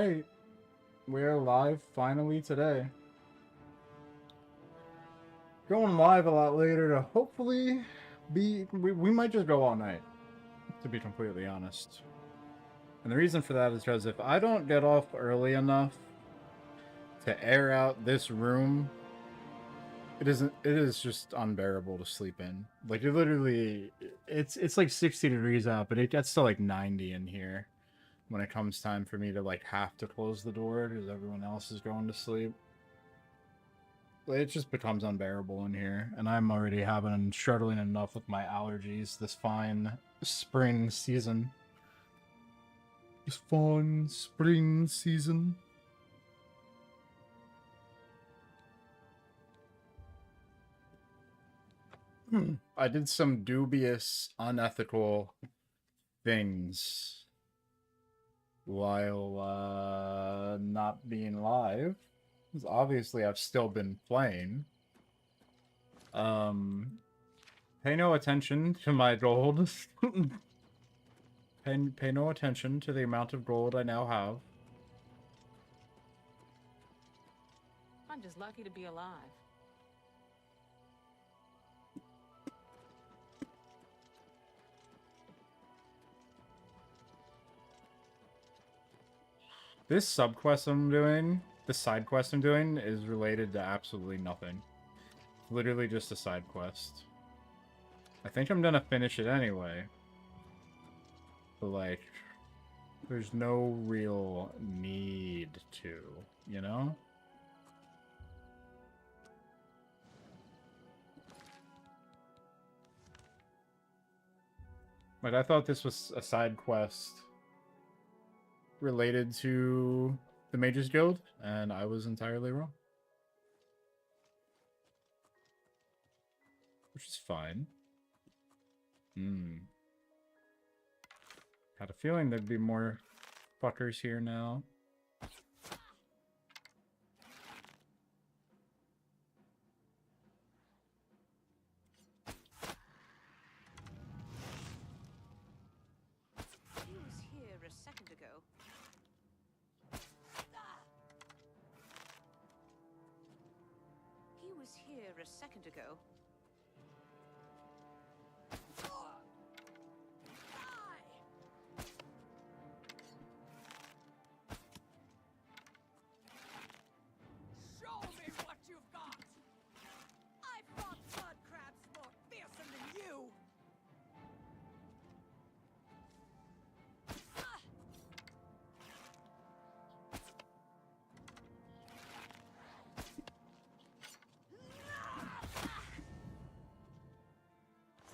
Alright, we're live finally today. Going live a lot later to hopefully we might just go all night, to be completely honest. And the reason for that is because if I don't get off early enough to air out this room, it is just unbearable to sleep in. Like it literally it's like 60 degrees out, but it gets to like 90 in here when it comes time for me to like have to close the door because everyone else is going to sleep. It just becomes unbearable in here, and I'm already struggling enough with my allergies this fine spring season. This fine spring season. I did some dubious, unethical things while not being live. Because obviously I've still been playing. Pay no attention to my gold. Pay no attention to the amount of gold I now have. I'm just lucky to be alive. This subquest I'm doing, the side quest I'm doing, is related to absolutely nothing. It's literally just a side quest. I think I'm gonna finish it anyway. But, like, there's no real need to, you know? Like, I thought this was a side quest related to the Mages Guild, and I was entirely wrong. Which is fine. Had a feeling there'd be more fuckers here now. He was here a second ago. He was here a second ago. Show me what you've got! I fought blood crabs more fearsome than you!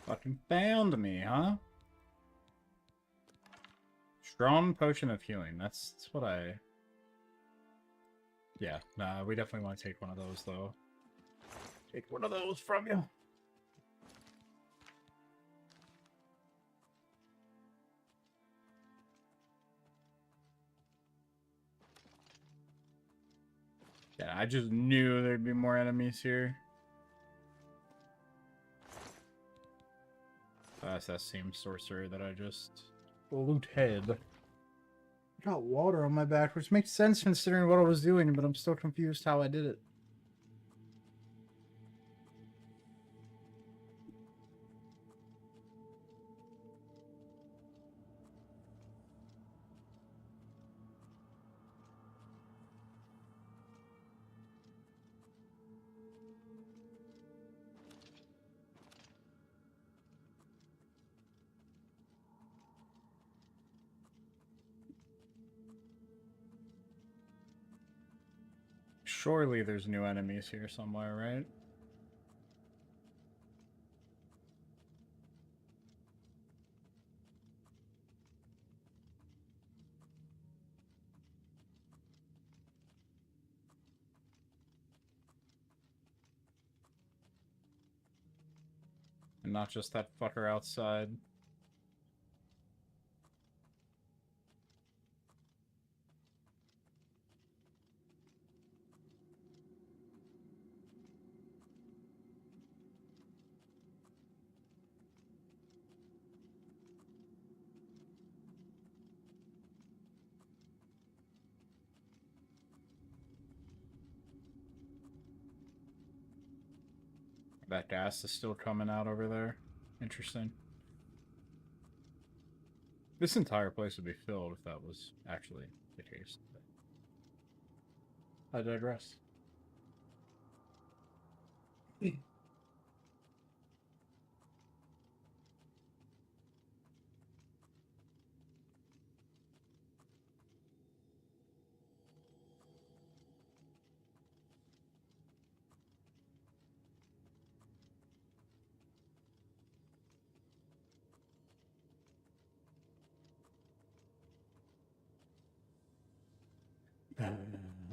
Fucking found me, huh? Strong potion of healing. That's what I... Yeah, nah, we definitely want to take one of those, though. Take one of those from you. Yeah, I just knew there'd be more enemies here. That's that same sorcerer that I just looted. Got water on my back, which makes sense considering what I was doing, but I'm still confused how I did it. Surely there's new enemies here somewhere, right? And not just that fucker outside. That gas is still coming out over there. Interesting. This entire place would be filled if that was actually the case. I digress.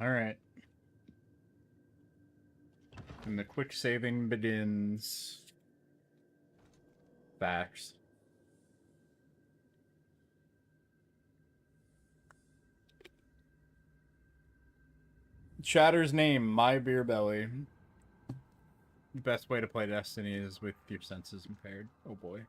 Alright. And the quick saving begins. Facts. Chatter's name, My Beer Belly. Best way to play Destiny is with your senses impaired. Oh boy.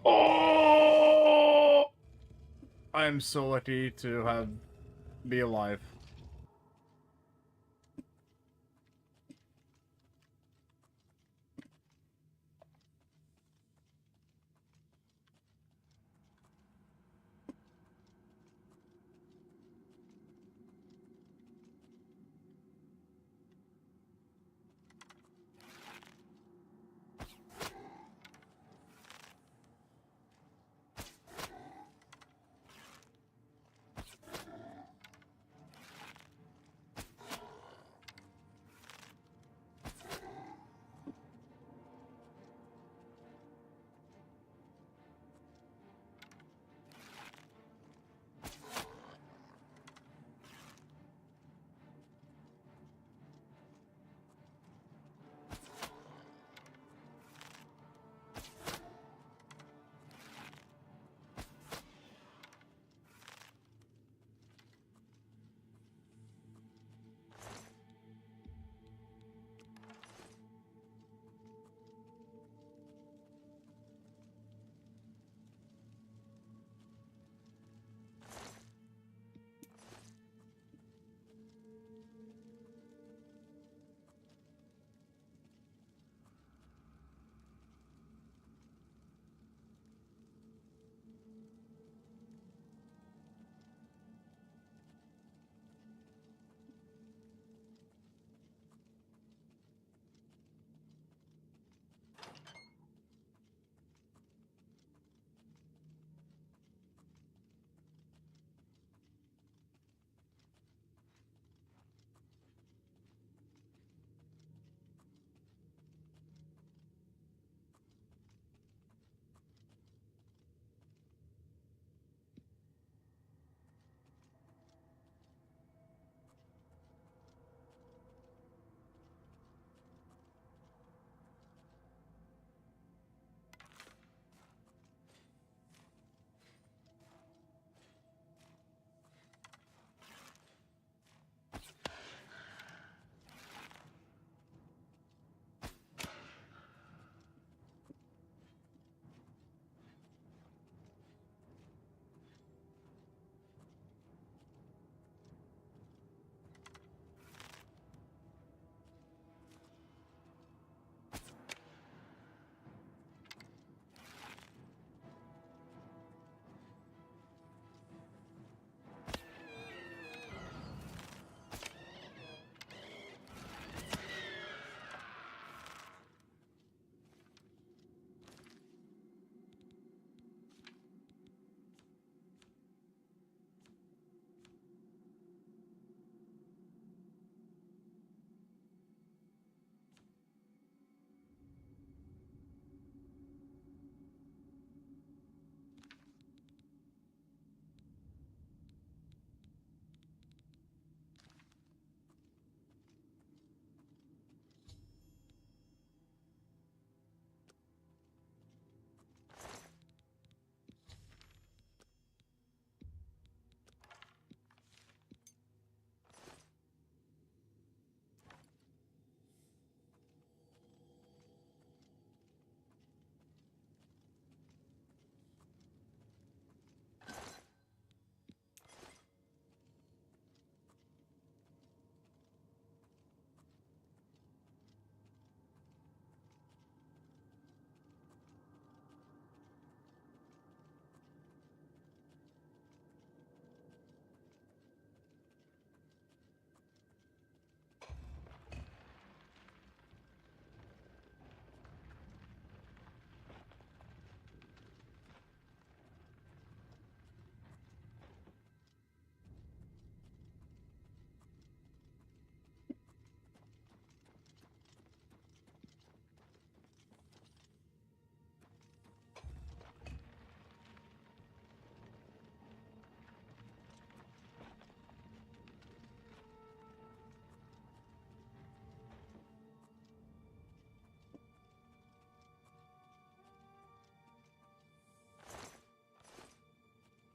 Oh! I'm so lucky to be alive.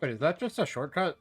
Wait, is that just a shortcut?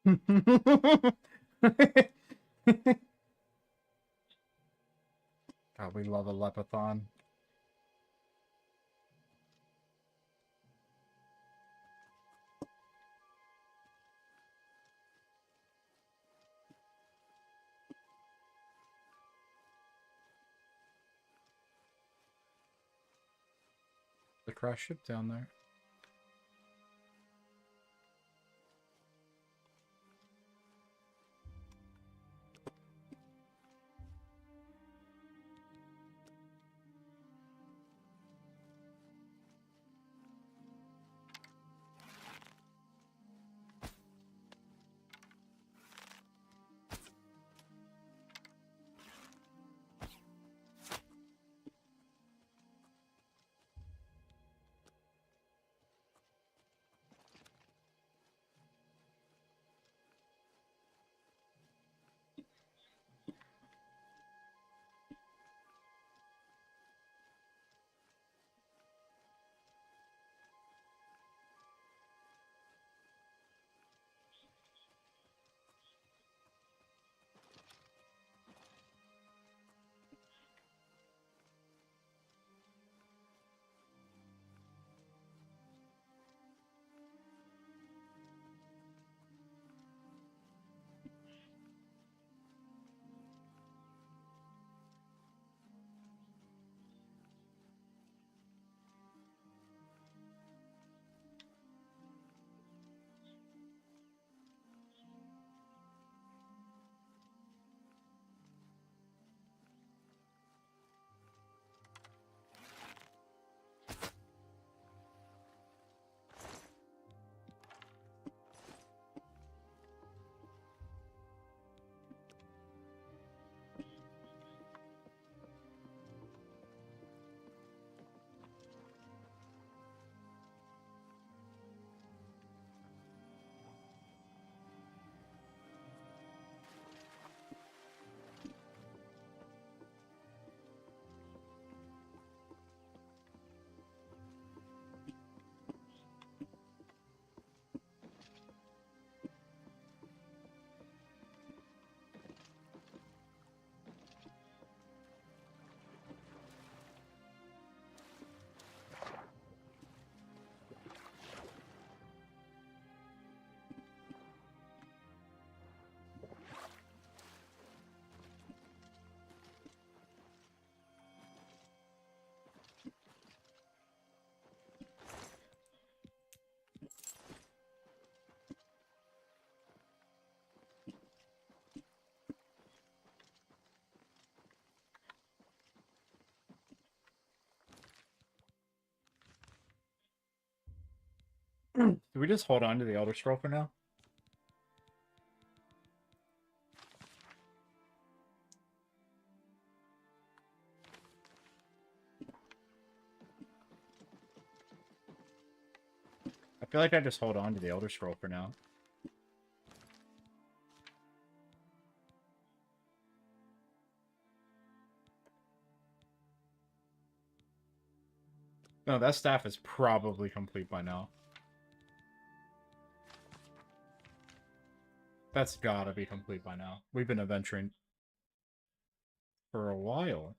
God, we love a Lepathon. The crash ship down there. Do we just hold on to the Elder Scroll for now? I feel like I just hold on to the Elder Scroll for now. No, that staff is probably complete by now. That's gotta be complete by now. We've been adventuring for a while.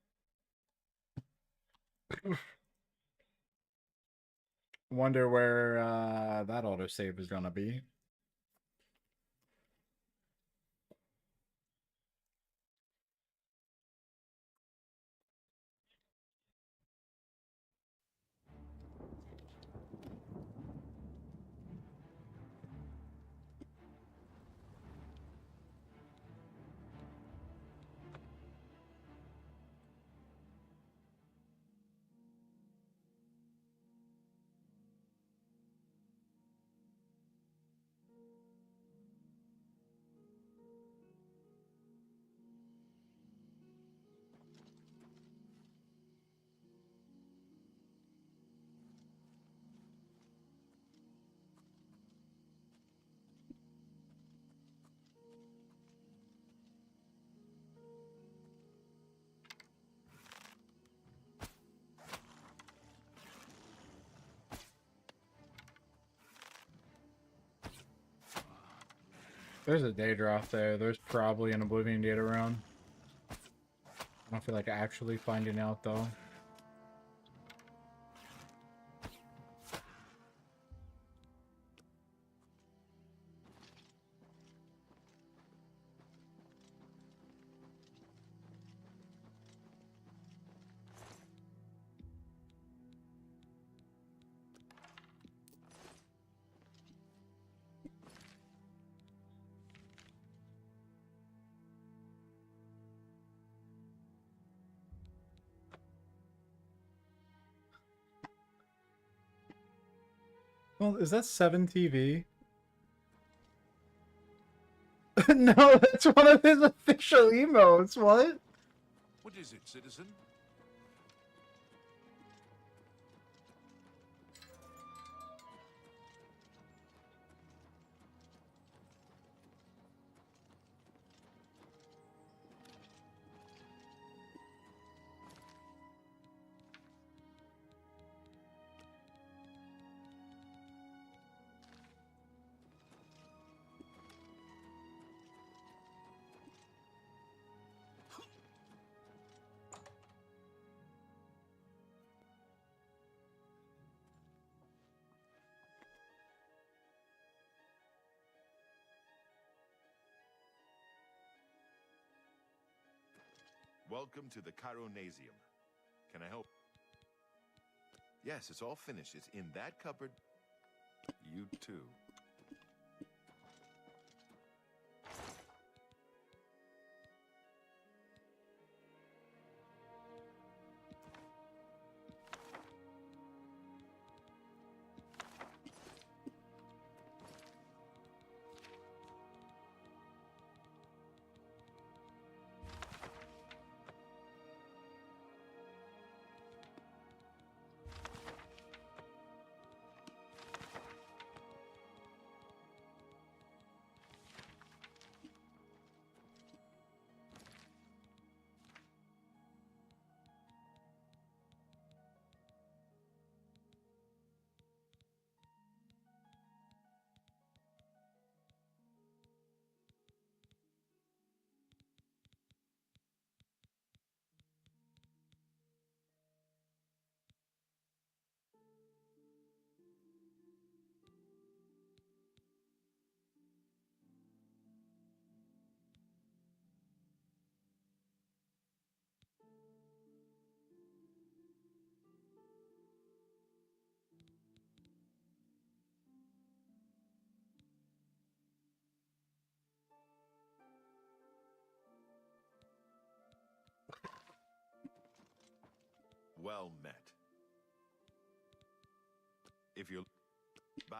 Wonder where that autosave is gonna be. There's a day drop there. There's probably an Oblivion Gate around. I don't feel like actually finding out though. Well, is that 7TV? No, that's one of his official emotes. What? What is it, citizen? Welcome to the Chironasium. Can I help? Yes, it's all finished. It's in that cupboard. You too. Well met. If you're... Bye.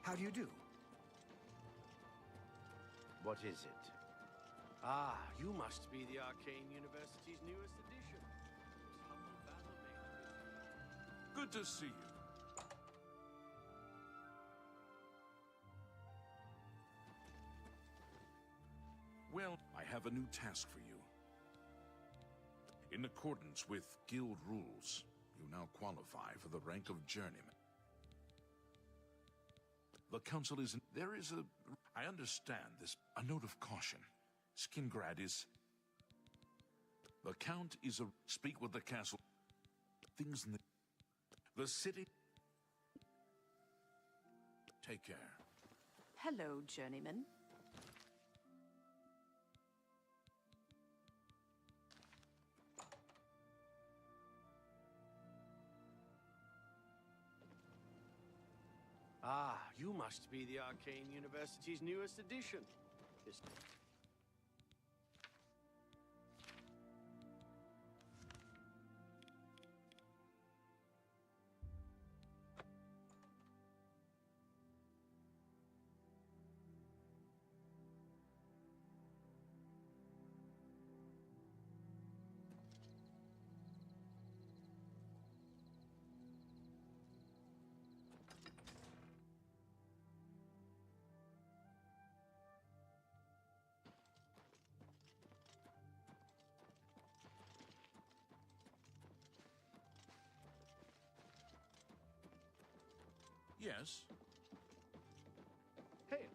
How do you do? What is it? Ah, you must be the Arcane University's newest edition. Humble battle mage. Good to see you. Well, I have a new task for you. In accordance with guild rules, you now qualify for the rank of journeyman. The council is... There is a... I understand this... A note of caution. Skingrad is... The Count is a... Speak with the castle. Things in the city... Take care. Hello, journeyman. Ah, you must be the Arcane University's newest edition. This... Yes? Hey.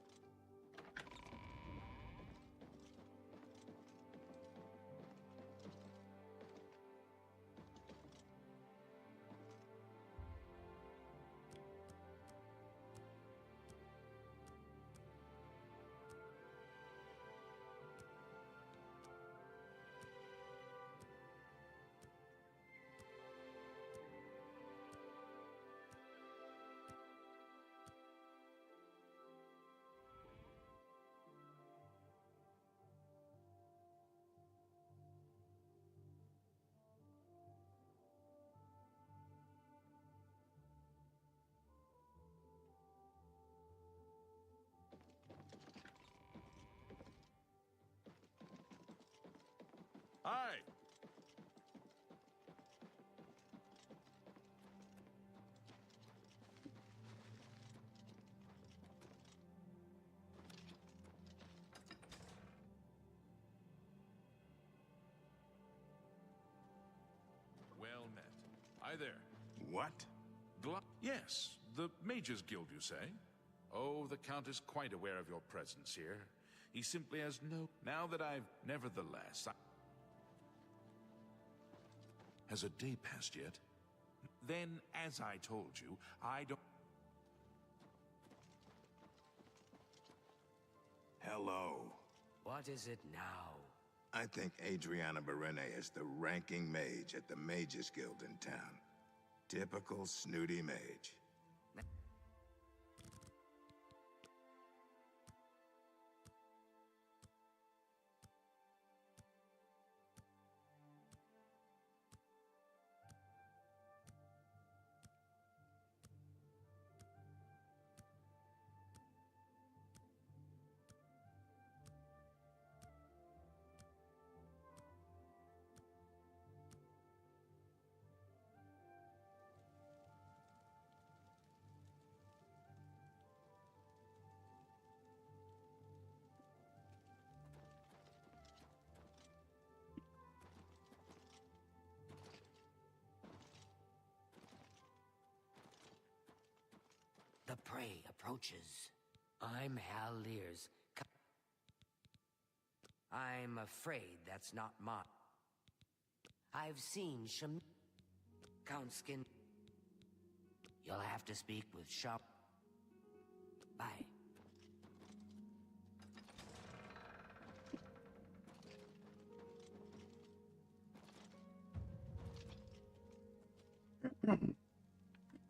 Hi! Well met. Hi there. What? Yes, the Mages Guild, you say? Oh, the Count is quite aware of your presence here. He simply has no... Now that I've... Nevertheless, Has a day passed yet? Then, as I told you, I don't... Hello. What is it now? I think Adriana Berene is the ranking mage at the Mages Guild in town. Typical snooty mage. The prey approaches. I'm Hal Lears. I'm afraid that's not mine. I've seen Count Skin. You'll have to speak with Sharp. Bye.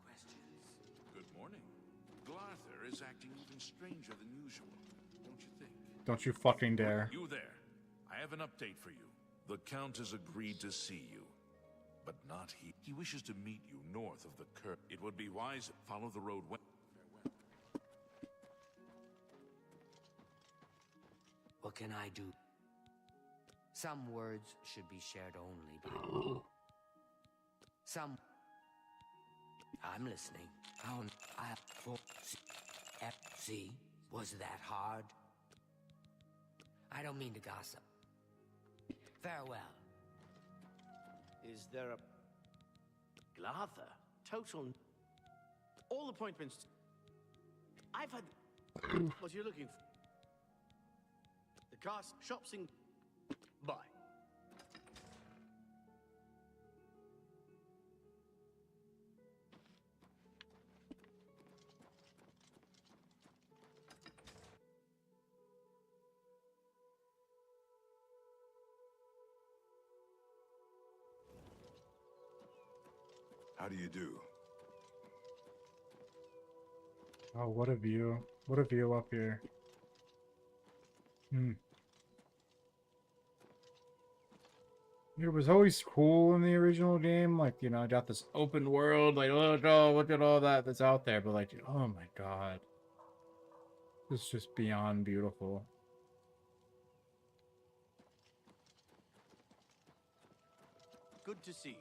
Questions? Good morning. Glarther is acting even stranger than usual, don't you think? Don't you fucking dare. You there. I have an update for you. The Count has agreed to see you. But not he. He wishes to meet you north of the curve. It would be wise to follow the road west. What can I do? Some words should be shared only by some. I'm listening. See, was that hard? I don't mean to gossip. Farewell. Is there a... Glather? Total... All appointments... I've had... What are you looking for? The cast shops in... Bye. How do you do? Oh, what a view. What a view up here. It was always cool in the original game. Like, you know, I got this open world. Like, look at all that that's out there. But, like, oh my god. It's just beyond beautiful. Good to see you.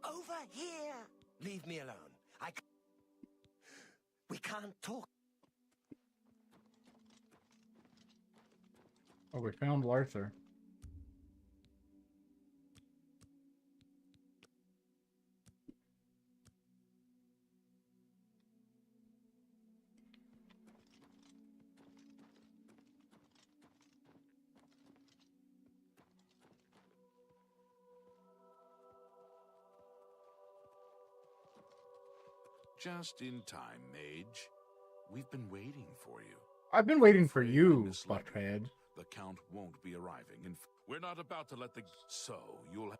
Over here! Leave me alone. We can't talk. Oh, we found Larthur. Just in time, Mage. We've been waiting for you. I've been waiting for Afraid I you, misled you. fuckhead. The Count won't be arriving, and we're not about to let the... So, you'll...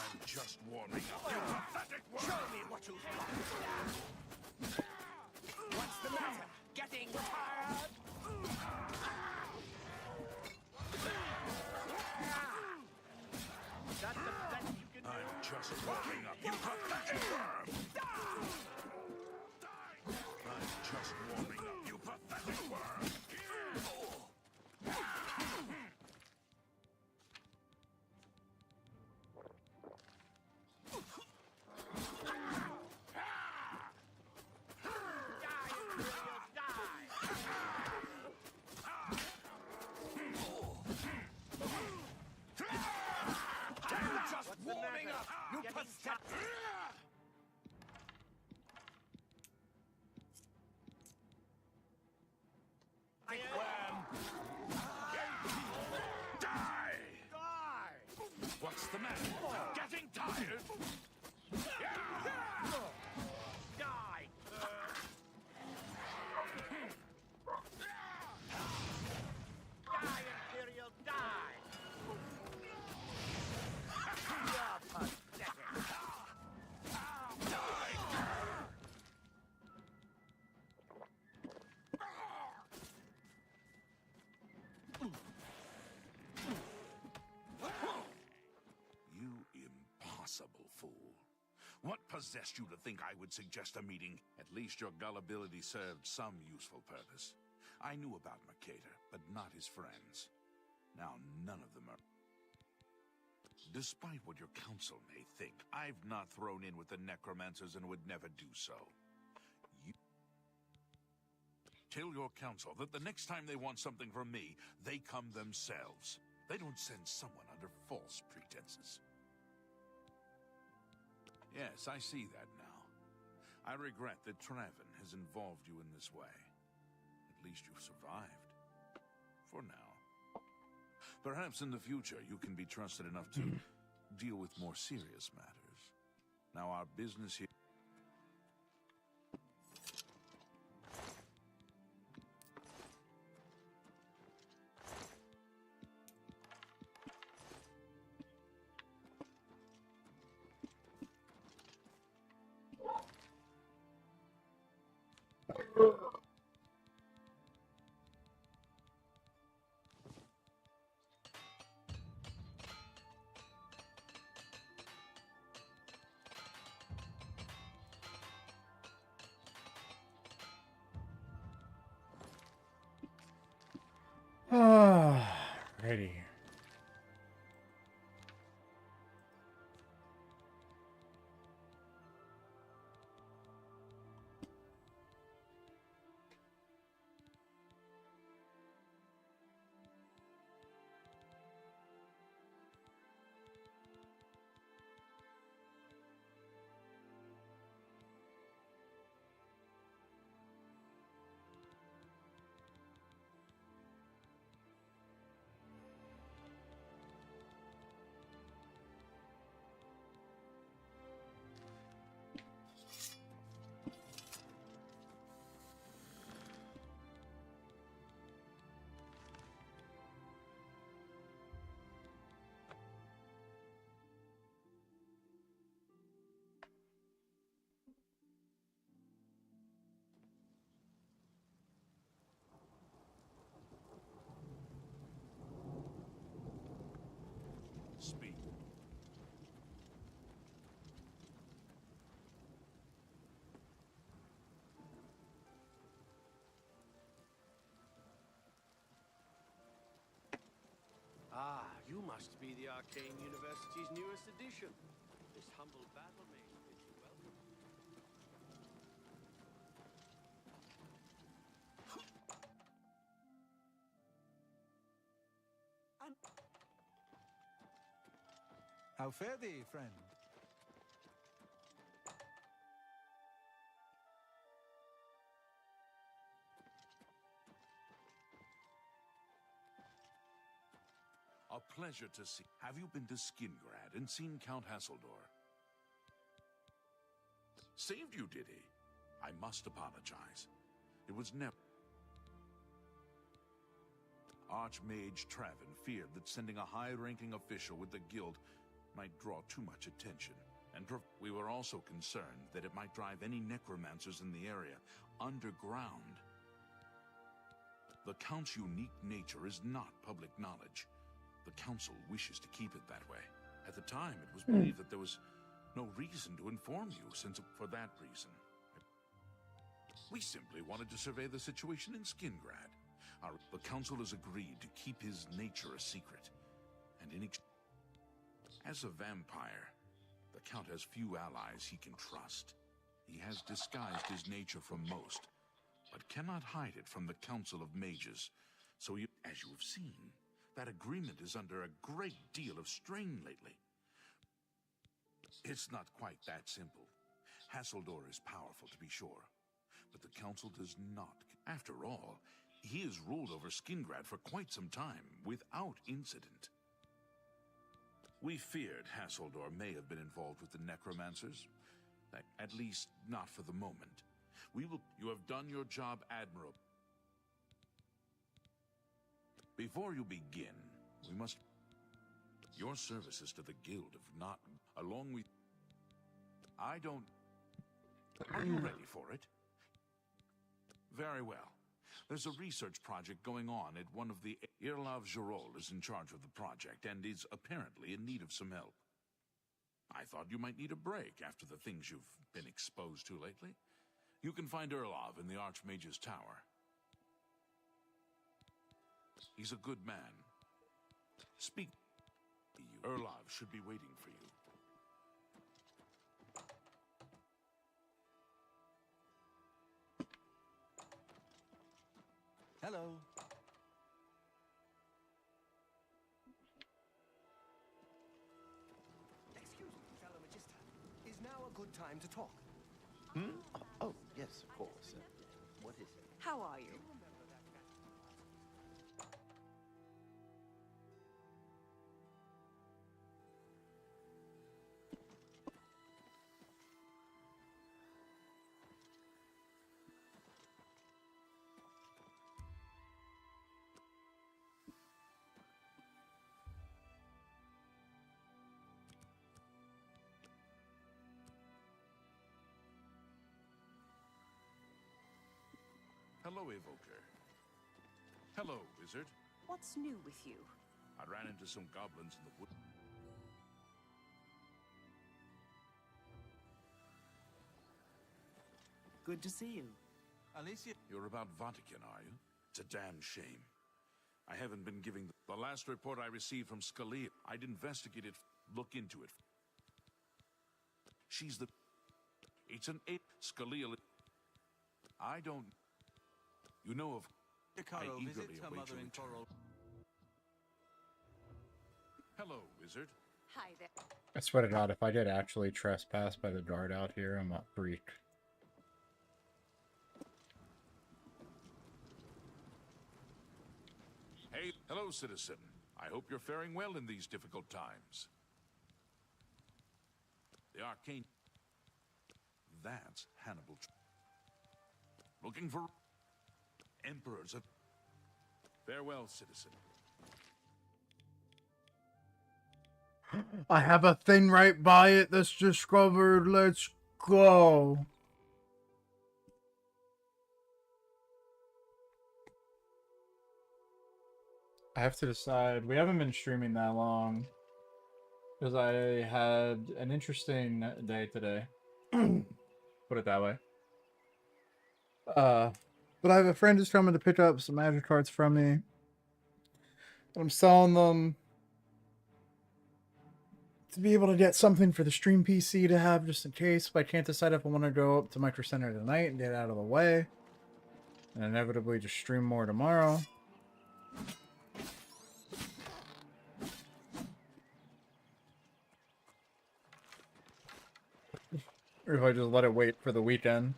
I'm just warming up. You pathetic worm! Show me what you've got. What's the matter? Getting tired? That's the best you can do. I'm just warming up. You pathetic worm! I'm just warming up. You pathetic worm! Warming up! You pathetic! Die! What's the matter? Getting tired? Die! What possessed you to think I would suggest a meeting? At least your gullibility served some useful purpose. I knew about Mercator, but not his friends. Now none of them are... Despite what your council may think, I've not thrown in with the necromancers and would never do so. You... Tell your council that the next time they want something from me, they come themselves. They don't send someone under false pretenses. Yes, I see that now. I regret that Traven has involved you in this way. At least you've survived. For now. Perhaps in the future you can be trusted enough to deal with more serious matters. Now our business here... Ready. Speak. Ah, you must be the Arcane University's newest addition. This humble battle mage bids you welcome. How fare thee, friend? A pleasure to see. Have you been to Skingrad and seen Count Hasseldor? Saved you, did he? I must apologize. It was never... Archmage Traven feared that sending a high-ranking official with the guild might draw too much attention. And we were also concerned that it might drive any necromancers in the area underground. The Count's unique nature is not public knowledge. The Council wishes to keep it that way. At the time, it was believed that there was no reason to inform you, since for that reason. We simply wanted to survey the situation in Skingrad. The Council has agreed to keep his nature a secret. And as a vampire, the Count has few allies he can trust. He has disguised his nature from most, but cannot hide it from the Council of Mages. So, as you have seen, that agreement is under a great deal of strain lately. It's not quite that simple. Hasseldor is powerful, to be sure, but the Council does not. After all, he has ruled over Skingrad for quite some time, without incident. We feared Hasseldor may have been involved with the necromancers. At least, not for the moment. You have done your job admirably. Before you begin, we must... Your services to the guild have not... Along with... I don't... Are you ready for it? Very well. There's a research project going on at one of the... Irlav Gerol is in charge of the project and is apparently in need of some help. I thought you might need a break after the things you've been exposed to lately. You can find Erlov in the Archmage's tower. He's a good man. Speak to you. Erlov should be waiting for you. Hello. Excuse me, fellow Magister. Is now a good time to talk? Oh, yes, of course. What is it? How are you? Hello, Evoker. Hello, Wizard. What's new with you? I ran into some goblins in the wood. Good to see you. Alicia. You're about Vatican, are you? It's a damn shame. I haven't been giving the last report I received from Scalia. I'd investigate it, look into it. She's the... It's an eight. Scalia... I don't... You know of... Caro I visits eagerly her await mother your in return. Coral. Hello, Wizard. Hi there. I swear to God, if I get actually trespassed by the guard out here, I'm a freak. Hey, hello, citizen. I hope you're faring well in these difficult times. The Arcane... That's Hannibal. Looking for... Emperors of... Farewell, citizen. I have a thing right by it that's discovered. Let's go. I have to decide. We haven't been streaming that long because I had an interesting day today. Put it that way. But I have a friend who's coming to pick up some magic cards from me. I'm selling them to be able to get something for the stream PC to have just in case, but I can't decide if I want to go up to Micro Center tonight and get out of the way. And inevitably just stream more tomorrow. Or if I just let it wait for the weekend.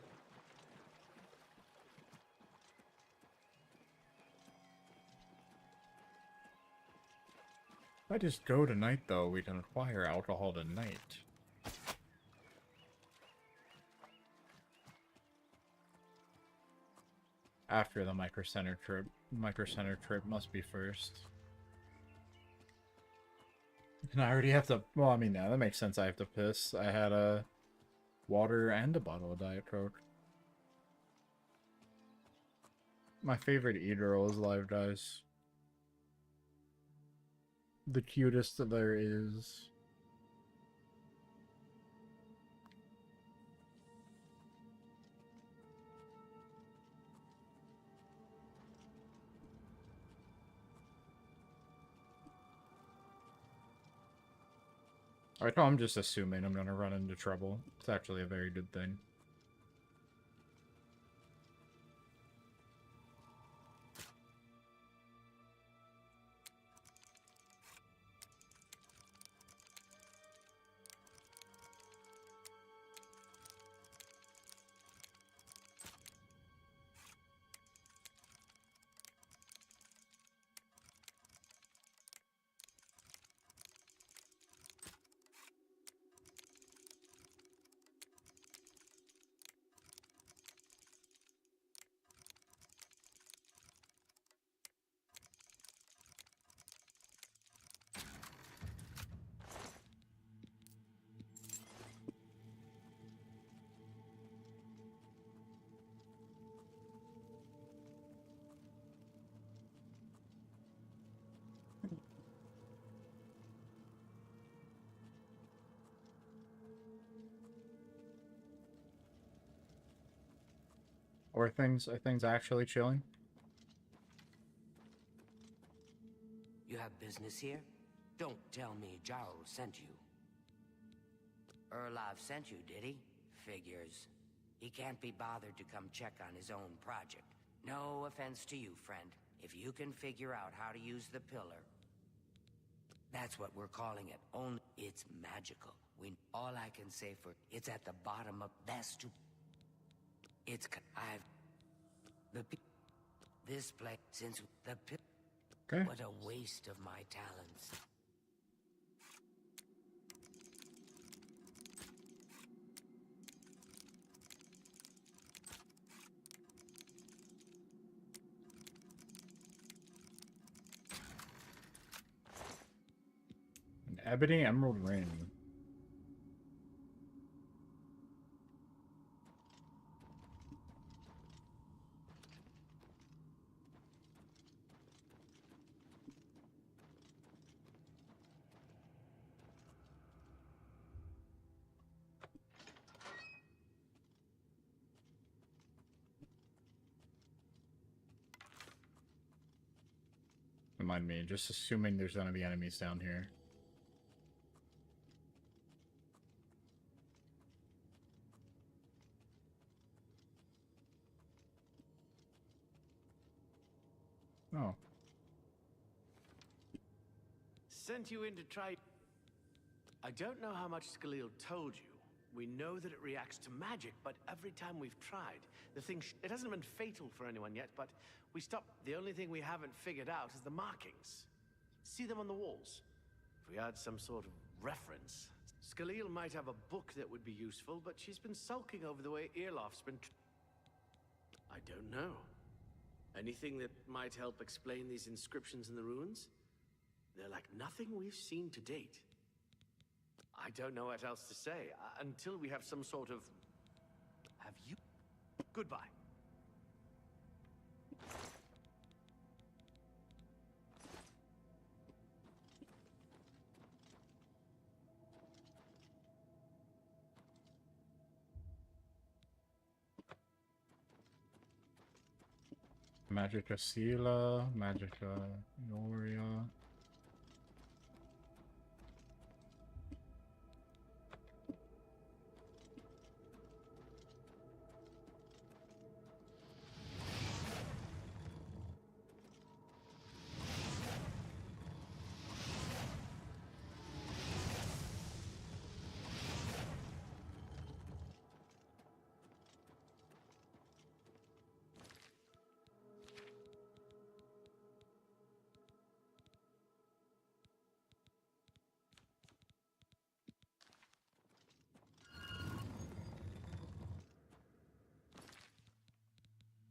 If I just go tonight, though, we can acquire alcohol tonight. After the Micro Center trip. Micro Center trip must be first. And I already have to... Well, I mean, yeah, that makes sense. I have to piss. I had a water and a bottle of Diet Coke. My favorite e-girl is Live Dice. The cutest there is. Alright, no, I'm just assuming I'm gonna run into trouble. It's actually a very good thing. Or are things actually chilling? You have business here? Don't tell me Jarl sent you. Erlov sent you, did he? Figures. He can't be bothered to come check on his own project. No offense to you, friend. If you can figure out how to use the pillar, that's what we're calling it. Only it's magical. All I can say for it's at the bottom of best to. It's this place since the Okay. What a waste of my talents. An ebony emerald ring. Remind me, just assuming there's gonna be enemies down here. Oh. Sent you in to try... I don't know how much Skalil told you. We know that it reacts to magic, but every time we've tried, the thing... It hasn't been fatal for anyone yet, but we stopped... The only thing we haven't figured out is the markings. See them on the walls? If we had some sort of reference... Skalil might have a book that would be useful, but she's been sulking over the way Irloff's been... I don't know. Anything that might help explain these inscriptions in the ruins? They're like nothing we've seen to date. I don't know what else to say, until we have some sort of... Have you... Goodbye. Magica Sila, Magica Noria.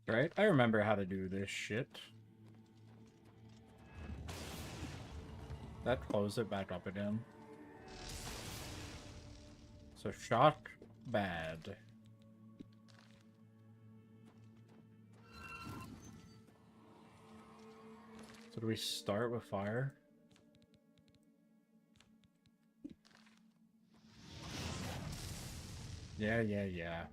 Right? I remember how to do this shit. That closed it back up again. So shock bad. So do we start with fire? Yeah.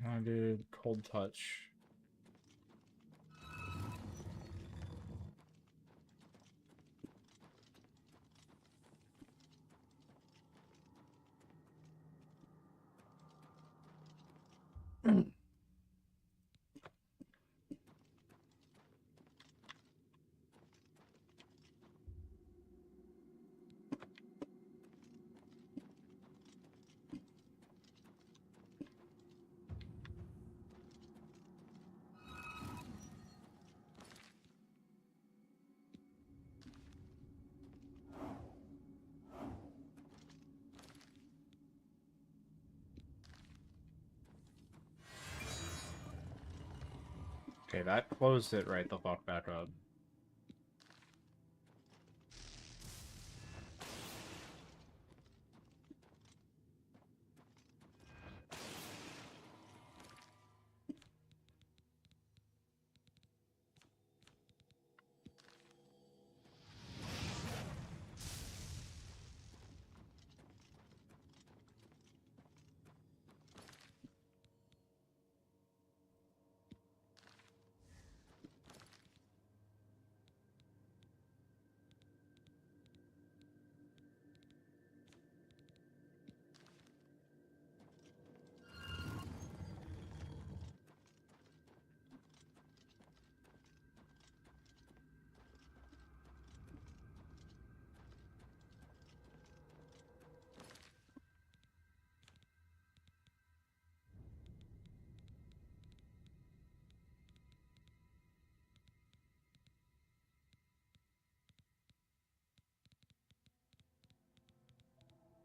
I did cold touch. Okay, that closed it right the fuck back up.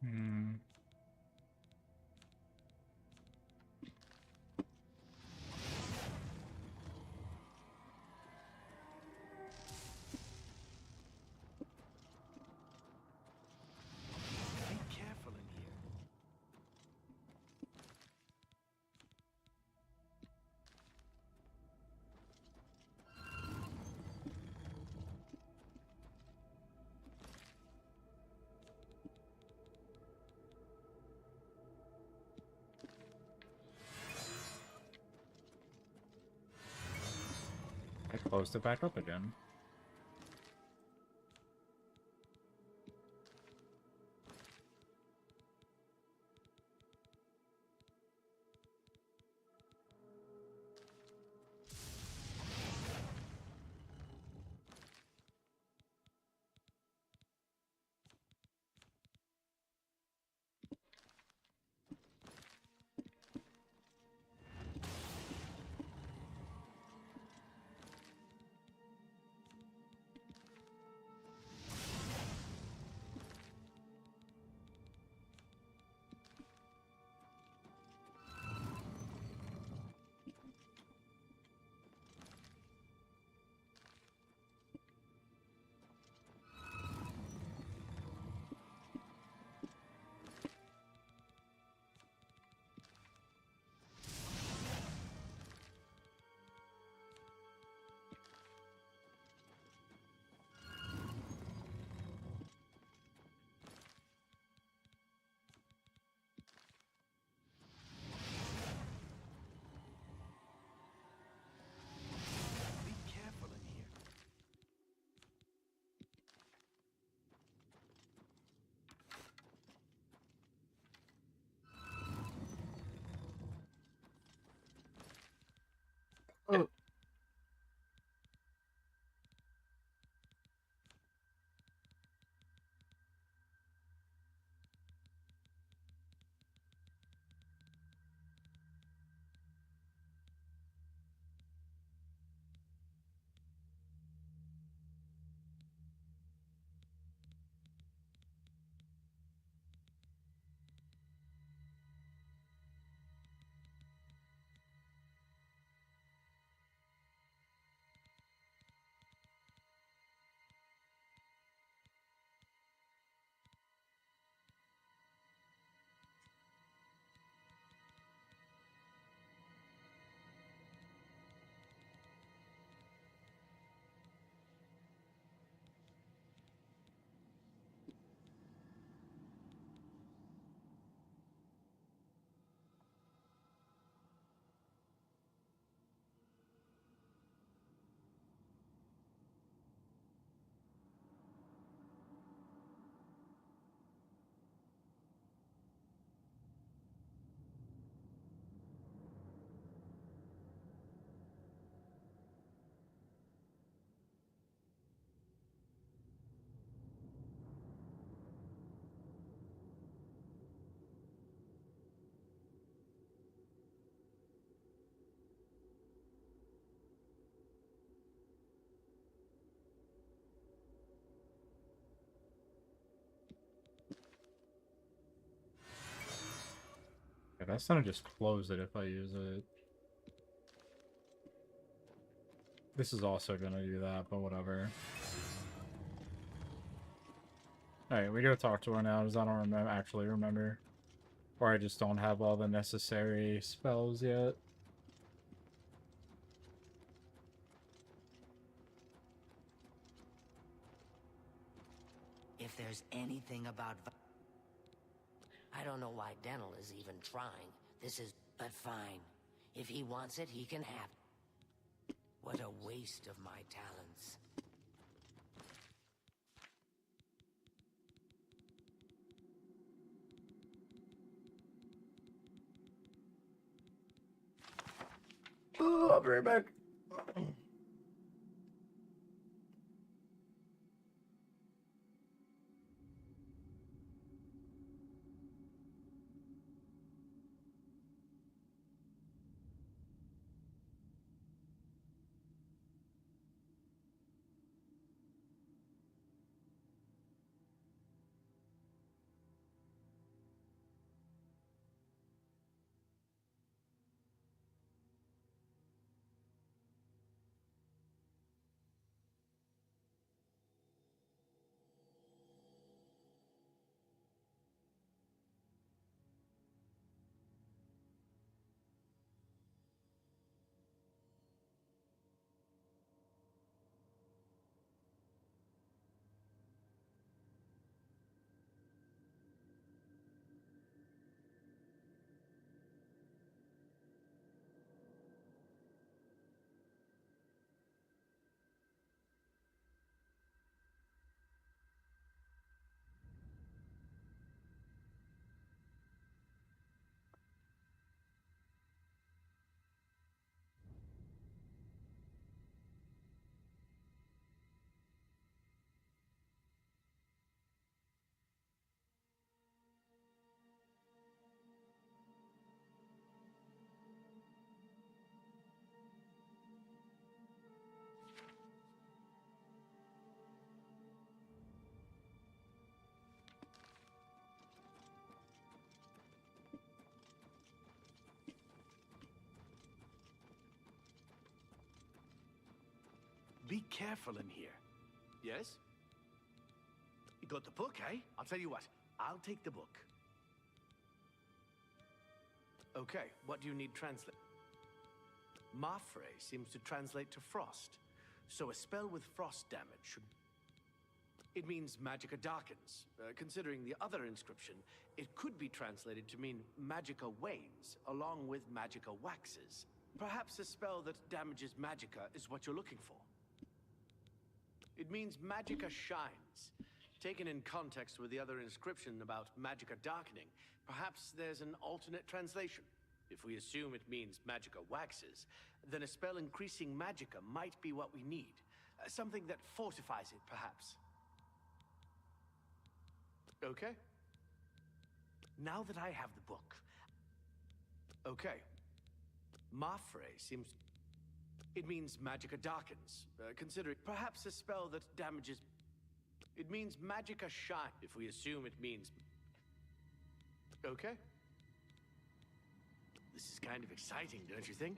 Hmm. Be careful in here. I closed it back up again. Be careful in here. Oh. Yeah, that's gonna just close it if I use it. This is also gonna do that, but whatever. Alright, we go talk to her now, because I don't actually remember. Or I just don't have all the necessary spells yet. If there's anything about... I don't know why Dental is even trying. This is... But fine. If he wants it, he can have it. What a waste of my talents. Oh, I'll be right back. Be careful in here. Yes? You got the book, eh? I'll tell you what. I'll take the book. Okay, what do you need translate? Mafre seems to translate to frost. So a spell with frost damage should... It means magicka darkens. Considering the other inscription, it could be translated to mean magicka wanes, along with magicka waxes. Perhaps a spell that damages magicka is what you're looking for. It means magicka shines. Taken in context with the other inscription about magicka darkening, perhaps there's an alternate translation. If we assume it means magicka waxes, then a spell increasing magicka might be what we need. Something that fortifies it, perhaps. Okay. Now that I have the book... Okay. Mafre seems... It means magicka darkens. Consider it perhaps a spell that damages... It means magicka shine, if we assume it means... Okay. This is kind of exciting, don't you think?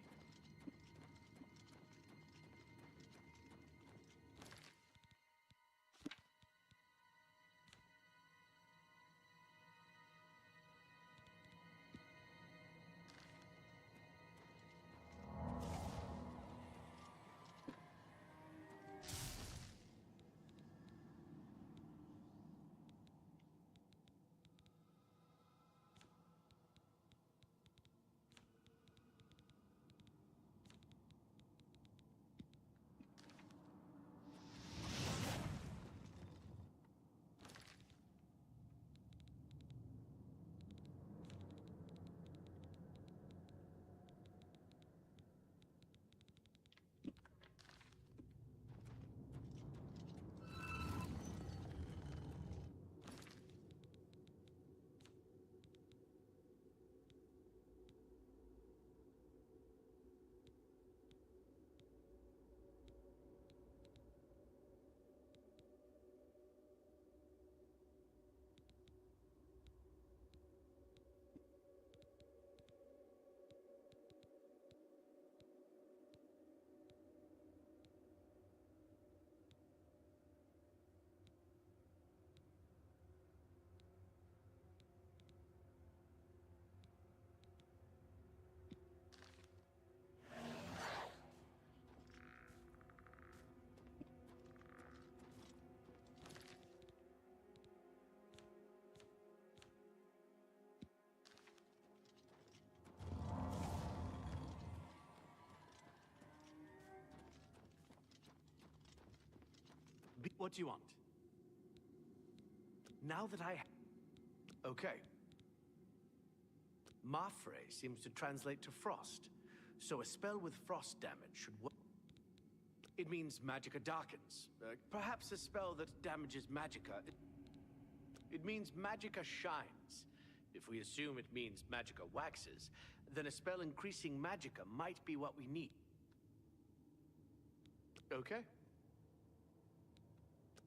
What do you want? Now that I... Okay. Mafre seems to translate to frost. So a spell with frost damage should work. It means magicka darkens. Perhaps a spell that damages magicka. It means magicka shines. If we assume it means magicka waxes, then a spell increasing magicka might be what we need. Okay.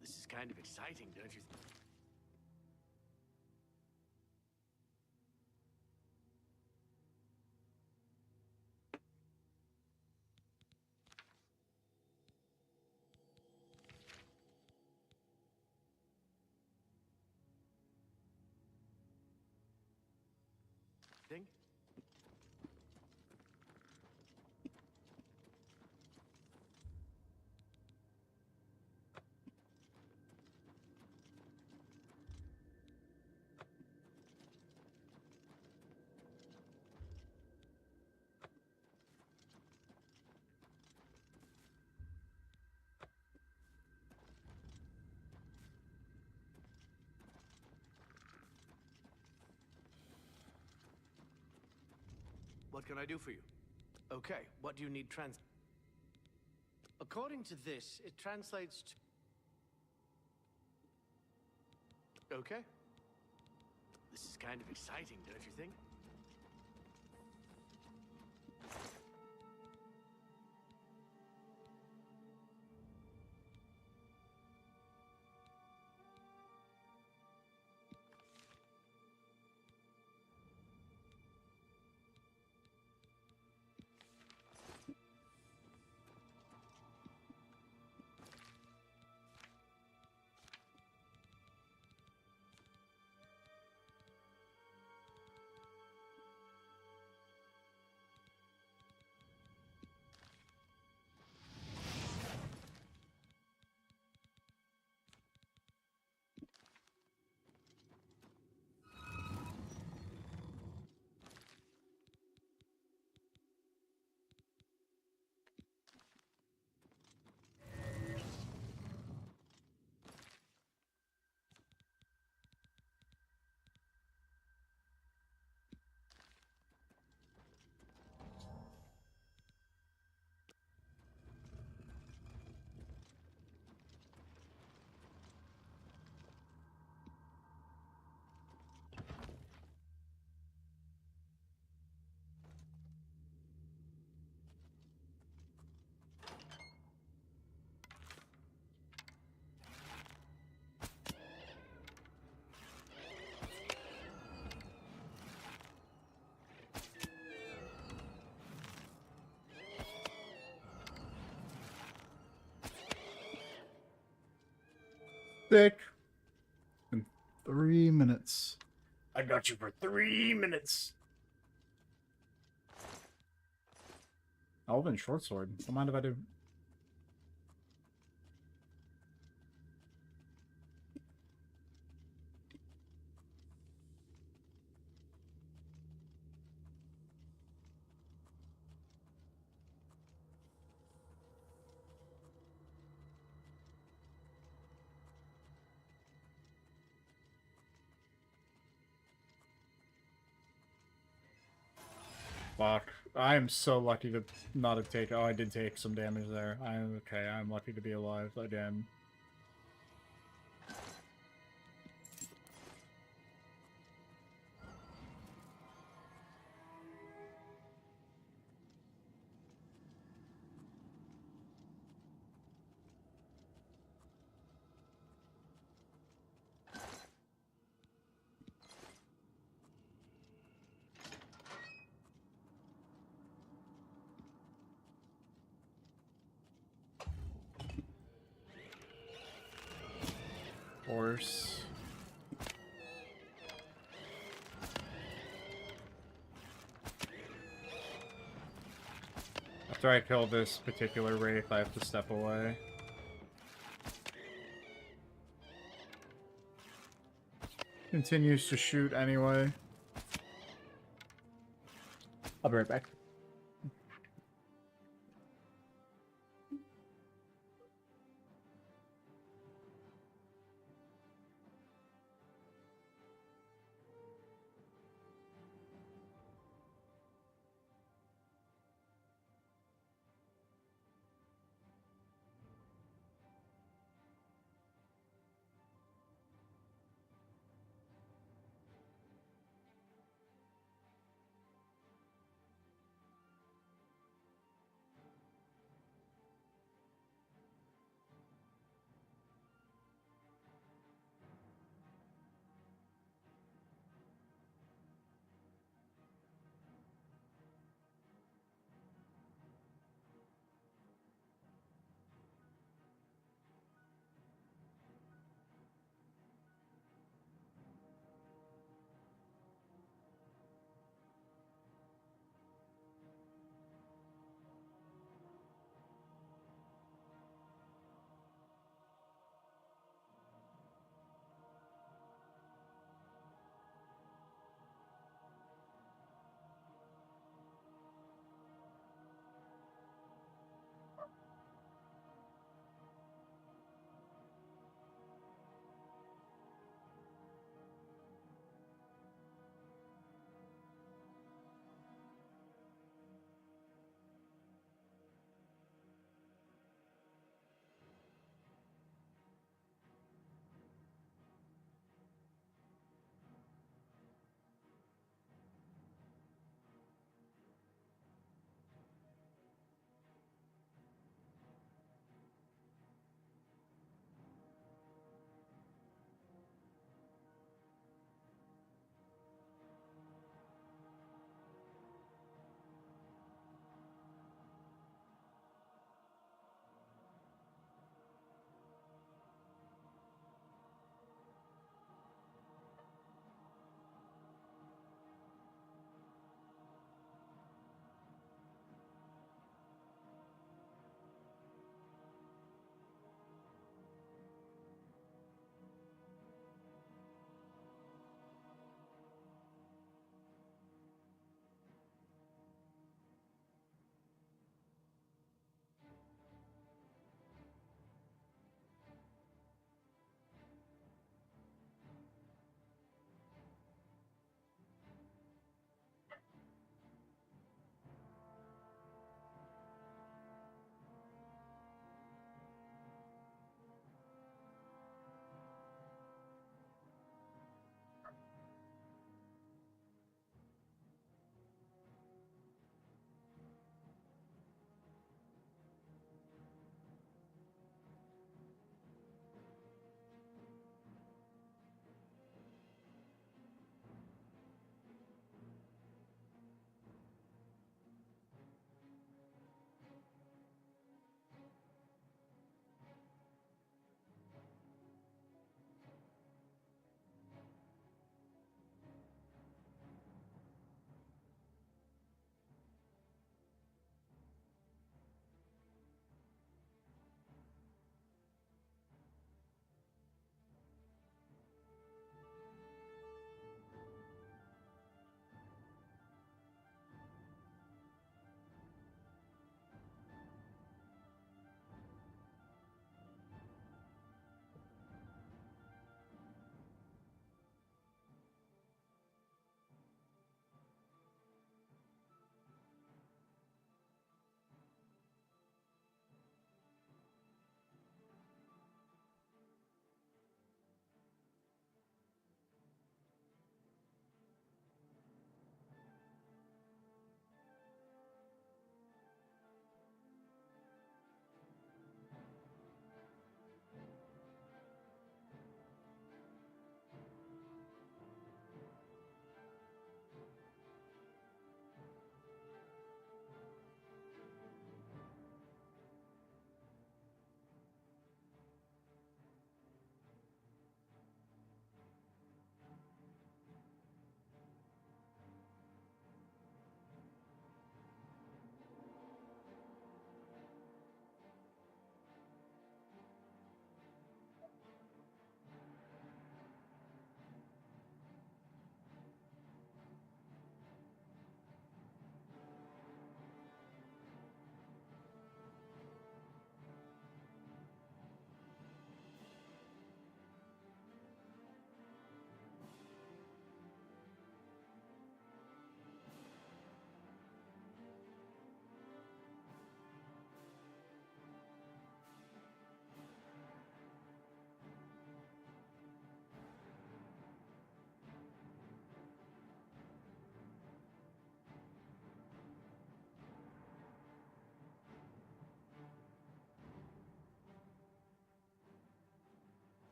This is kind of exciting, don't you think? Thing? What can I do for you? Okay, what do you need According to this, it translates to... Okay. This is kind of exciting, don't you think? Thick. In 3 minutes. I got you for 3 minutes. Elven short sword. Don't mind if I do. Fuck. I am so lucky to not have taken. Oh, I did take some damage there. I'm okay. I'm lucky to be alive again. Horse. After I kill this particular wraith, I have to step away. Continues to shoot anyway. I'll be right back.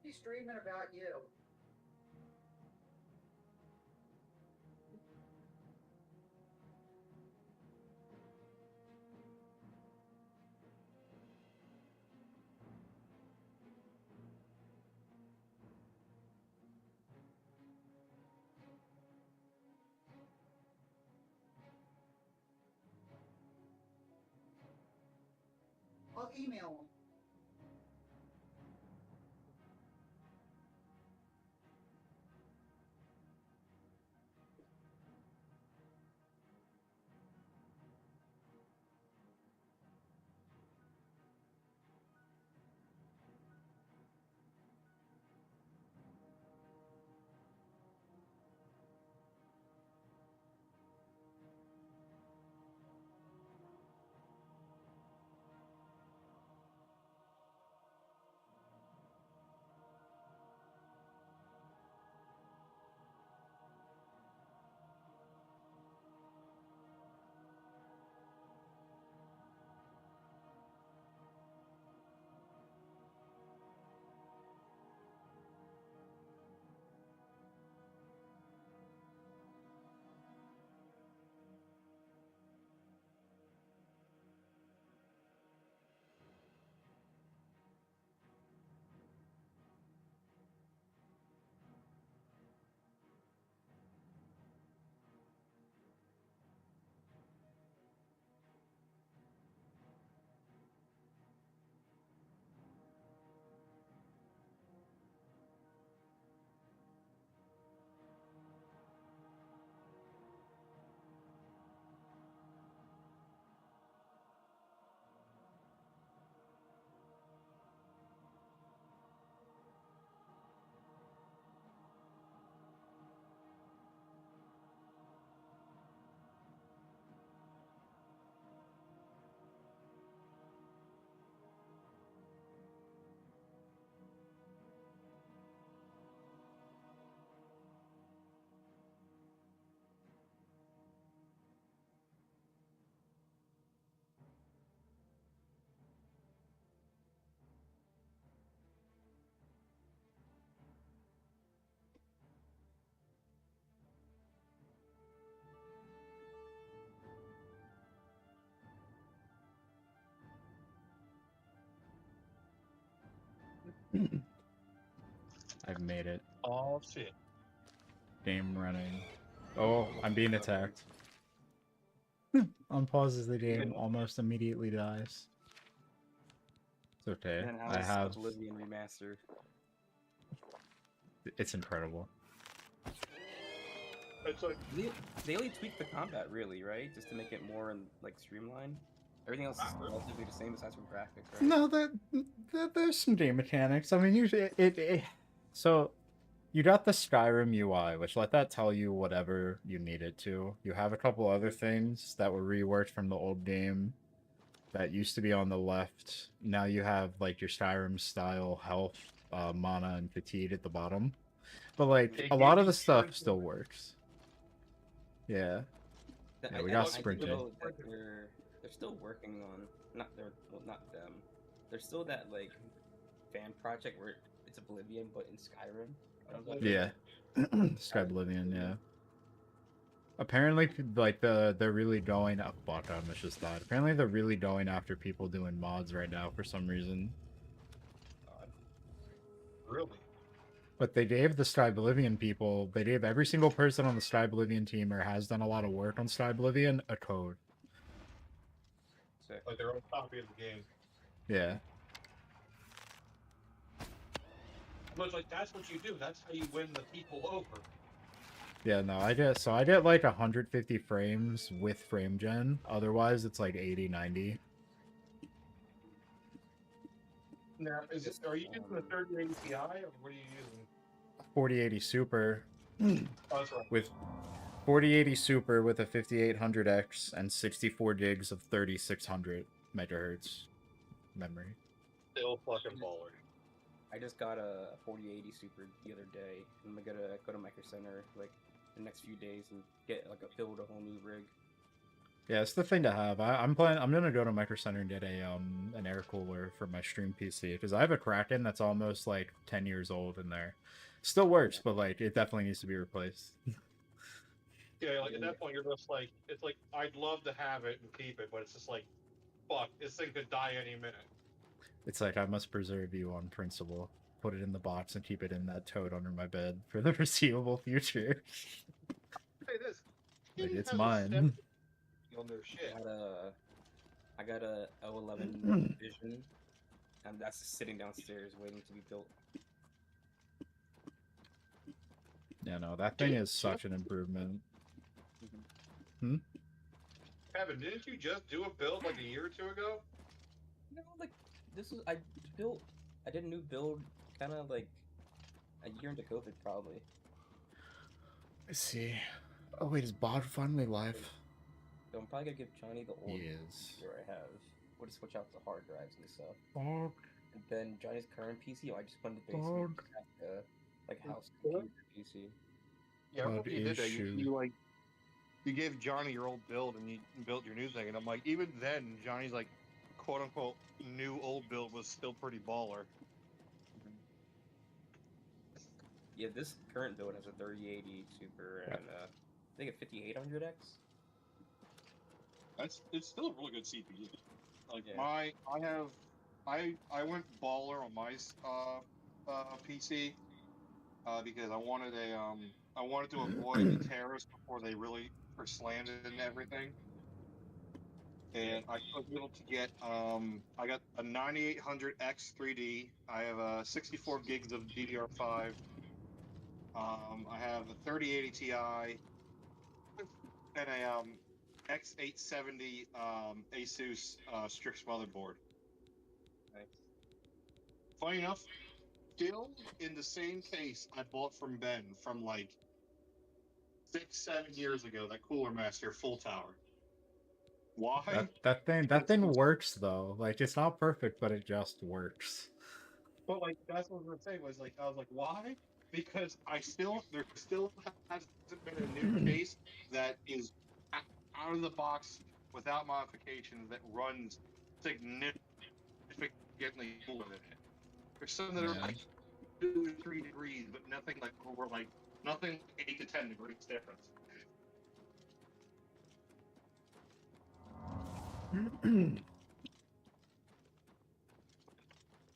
He's streaming about you. I'll email him. I've made it. Oh shit. Game running. Oh, I'm being attacked. Unpauses the game, almost immediately dies. It's okay. And I have. Oblivion remastered. It's incredible. It's like They only tweaked the combat, really, right? Just to make it more like streamlined. Everything else is relatively the same aside from graphics, right? No, there's some game mechanics. I mean, so you got the Skyrim UI, which let that tell you whatever you need it to. You have a couple other things that were reworked from the old game that used to be on the left. Now you have like your Skyrim style health, mana, and fatigue at the bottom. But like a lot of the stuff still works. Yeah. Yeah, we got sprinting. They're still working on not them. There's still that like fan project where it's Oblivion but in Skyrim. Yeah. Sky Oblivion, yeah. Apparently, like they're really going. Oh, fuck! I almost just died. Apparently, they're really going after people doing mods right now for some reason. really. But they gave the Sky Oblivion people. They gave every single person on the Sky Oblivion team or has done a lot of work on Sky Oblivion a code. Like their own copy of the game. Yeah. But like that's what you do. That's how you win the people over. Yeah, no, I get like 150 frames with frame gen. Otherwise, it's like 80, 90. Now, are you using the 3080 Ti or what are you using? 4080 Super Oh, that's right. with 4080 Super with a 5800X and 64 gigs of 3600 megahertz memory. Still fucking baller. I just got a 4080 Super the other day. I'm gonna go to Micro Center like the next few days and get like build a whole new rig. Yeah, it's the thing to have. I'm planning. I'm gonna go to Micro Center and get an air cooler for my stream PC because I have a Kraken that's almost like 10 years old in there. Still works, but like it definitely needs to be replaced. Yeah, like at that point, you're just like, it's like I'd love to have it and keep it, but it's just like, fuck, this thing could die any minute. It's like I must preserve you on principle. Put it in the box and keep it in that tote under my bed for the foreseeable future. Hey, this. Like He it's has a mine. step on their shit. I got a O11 Vision, and that's just sitting downstairs waiting to be built. Yeah, no, that thing is such an improvement. Hmm? Kevin, didn't you just do a build like a year or two ago? No, like this is I did a new build kind of like a year into COVID probably. Let's see. Oh wait, is Bod finally live? So I'm probably gonna give Johnny the old He is. computer I have. We'll just switch out the hard drives and stuff. Bod. And then Johnny's current PC, I just went to the basement like house computer PC. Yeah, I remember you did that. issue. You gave Johnny your old build and you built your new thing, and I'm like, even then, Johnny's like, quote unquote, new old build was still pretty baller. Yeah, this current build has a 3080 Super and I think a 5800X. It's still a really good CPU. Like Yeah. I went baller on my PC because I wanted to avoid the terrorists before they really slammed it and everything. And I was able to get I got a 9800X 3D. I have 64 gigs of DDR5. I have a 3080 Ti and a X870 Asus Strix motherboard. Nice. Funny enough, still in the same case I bought from Ben from like 6-7 years ago. That Cooler Master full tower. Why? That thing works though. Like it's not perfect, but it just works. But like that's what I was gonna say was like I was like, why? Because there still hasn't been a new case that is out of the box without modifications that runs significantly cooler than it. There's some that are like 2 to 3 degrees, but nothing like over like nothing 8 to 10 degrees difference.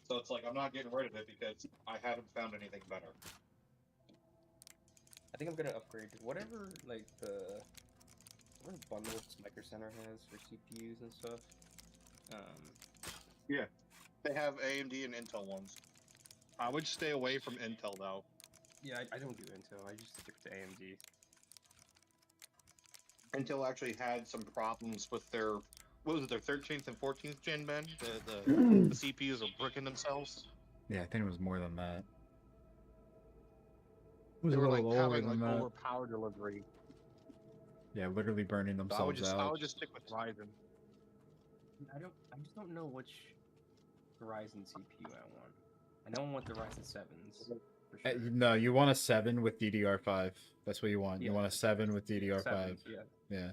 So it's like I'm not getting rid of it because I haven't found anything better. I think I'm gonna upgrade to whatever bundles Micro Center has for CPUs and stuff. Yeah, they have AMD and Intel ones. I would stay away from Intel though. Yeah, I don't do Intel. I just stick to AMD. Intel actually had some problems with their, what was it, their 13th and 14th gen, Ben? The CPUs are bricking themselves. Yeah, I think it was more than that. They were like having like overpower delivery. Yeah, literally burning So themselves out. I would just stick with Ryzen. I just don't know which Ryzen CPU I want. I know I want the Ryzen 7s. For sure. No, you want a 7 with DDR5. That's what you want. You Yeah. want a 7 with DDR5. 7s, yeah. Yeah.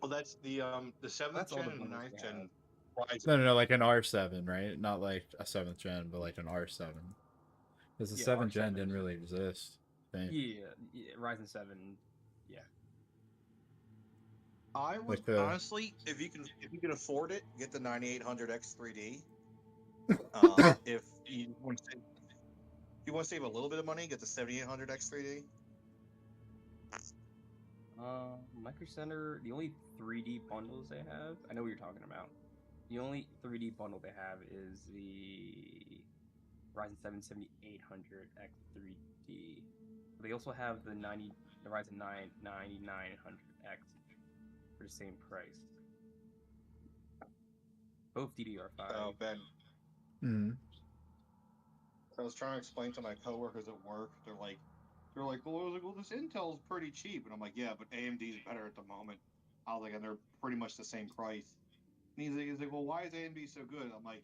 Well, that's the 7th That's all gen the and bundles 9th they gen. have. Ryzen. No, like an R7, right? Not like a 7th gen, but like an R7. Because the Yeah, 7th gen R7. didn't really exist. I think. Yeah, Ryzen 7. Yeah. I would Like the- honestly, if you can afford it, get the 9800X 3D. If you want to save a little bit of money, get the 7800X 3D. Micro Center, the only 3D bundles they have, I know what you're talking about. The only 3D bundle they have is the Ryzen 7 7800X 3D. They also have the Ryzen 9 9900X for the same price. Both DDR5. Oh, Ben. Mm-hmm. I was trying to explain to my coworkers at work. They're like, well, this Intel's pretty cheap, and I'm like, yeah, but AMD's better at the moment. I was like, and they're pretty much the same price. And he's like, well, why is AMD so good? I'm like,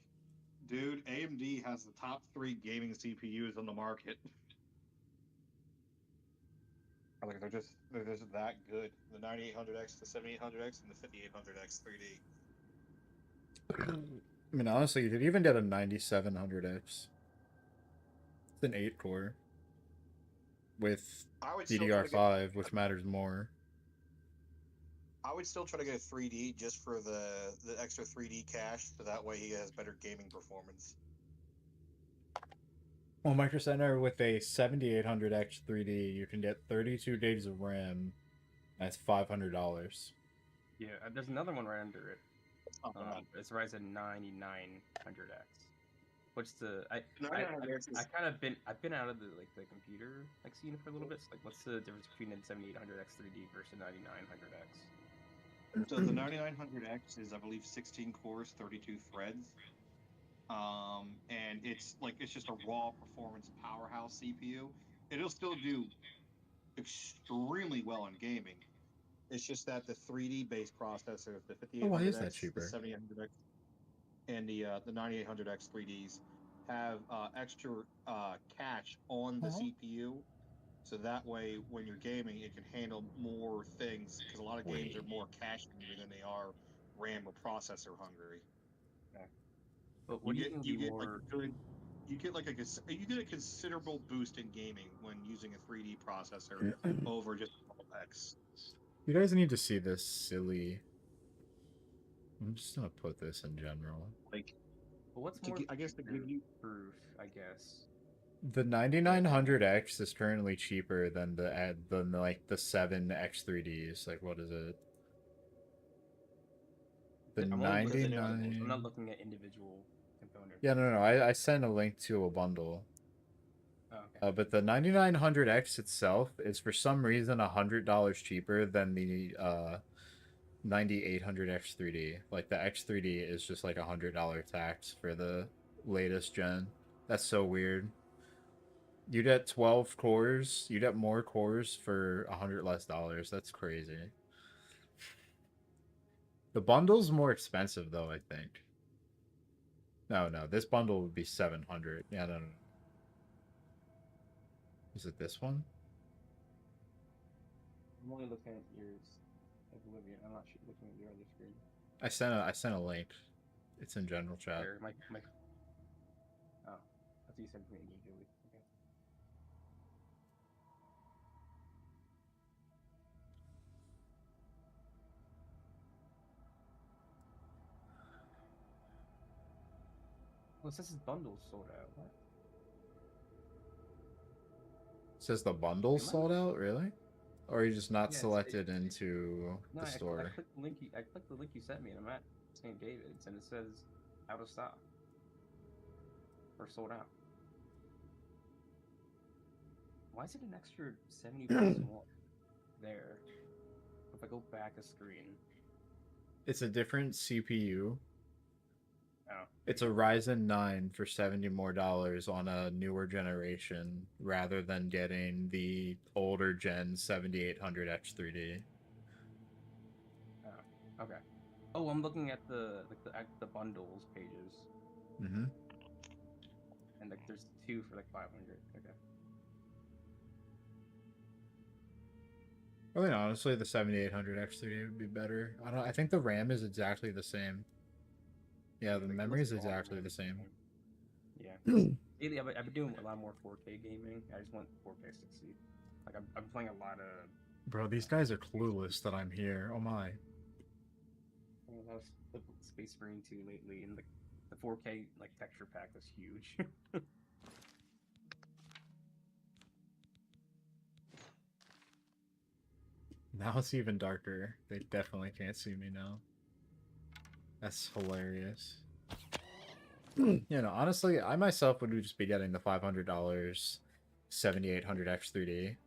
dude, AMD has the top 3 gaming CPUs on the market. Like they're just that good. The 9800X, the 7800X, and the 5800X 3D. I mean, honestly, you could even get a 9700X. It's an 8-core with I would still try to DDR5, which matters more. I would still try to get a 3D just for the extra 3D cache, so that way he has better gaming performance. Well, Micro Center with a 7800X 3D, you can get 32 gigs of RAM. That's $500. Yeah, there's another one right under it. It's Ryzen 9900X. What's the I kind of been out of the computer scene for a little bit. So, what's the difference between the 7800X 3D versus 9900X? So the 9900X is, I believe, 16 cores, 32 threads. And it's just a raw performance powerhouse CPU. It'll still do extremely well in gaming. It's just that the 3D based processors, the 5800X, why is that cheaper? the 7800X, and the 9800X 3Ds have extra cache on the CPU. So that way, when you're gaming, it can handle more things, because a lot of games are more cache hungry than they are RAM or processor hungry. Okay. But what you get a considerable boost in gaming when using a 3D processor over just X. You guys need to see this silly. I'm just gonna put this in general. But what's more? I guess to give you proof. I guess. The 9900X is currently cheaper than the 7X3Ds. Like, what is it? The 99. I'm not looking at individual components. Yeah, no. I sent a link to a bundle. Oh, okay. But the 9900X itself is for some reason $100 cheaper than the 9800X 3D. Like, the X3D is just like $100 tax for the latest gen. That's so weird. You get 12 cores. You get more cores for $100 less. That's crazy. The bundle's more expensive though, I think. No, this bundle would be 700. Yeah, no. Is it this one? I'm only looking at yours, Oblivion. I'm not looking at your other screen. I sent a link. It's in general chat. Here, my... Oh, I thought you said me immediately. Okay. Well, it says his bundle's sold out. What? It says the bundle's sold out, really? Or are you just not selected into the store? I clicked the link you sent me, and I'm at St. David's, and it says out of stock or sold out. Why is it an extra 70 bucks more there? If I go back a screen, It's a different CPU. Oh. It's a Ryzen 9 for $70 more on a newer generation rather than getting the older gen 7800X 3D. Oh, okay. Oh, I'm looking at the bundles pages. Mm-hmm. And there's two for 500. Okay. I mean, honestly, the 7800X 3D would be better. I think the RAM is exactly the same. Yeah, the memory is exactly the same. Yeah. Lately, I've been doing a lot more 4K gaming. I just want 4K 60. I'm playing a lot of. Bro, these guys are clueless that I'm here. Oh my. I was the Space Marine 2 lately, and the 4K texture pack was huge. Now it's even darker. They definitely can't see me now. That's hilarious. Honestly, I myself would just be getting the $500 7800X 3D.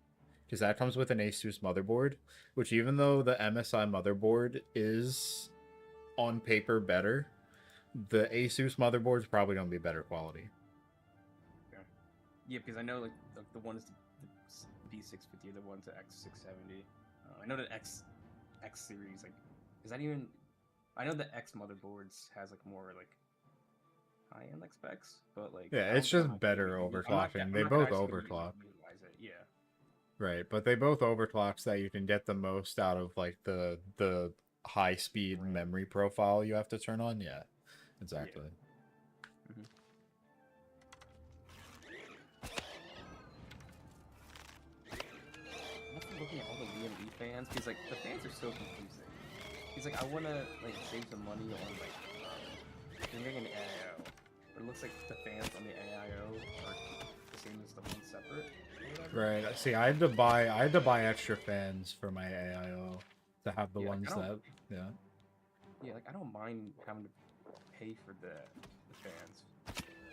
Because that comes with an Asus motherboard, which even though the MSI motherboard is on paper better, the Asus motherboard is probably going to be better quality. Yeah, because I know the ones the D650 are the ones the X670. I know the X series is that even? I know the X motherboards has more high-end specs, but yeah, it's just better overclocking. They both overclock. Yeah. Right, but they both overclocks that you can get the most out of like the high speed memory profile you have to turn on. Yeah, exactly. Mhm. I'm also looking at all the Liam Lee fans because like the fans are so confusing. He's like, I want to like save some money on like getting an AIO, but it looks like the fans on the AIO are the same as the one separate. or whatever. Right. See, I had to buy extra fans for my AIO to have the Yeah, ones I don't- that yeah. Yeah, like I don't mind having to pay for the fans.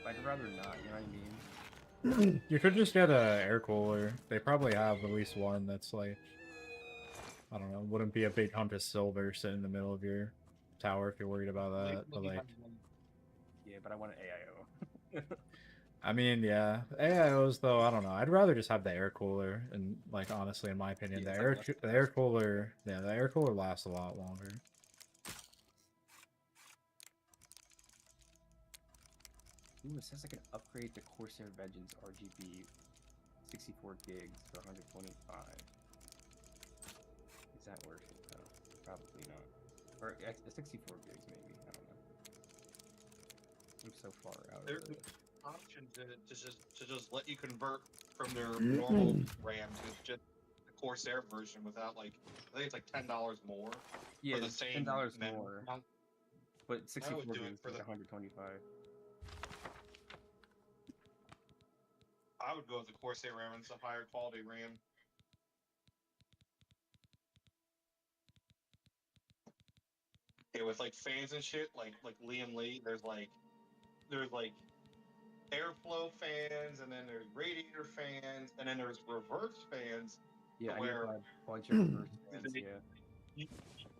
But I'd rather not. You know what I mean? You could just get a air cooler. They probably have at least one that's like, I don't know, wouldn't be a big hunk of silver sitting in the middle of your tower if you're worried about that. But like, Yeah, but I want an AIO. I mean, yeah, AIOs though, I don't know. I'd rather just have the air cooler. And like, honestly, in my opinion, Yeah, the it's, like, less the air cooler, yeah, the air cooler lasts a lot longer. Ooh, it says I can upgrade the Corsair Vengeance RGB 64 gigs for 125. Is that worth it though? Probably not. Or 64 gigs maybe. I don't know. I'm so far out There's of it. options in it to just let you convert from their normal RAM to just the Corsair version without like I think it's like $10 more Yeah, for the it's same $10 memory more. amount. But 64 do it gigs for is the- 125. I would go with the Corsair RAM. It's a higher quality RAM. Yeah, with like fans and shit, like Liam Lee, there's like airflow fans, and then there's radiator fans, and then there's reverse fans. Yeah, I where need a bunch of reverse fans, they- yeah.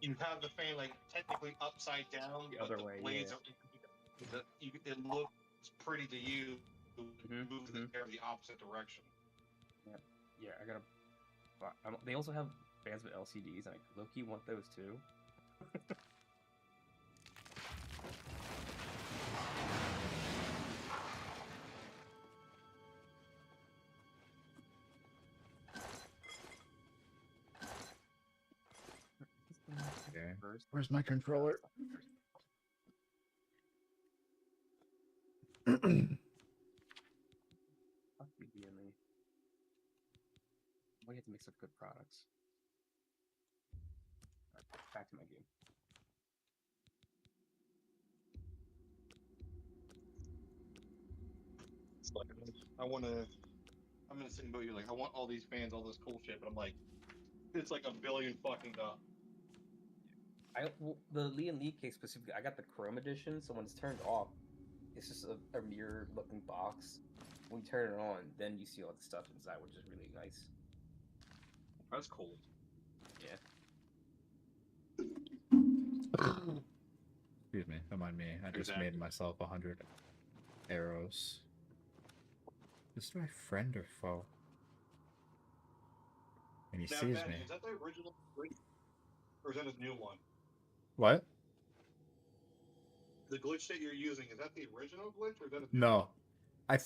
you have the fan like technically upside down, The but other the way, blades yeah. are it looks pretty to you. Mhm, Move the air the opposite direction. Yeah, I gotta. They also have fans with LCDs, and I low-key want those too. Okay. First. Where's my controller? Fuck you, DME. We have to make some good products. Alright, back to my game. It's like, I'm gonna sing about you like I want all these fans, all this cool shit, but I'm like, it's like $1 billion fucking dollars. The Liam Lee case specifically, I got the Chrome edition, so when it's turned off, it's just a mirror-looking box. When you turn it on, then you see all the stuff inside, which is really nice. That's cool. Yeah. Excuse me, don't mind me. I just made myself 100 arrows. Is my friend or foe? And he Now, sees Ben, me. is that the original glitch, or is that a new one? What? The glitch that you're using, is that the original glitch, or is that a No. I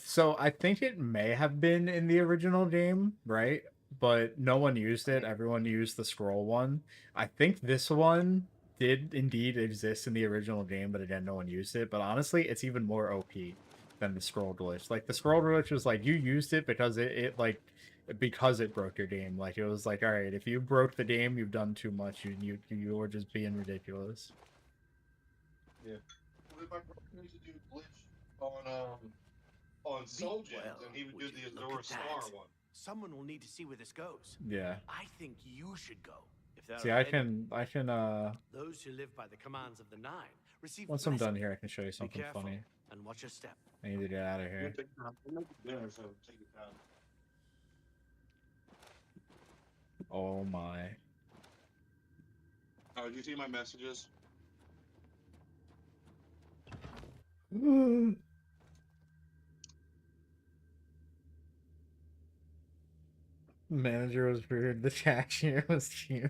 think it may have been in the original game, right? But no one used it. Everyone used the scroll one. I think this one did indeed exist in the original game, but again, no one used it. But honestly, it's even more OP than the scroll glitch. Like the scroll glitch was like you used it because because it broke your game. Like it was like, all right, if you broke the game, you've done too much. You were just being ridiculous. Yeah. What if my brother used to do glitch on Soul Gems, and he would do the Azure Star one? Someone will need to see where this goes. Yeah. I think you should go. If there See, are I any- can Those who live by the commands of the Nine receive once I'm done blessing. here, I can show you Be something careful funny. and watch your step. I need to get out of We'll here. take dinner, so take your time. Oh my. Did you see my messages? Manager was weird. The cashier was cheap.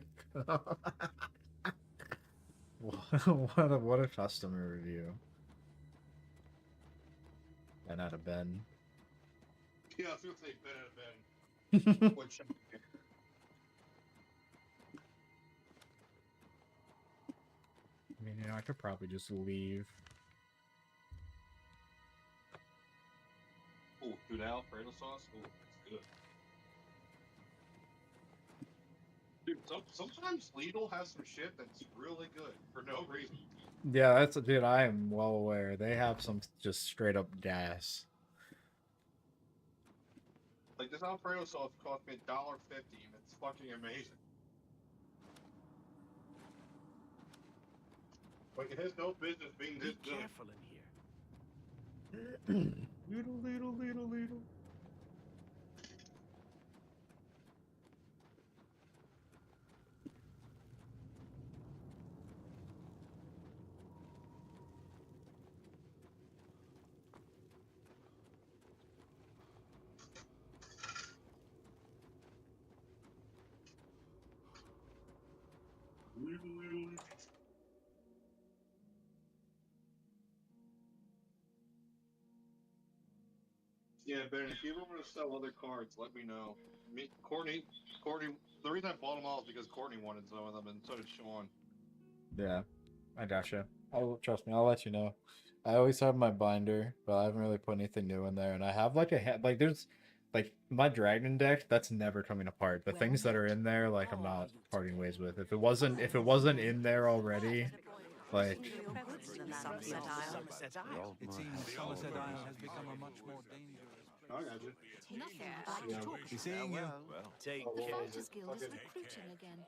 what a customer review. Ben out of Ben. Yeah, I was gonna say Ben out of Ben. Which Yeah, I could probably just leave. Ooh, dude, Alfredo sauce. Ooh, that's good. Dude, sometimes Lidl has some shit that's really good for no reason. Yeah, that's dude. I am well aware they have some just straight up gas. Like this Alfredo sauce cost me $1.50, and it's fucking amazing. Like it has no business being this Be good. careful in here. Little. Yeah, Ben, if you ever want to sell other cards, let me know. Courtney, the reason I bought them all is because Courtney wanted some of them, and so did Sean. Yeah, I gotcha. Trust me, I'll let you know. I always have my binder, but I haven't really put anything new in there, and I have like there's like my dragon deck that's never coming apart. The things that are in there, like I'm not parting ways with. If it wasn't in there already, like Somerset Isle. Somerset Isle. It seems Somerset Isle has become a much more dangerous. I got you. Be seeing you. Take The care. Fighters Guild is recruiting again.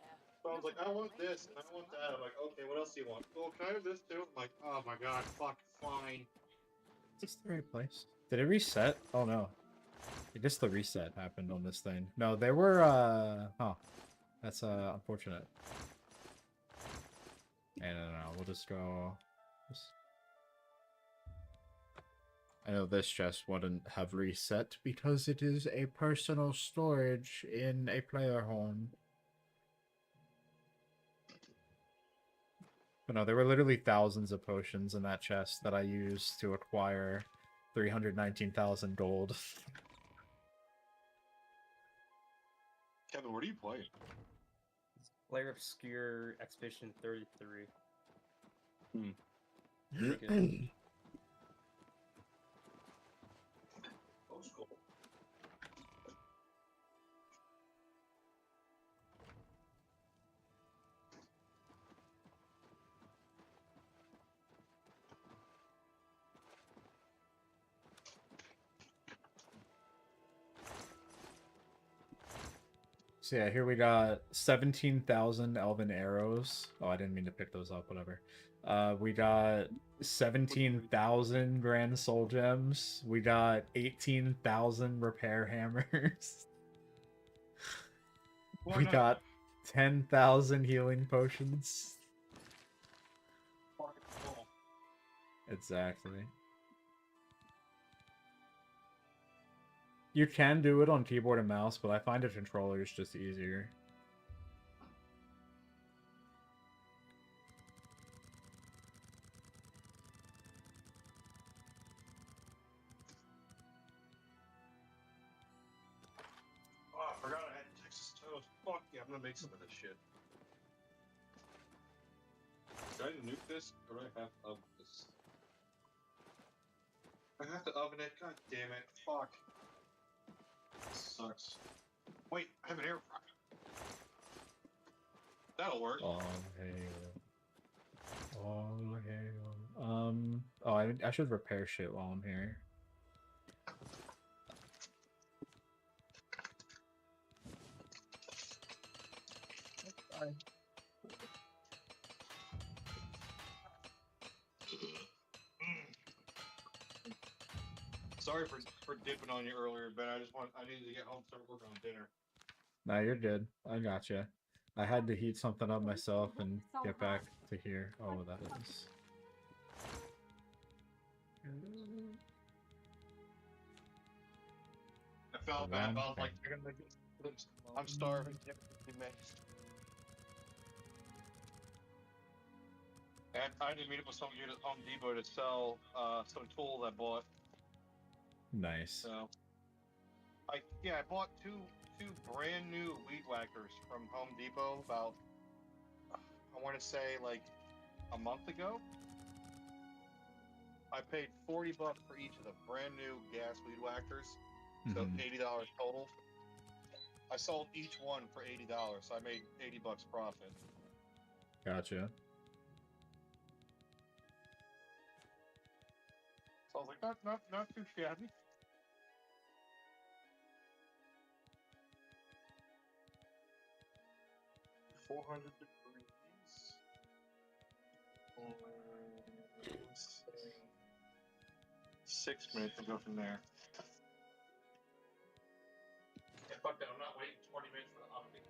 So I was like, I want this and I want that. I'm like, okay, what else do you want? Oh, can I have this too? I'm like, oh my god, fuck, fine. is this the right place? Did it reset? Oh no. I guess the reset happened on this thing. No, they were that's unfortunate. And no, we'll just go I know this chest wouldn't have reset because it is a personal storage in a player home. But no, there were literally thousands of potions in that chest that I used to acquire 319,000 gold. Kevin, what are you playing? Player Obscure Expedition 33. Old school. So yeah, here we got 17,000 elven arrows. Oh, I didn't mean to pick those up, whatever. We got 17,000 grand soul gems. We got 18,000 repair hammers. Why We not? got 10,000 healing potions. Fucking cool. Exactly. You can do it on keyboard and mouse, but I find a controller is just easier. Oh, I forgot I had Texas toast. Fuck yeah, I'm gonna make some of this shit. Did I nuke this? Or do I have to oven this? I have to oven it? God damn it. Fuck. This sucks. Wait, I have an air fryer. That'll work. All hail. All hail. Oh, I should repair shit while I'm here. Sorry for dipping on you earlier, but I needed to get home, start working on dinner. No, you're good. I gotcha. I had to heat something up myself and get back to here. Oh, that is. I felt bad, but I was like, I'm starving. And I did meet up with some dude at Home Depot to sell some tools I bought. Nice. So, I bought two brand new weed whackers from Home Depot. About I want to say like a month ago. I paid $40 for each of the brand new gas weed whackers, so Mhm. $80 total. I sold each one for $80, so I made $80 profit. Gotcha. So I was like, not too shabby. $400. Let's see. 6 minutes to go from there. Yeah, fuck that. I'm not waiting 20 minutes for the update.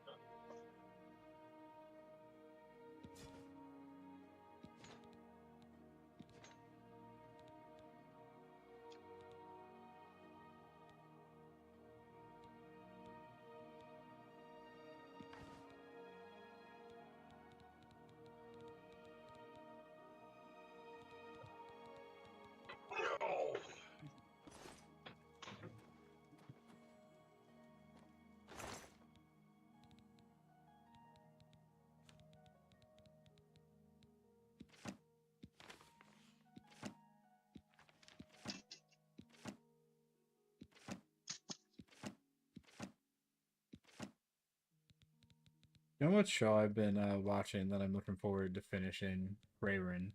You know what show I've been watching that I'm looking forward to finishing? Rayrin.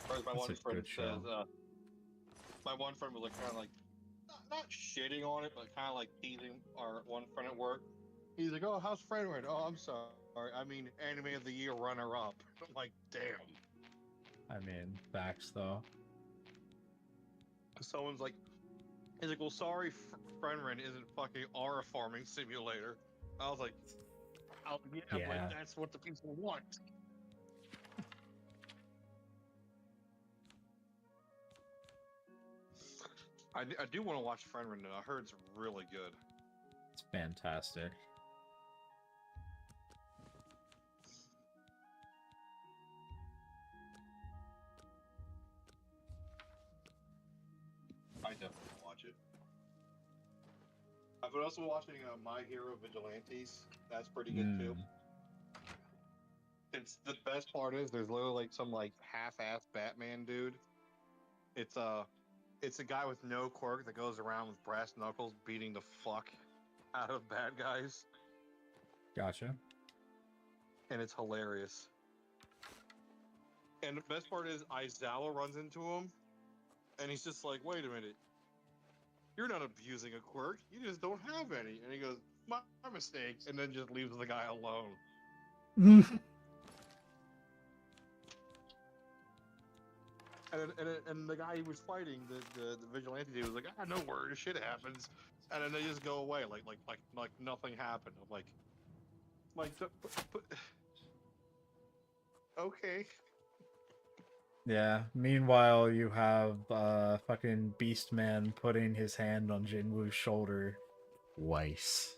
Whereas my That's one a friend good show. says, my one friend was like kind of like, not shitting on it, but kind of like teasing our one friend at work. He's like, "Oh, how's Friendward?" "Oh, I'm sorry. I mean, Anime of the Year runner-up." I'm like, damn. I mean, facts though. Someone's like, he's like, "Well, sorry, Friendward isn't fucking Aura farming simulator." I was like, "Oh yeah, Yeah. but that's what the people want." I do want to watch Friendward now. I heard it's really good. It's fantastic. I definitely will watch it. I've been also watching My Hero Vigilantes. That's pretty good too. It's the best part is there's literally like some like half-ass Batman dude. It's a guy with no quirk that goes around with brass knuckles beating the fuck out of bad guys, Gotcha. and it's hilarious. And the best part is Aizawa runs into him, and he's just like, "Wait a minute, you're not abusing a quirk. You just don't have any." And he goes, "My mistake," and then just leaves the guy alone. And the guy he was fighting, the vigilante dude, was like, "Ah, no worries, shit happens," and then they just go away like nothing happened. I'm like, okay. Yeah. Meanwhile, you have fucking Beastman putting his hand on Jinwoo's shoulder. Twice.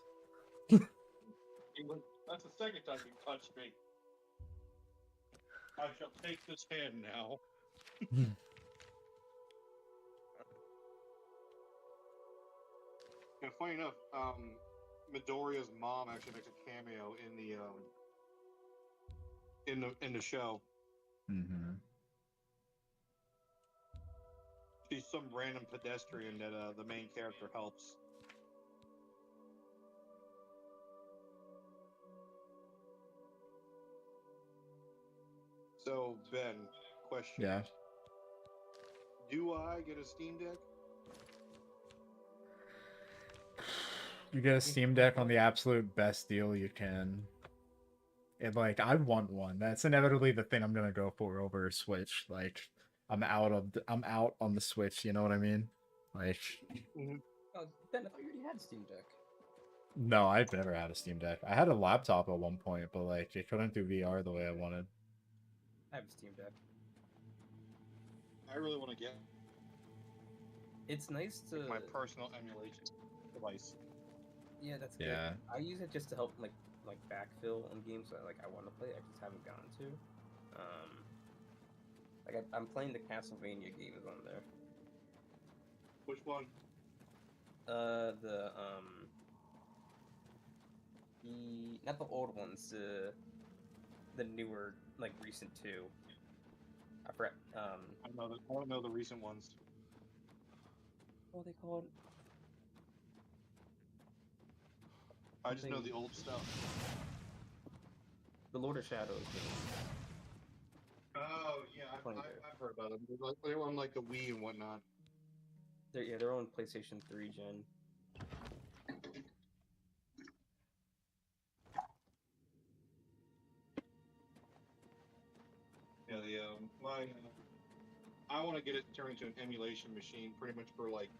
That's the second time you touched me. I shall take this hand now. And funny enough, Midoriya's mom actually makes a cameo in the show. Mm-hmm. She's some random pedestrian that the main character helps. So Ben, question: Yeah. do I get a Steam Deck? You get a Steam Deck on the absolute best deal you can. And like, I want one. That's inevitably the thing I'm gonna go for over a Switch. Like, I'm out on the Switch. You know what I mean? Like, Oh, Ben, I thought you already had Steam Deck. no, I've never had a Steam Deck. I had a laptop at one point, but like, it couldn't do VR the way I wanted. I have a Steam Deck. I really want to get. It's nice to my personal emulation device. Yeah, that's good. Yeah. I use it just to help like backfill on games that I want to play. I just haven't gotten to. I'm playing the Castlevania games on there. Which one? The not the old ones, the newer, like recent two. I forgot. I don't know the recent ones. What are they called? I just know the old stuff. The Lord of Shadows games. Oh yeah, I've heard about them. They were on like the Wii and whatnot. They're on PlayStation 3 gen. Yeah, I want to get it turned into an emulation machine, pretty much for like,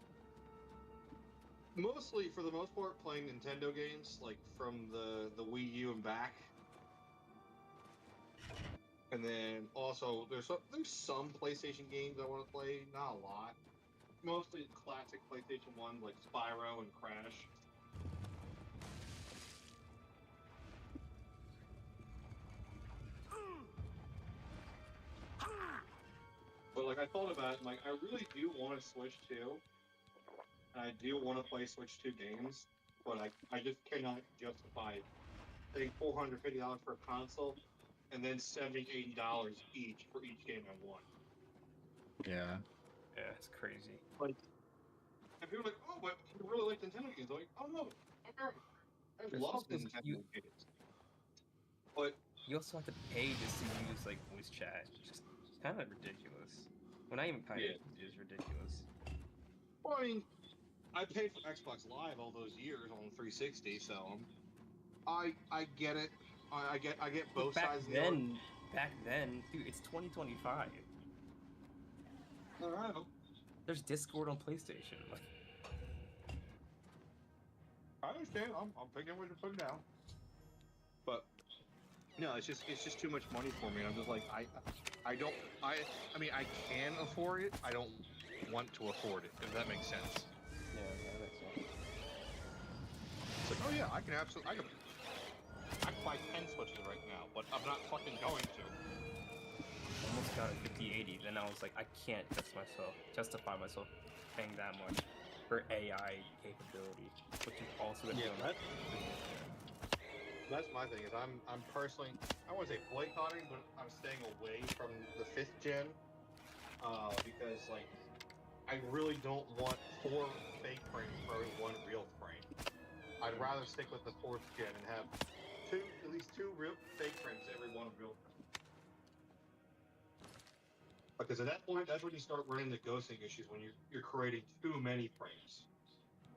mostly for the most part, playing Nintendo games, like from the Wii U and back. And then also there's some PlayStation games I want to play, not a lot. Mostly classic PlayStation 1, like Spyro and Crash. But like I thought about it, and, like I really do want to Switch 2. And I do want to play Switch 2 games, but I just cannot justify paying $450 for a console and then $70, $80 each for each game I want. Yeah. Yeah, it's crazy. Like, and people are like, oh, but you really like Nintendo games. I'm like, oh no, I love Nintendo games. But you also have to pay just to use like voice chat. It's just kind of ridiculous. Well, not even kind of. It is ridiculous. Well, I mean, I paid for Xbox Live all those years on 360, so I get it. I get both sides of the argument. Back then, dude, it's 2025. All right. There's Discord on PlayStation. I understand. I'm picking what you're putting down. But no, it's just too much money for me. And I'm just like I mean I can afford it. I don't want to afford it. If that makes sense. Yeah, that makes sense. It's like, oh yeah, I can buy 10 Switches right now, but I'm not fucking going to. I almost got a 5080. Then I was like, I can't justify myself paying that much for AI capability, which is also gonna That's my thing. Is I'm personally, I wouldn't say boycotting, but I'm staying away from the 5th gen because like I really don't want 4 fake frames for every 1 real frame. I'd rather stick with the 4th gen and have at least two real fake frames every 1 real frame. Because at that point, that's when you start running the ghosting issues when you're creating too many frames.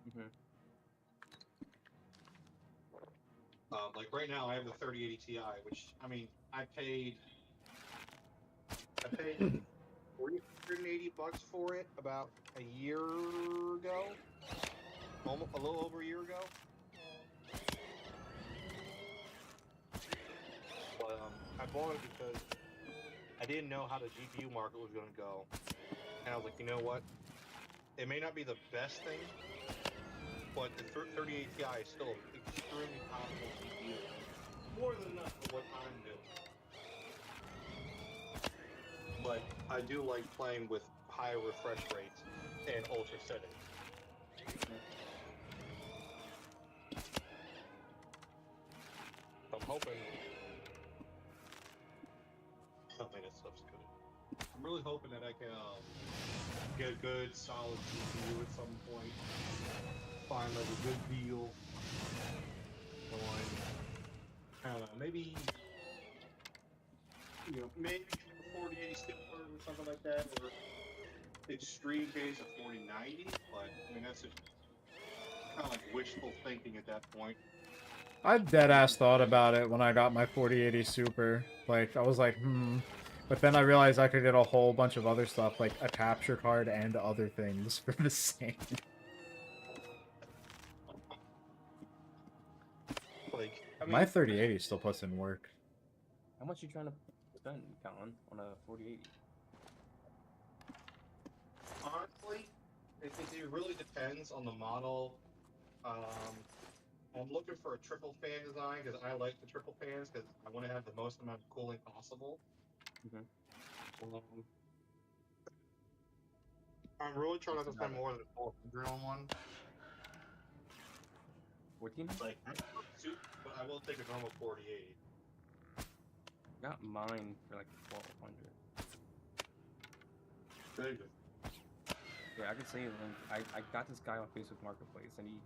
Mm-hmm. Like right now, I have the 3080 Ti, which I mean, I paid $480 for it about a year ago, almost a little over a year ago. But I bought it because I didn't know how the GPU market was going to go, and I was like, you know what? It may not be the best thing, but the 3080 Ti is still an extremely powerful GPU. More than enough for what I'm doing. But I do like playing with higher refresh rates and ultra settings. I'm hoping something that stuff's good. I'm really hoping that I can get a good, solid GPU at some point. Find like a good deal on, I don't know, maybe, maybe a 4080 Super or something like that, or extreme case of 4090. But I mean, that's just kind of like wishful thinking at that point. I deadass thought about it when I got my 4080 Super. Like, I was like, But then I realized I could get a whole bunch of other stuff, like a capture card and other things for the same. Like, I mean, my 3080 still puts in work. How much are you trying to spend, Colin, on a 4080? Honestly, it really depends on the model. I'm looking for a triple fan design because I like the triple fans because I want to have the most amount of cooling possible. Mm-hmm. I'm really trying not to spend more than $400 on one. 1400? Like, suit, but I will take a normal 4080. Got mine for like 1200. Very good. Yeah, I could say like I got this guy on Facebook Marketplace and he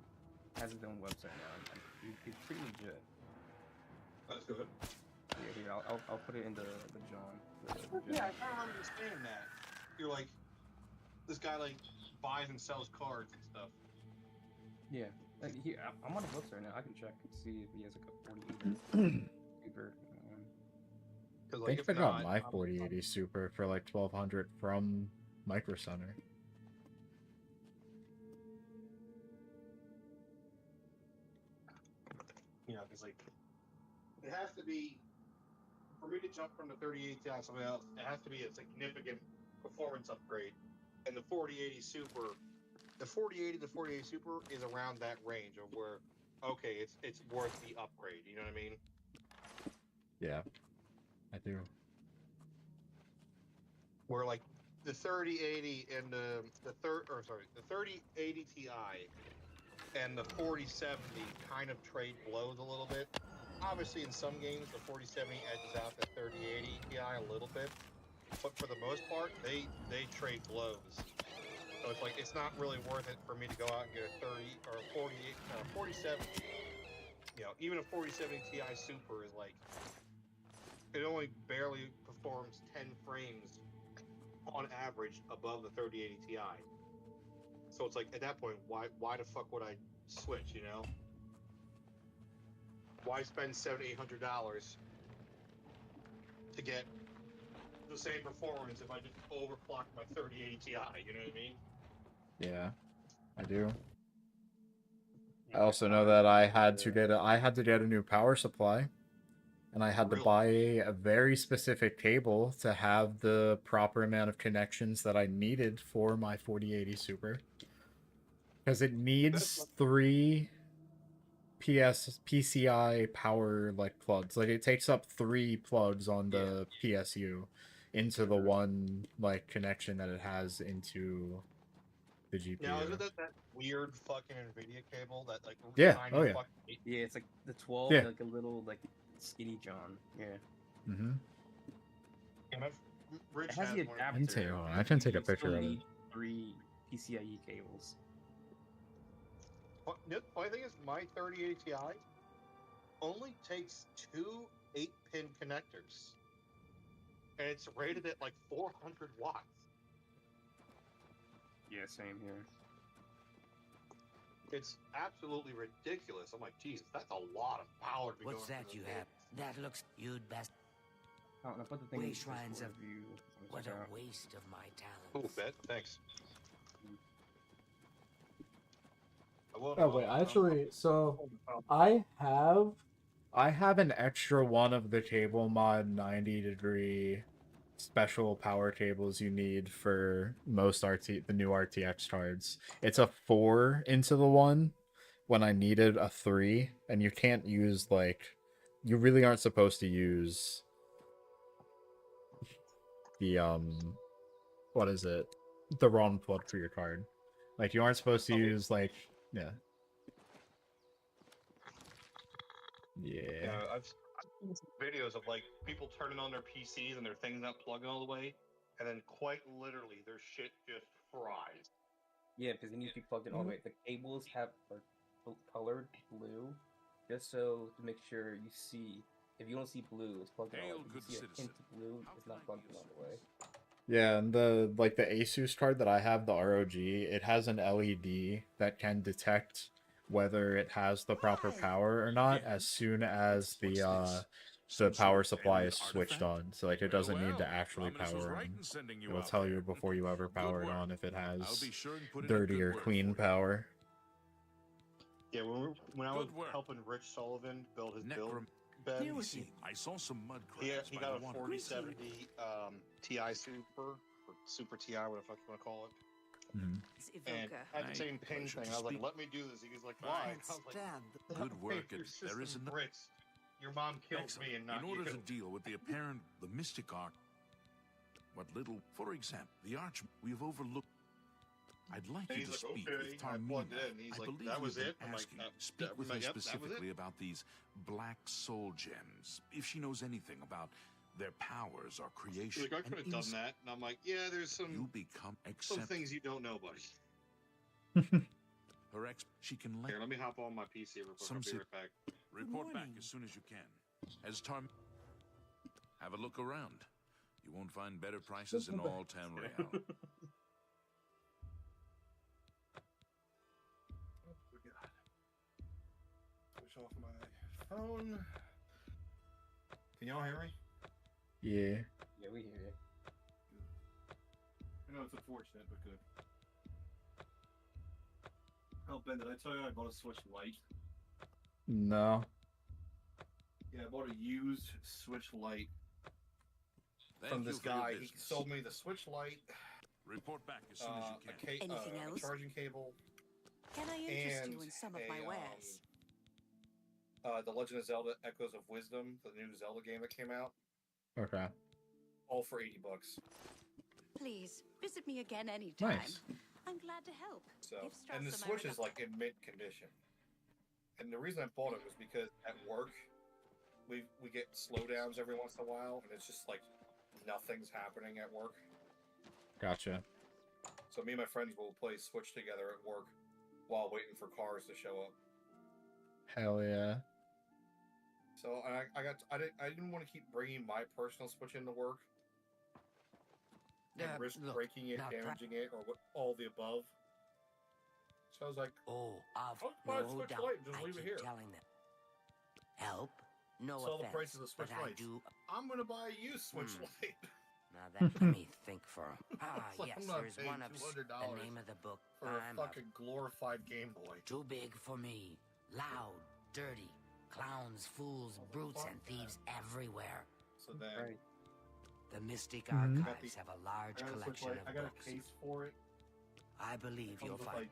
has his own website now. And he's pretty legit. That's good. Yeah, here I'll put it in the John. Yeah, I kind of understand that. You're like, this guy like buys and sells cards and stuff. Yeah, like, here I'm on his website now. I can check and see if he has like a 4080 super. I think I got my 4080 Super for like 1200 from Micro Center. You know, because like, it has to be, for me to jump from the 3080 to something else, it has to be a significant performance upgrade. And the 4080 Super, the 4080 to 4080 Super is around that range of where, okay, it's worth the upgrade. You know what I mean? Yeah, I do. Where like the 3080 and the 3080 Ti and the 4070 kind of trade blows a little bit. Obviously, in some games, the 4070 edges out the 3080 Ti a little bit, but for the most part, they trade blows. So it's like it's not really worth it for me to go out and get a 30 or a 4070. You know, even a 4070 Ti Super is like, it only barely performs 10 frames on average above the 3080 Ti. So it's like, at that point, why the fuck would I switch, you know? Why spend $700-800 to get the same performance if I just overclock my 3080 Ti, you know what I mean? Yeah, I do. I also know that I had to get a new power supply. And I had to buy a very specific cable to have the proper amount of connections that I needed for my 4080 Super. Because it needs 3 PCI power like plugs. Like it takes up 3 plugs on the PSU into the one like connection that it has into the GPU. Now, isn't that weird fucking NVIDIA cable that like Yeah, tiny oh yeah. fucking... Yeah, it's like the 12, Yeah. like a little like skinny John. Yeah. Mm-hmm. Yeah, Rich It has the has one. adapter. I can take a You still picture of it. need 3 PCIe cables. The funny thing is, my 3080 Ti only takes 2 8-pin connectors. And it's rated at like 400 watts. Yeah, same here. It's absolutely ridiculous. I'm like, Jesus, that's a lot of power to be What's going that through you this have? thing. That looks... You'd best... Oh, and I put the thing in Way the shrines of... view. What a waste of my Oh, talents. bet. Thanks. Oh wait, actually, so I have an extra one of the Cable Mod 90-degree special power cables you need for most the new RTX cards. It's a 4 into the 1 when I needed a 3, and you can't use like, you really aren't supposed to use the what is it? The wrong plug for your card. Like you aren't supposed to use like, yeah. Yeah, I've seen some videos of like people turning on their PCs and their things not plugging all the way, and then quite literally their shit just fries. Yeah, because it needs to be plugged in all the way. The cables are colored blue, just so to make sure you see. If you don't see blue, it's plugged in all the way. If you see a hint of blue, it's not plugged in all the way. Yeah, and the Asus card that I have, the ROG, it has an LED that can detect whether it has the proper power or not as soon as the power supply is switched on. So like it doesn't need to actually power on. It will tell you before you ever power it on if it has dirty or clean power. Yeah, when I was helping Rich Sullivan build his build bed, I saw some mud he crabs by got the a water. 4070 Ti Super, or Super Ti, what the fuck you want to call it. And had the same pin thing. I was like, let me do this. He was like, why? I was like, Good work, your and there is system enough. bricks. Your mom killed Excellent. me and not In order you. to deal with the apparent, the mystic arc, what little, for example, the arch, we have overlooked. I'd like And you he's to like, speak okay. with I plugged Tarmina. it in. He's I like, believe that was you've been it. I'm like, asking. Speak with her yep, that was it. specifically about these black soul gems. If she knows anything about their powers or She's creation. like, I could have done that. And I'm like, yeah, there's You some become some accept things you don't know, buddy. her ex. She can let Here, let me hop on my PC real quick. I'll be right back. report back as soon as you can. As have a look around. You won't find better prices in all Town Real. Switch off my phone. Can y'all hear me? Yeah. Yeah, we hear you. I know it's unfortunate, but good. Oh, Ben, did I tell you I bought a Switch Lite? No. Yeah, I bought a used Switch Lite Thank from you this for your guy. He business. sold me the Switch Lite, Report back as soon as you can. Anything a else? charging cable, Can I interest and you in some of my wares? The Legend of Zelda: Echoes of Wisdom, the new Zelda game that came out, Okay. all for $80. Please visit me again anytime. Nice. I'm glad to help. So, Give and the Strauss my Switch is regards. like in mint condition. And the reason I bought it was because at work, we get slowdowns every once in a while, and it's just like nothing's happening at work. Gotcha. So me and my friends will play Switch together at work while waiting for cars to show up. Hell yeah. So I didn't want to keep bringing my personal Switch into work and risk Look, breaking it, now, damaging it, or all the above. So I was like, Oh, of I'll buy a no Switch doubt. Lite and just I leave it keep here. telling them. Help? No Saw the offense, price of the Switch but I Lites. do. I'm gonna buy a used Switch Hmm. Lite. Now that let me think for a. Ah, It's like yes, I'm not there's paying one of $200 the name of the book. for I'm a fucking glorified Game Boy. too big for me. Loud, dirty, clowns, fools, brutes, and thieves everywhere. So then The Mystic Mhm. Archives have a large I got a Switch collection Lite. of I got books. a case for it. I believe It you'll comes with find. like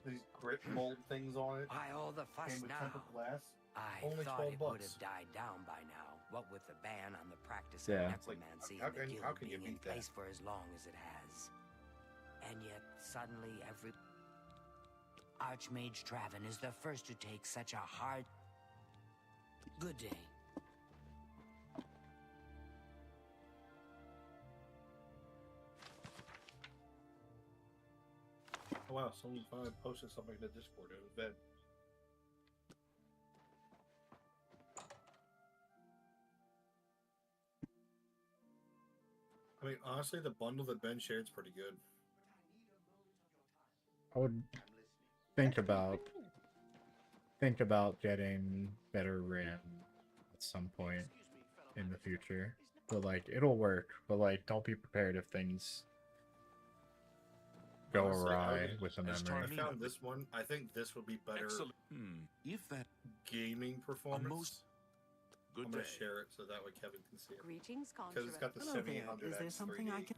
these grit mold things on it. Why all the fuss Came with now? tempered glass. I Only thought 12 it would bucks. have died down by now. What with the ban on the practice Yeah. of It's like, necromancy how and the can- guild how can you being in beat that? place for as long as it has. And yet, suddenly, Archmage Traven is the first to take such a hard... Good day. Oh wow, someone finally posted something to Discord. It was Ben. I mean, honestly, the bundle that Ben shared is pretty good. I would think about getting better RAM at some point in the future. But like it'll work. But like don't be prepared if things go Honestly, awry with the I memory. found this one. I think this would be better Excellent. If that gaming performance. good I'm gonna day. share it so that way Kevin can see it. Greetings, Because it's got the Hello there. 7800 Is there X something I 3D. can...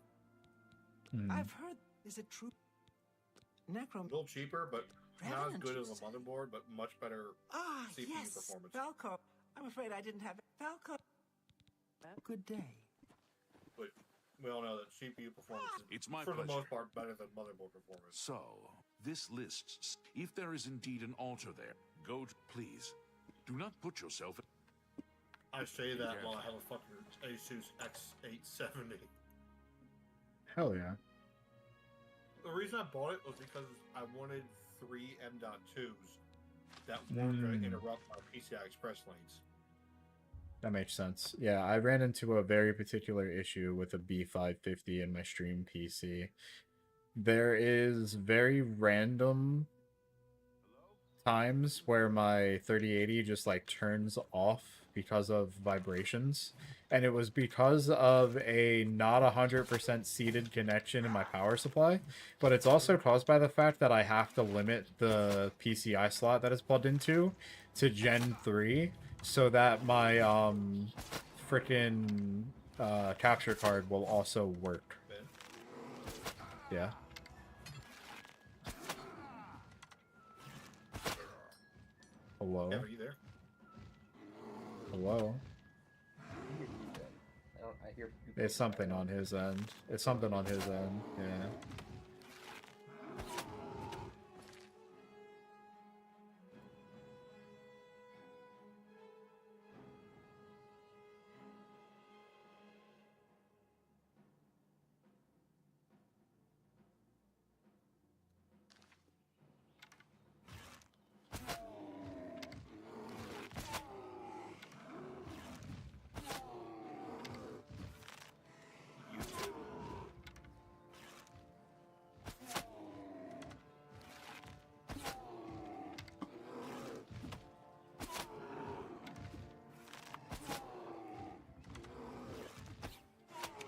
Hmm. I've heard... Is it true? Necrom... A little cheaper, but not as good as a Revenant. motherboard, but much better Ah, CPU yes. performance. Falco. I'm afraid I didn't have it. Falco. Good day. But we all know that CPU performance is, It's my for the pleasure. most part, better than motherboard performance. So, this lists. If there is indeed an altar there, go to, please. Do not put yourself. I say that Yeah. while I have a fucking Asus X870. Hell yeah. The reason I bought it was because I wanted 3 M.2s that weren't going to interrupt my PCI Express lanes. That makes sense. Yeah, I ran into a very particular issue with a B550 in my stream PC. There is very random times where my 3080 just like turns off because of vibrations, and it was because of a not 100% seated connection in my power supply, but it's also caused by the fact that I have to limit the PCI slot that it's plugged into to Gen 3 so that my freaking capture card will also work. Yeah. Hello? Kevin, are you there? Hello? I hear people It's something on his end. It's something on his end, yeah.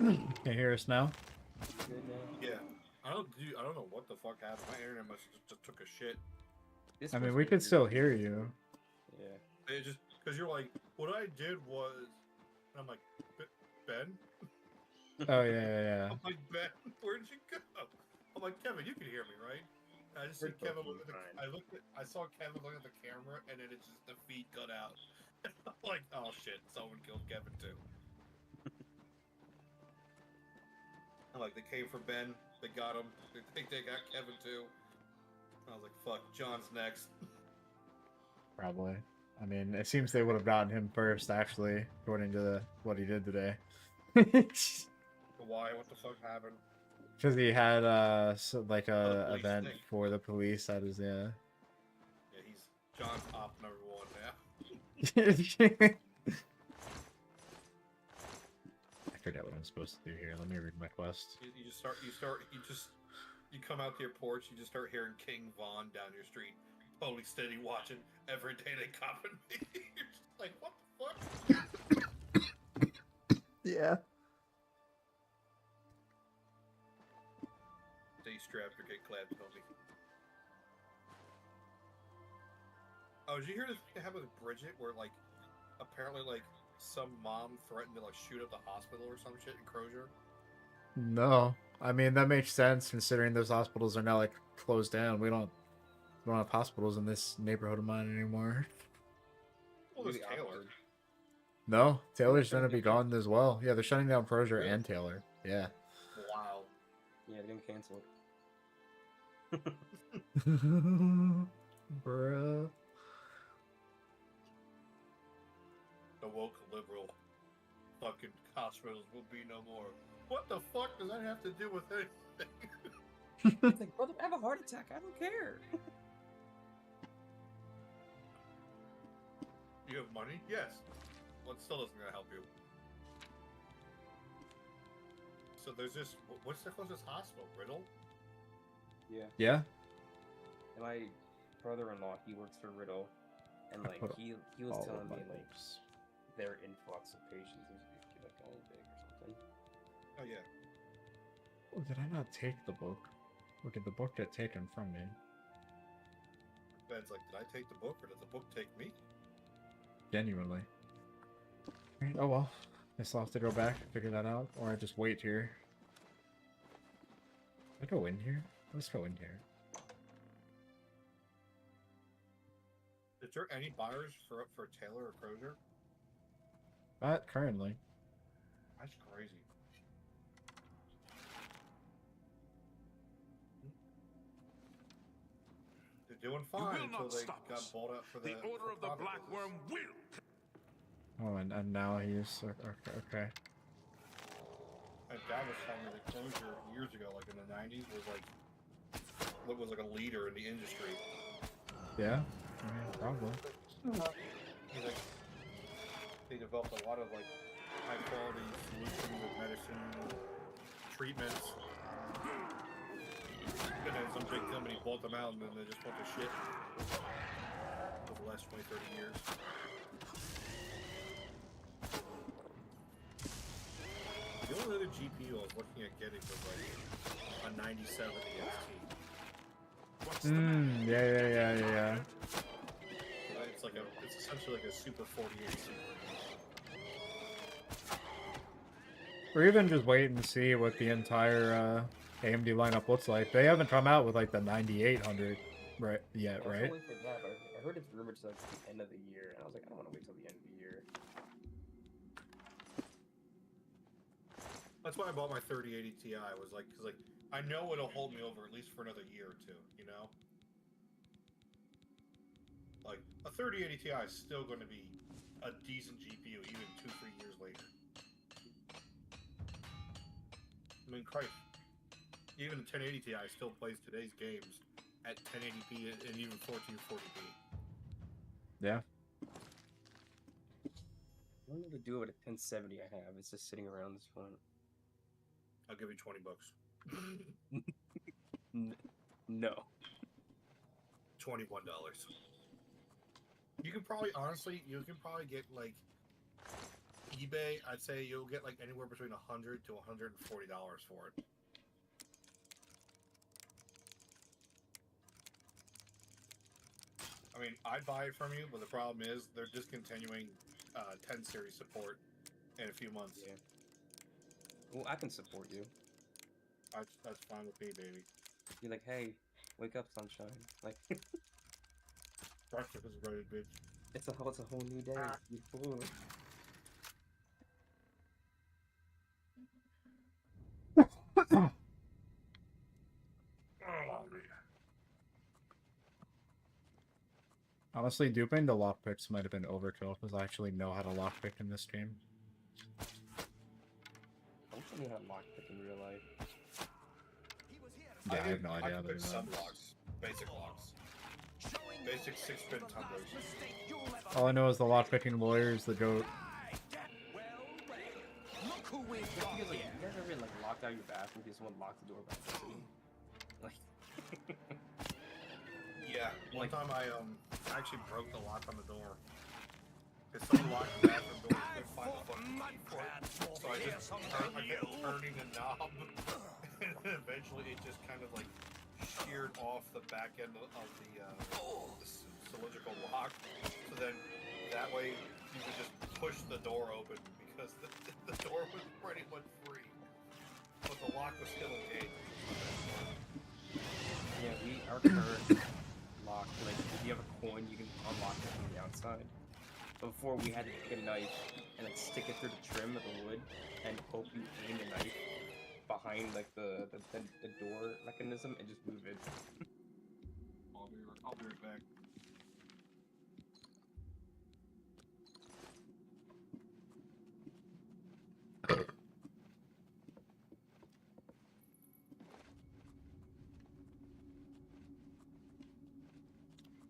Can you hear us now? Good now. Yeah. I don't know what the fuck happened. My internet must have just took a shit. This I mean, was we could weird. still hear you. Yeah. It just because you're like, what I did was, and I'm like, Ben. Oh yeah. I'm like, Ben, where'd you go? I'm like, Kevin, you can hear me, right? And I just see We're Kevin both look at fine. I saw Kevin look at the camera, and then it's just the feed cut out. I'm like, oh shit, someone killed Kevin too. I'm like, they came for Ben, they got him. They think they got Kevin too. I was like, fuck, John's next. Probably. I mean, it seems they would have gotten him first, actually, according to what he did today. Why? What the fuck happened? Because he had like a police event thing. for the police at his Yeah, he's John's op number one now. I forget what I'm supposed to do here. Let me read my quest. You come out to your porch, you just start hearing King Von down your street, totally steady watching every day they copping me. You're just like, what the fuck? Yeah. Stay strapped or get clapped, homie. Oh, did you hear this happen with Bridget, where like apparently like some mom threatened to like shoot up the hospital or some shit in Crozier? No, I mean that makes sense considering those hospitals are now like closed down. We don't have hospitals in this neighborhood of mine anymore. Well, there's Taylor. No, Taylor's gonna be gone as well. Yeah, they're shutting down Crozier and Taylor. Yeah. Wow. Yeah, they're gonna cancel it. Bruh. The woke liberal fucking hospitals will be no more. What the fuck does that have to do with anything? It's like, brother, I have a heart attack. I don't care. You have money? Yes. Well, it still isn't gonna help you. So there's this. What's the closest hospital? Riddle? Yeah. Yeah. And my brother-in-law, he works for Riddle, and like he was all telling of me my like their influx of patients is like all big or something. Oh yeah. Oh, did I not take the book? Or did the book get taken from me? Ben's like, did I take the book or did the book take me? Genuinely. Alright, oh well. I still have to go back and figure that out, or I just wait here. I go in here? Let's go in here. Is there any buyers for Taylor or Crozier? Not currently. That's crazy. They're doing fine until they got bought up for the Order of the Black Worm will. Oh, and now he's okay. My dad was telling me that Crozier years ago, like in the 90s, was like a leader in the industry. Yeah, I mean, probably. He's like, they developed a lot of like high quality solutions with medicine treatments. And then some big company bought them out and then they just went to shit over the last 20, 30 years. The only other GPU I was looking at getting was like a 97 EXT. Yeah. It's essentially like a Super 48 Super. Or even just waiting to see what the entire AMD lineup looks like. They haven't come out with like the 9800 yet, right? Wait for that, but I heard it's rumored to like the end of the year, and I was like, I don't want to wait till the end of the year. That's why I bought my 3080 Ti. Was like, because like I know it'll hold me over at least for another year or two. You know, like a 3080 Ti is still going to be a decent GPU even 2-3 years later. I mean, Christ, even the 1080 Ti still plays today's games at 1080p and even 1440p. Yeah. I don't know what to do with a 1070 I have. It's just sitting around this point. I'll give you $20. No. $21. You can probably, honestly, get like eBay, I'd say you'll get like anywhere between $100 to $140 for it. I mean, I'd buy it from you, but the problem is they're discontinuing 10 series support in a few months. Yeah. Well, I can support you. That's fine with me, baby. You're like, hey, wake up, sunshine. Like, breakfast is ready, bitch. It's a whole new day. You fool. Honestly, duping the lockpicks might have been overkill because I actually know how to lockpick in this game. I wish I knew how to lockpick in real life. Yeah, I have no idea I how can to pick do some that. locks, basic locks, basic 6-pin tumblers. All I know is the lockpicking lawyer is the goat. Look who we've You got guys, like, here. you guys ever been like locked out of your bathroom because someone locked the door by accident? Like, Yeah, one time I actually broke the lock on the door. Because someone locked the bathroom door and couldn't find the fucking key for it. So I just I kept turning the knob, and eventually it just kind of like sheared off the back end of the cylindrical lock. So then that way you could just push the door open because the door was pretty much free, but the lock was still engaged. yeah, our current lock, like, if you have a coin, you can unlock it from the outside. But before, we had to take a knife and like stick it through the trim of the wood and hope you aim the knife behind like the door mechanism and just move it. I'll be right back.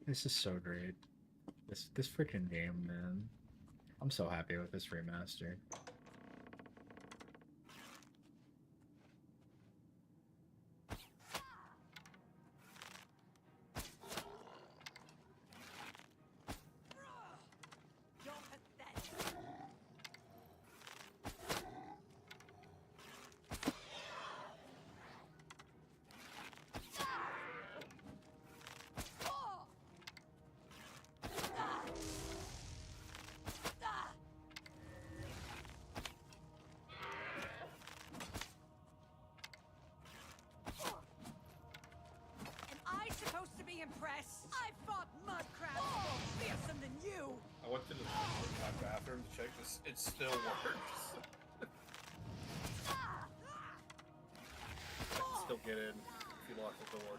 This is so great. This freaking game, man. I'm so happy with this remaster. You're pathetic. Am I supposed to be impressed? I fought mud crabs more fearsome than you. I went to my bathroom to check this. It still works. I can still get in if you lock the door.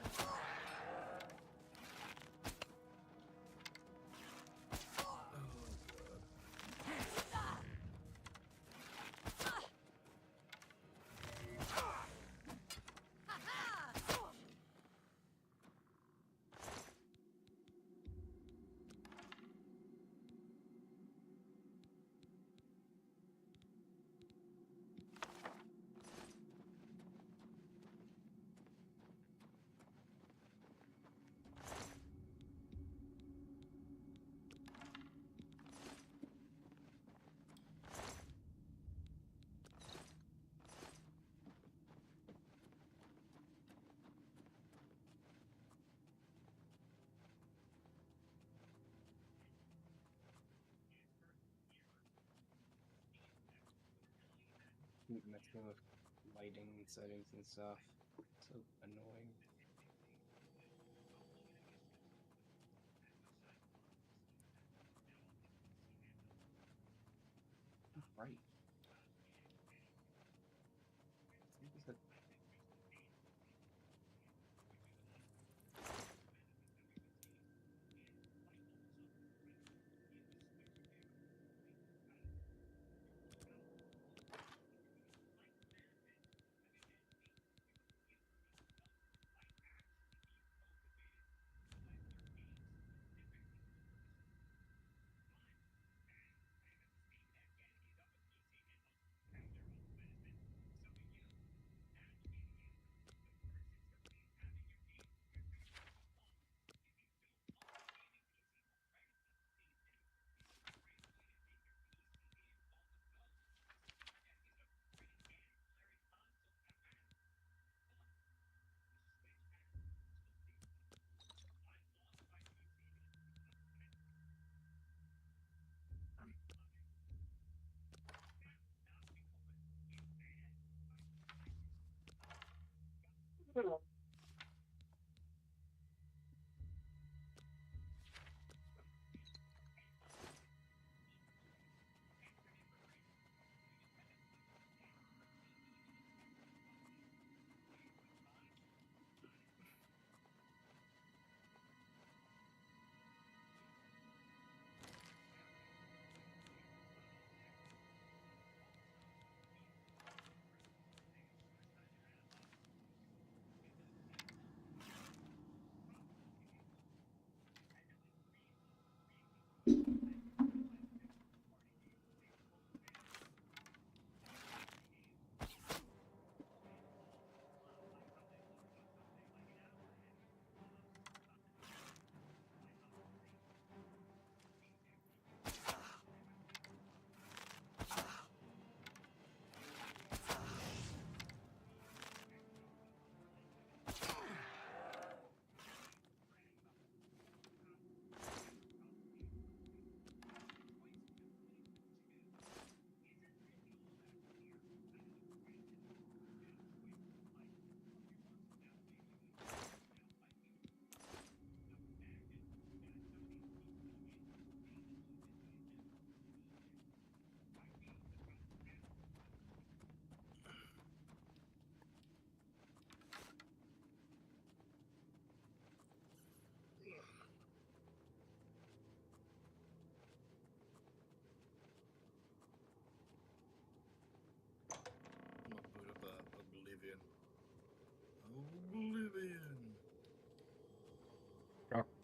Messing with lighting settings and stuff. So annoying. Right.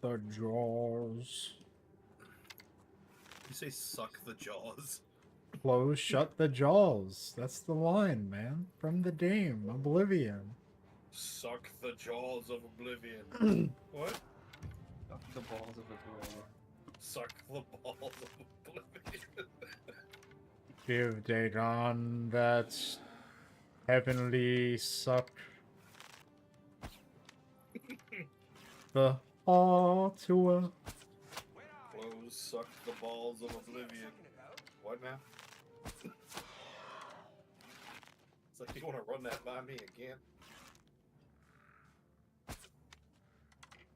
the jaws. You say suck the jaws. Close, shut the jaws. That's the line, man. From the game, Oblivion. Suck the jaws of oblivion. What? The balls of oblivion. Suck the balls of oblivion. Give Dagon that heavenly suck. The Artua. Close, suck the balls of oblivion. What now? It's like you want to run that by me again.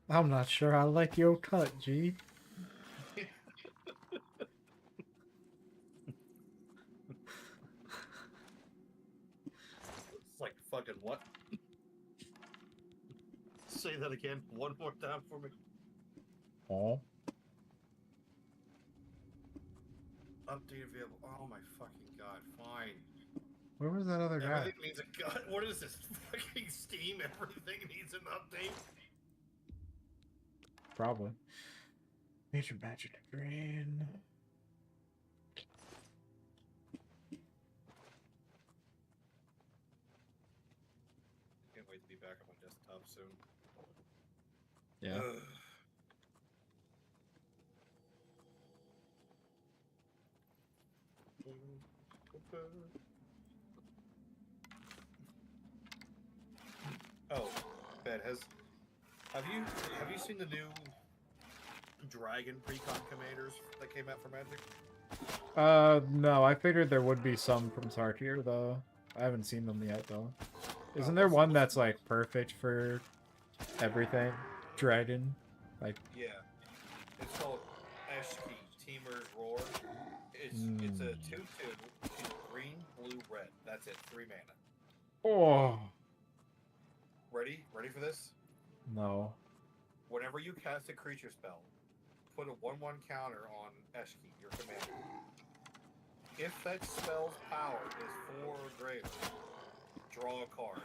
I'm not sure I like your cut, G. It's like fucking what? Say that again one more time for me. Oh. Update available. Oh my fucking god, fine. Where was that other guy? Everything needs a god. What is this? Fucking Steam? Everything needs an update? Probably. Major Magic Green. Can't wait to be back on my desktop soon. Yeah. Oh, Ben, have you seen the new Dragon Precon Commanders that came out for Magic? No, I figured there would be some from Tarkir, though. I haven't seen them yet, though. Isn't there one that's, like, perfect for everything? Dragon? Like... Yeah. It's called Eshki, Teamer's Roar. It's a 2/2, green, blue, red. That's it, 3 mana. Oh! Ready? Ready for this? No. Whenever you cast a creature spell, put a 1/1 counter on Eshki, your commander. If that spell's power is 4 or greater, draw a card.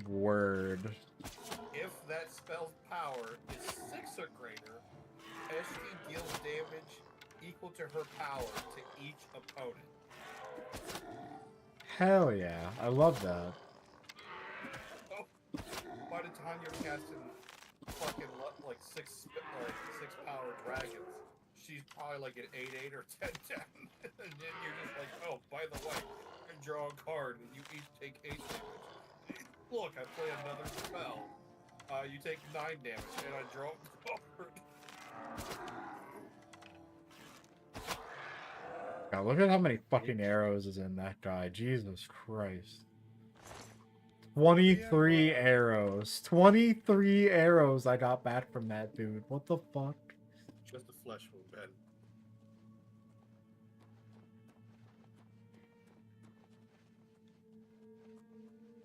Word. If that spell's power is 6 or greater, Eshki deals damage equal to her power to each opponent. Hell yeah. I love that. Oh, by the time you're casting fucking like 6 power dragons, she's probably like an 8/8 or 10/10, and then you're just like, oh, by the way, you can draw a card and you each take 8 damage. Look, I play another spell. You take 9 damage, and I draw a card. God, look at how many fucking arrows is in that guy. Jesus Christ. 23 arrows. 23 arrows I got back from that dude. What the fuck? Just a flesh wound, Ben.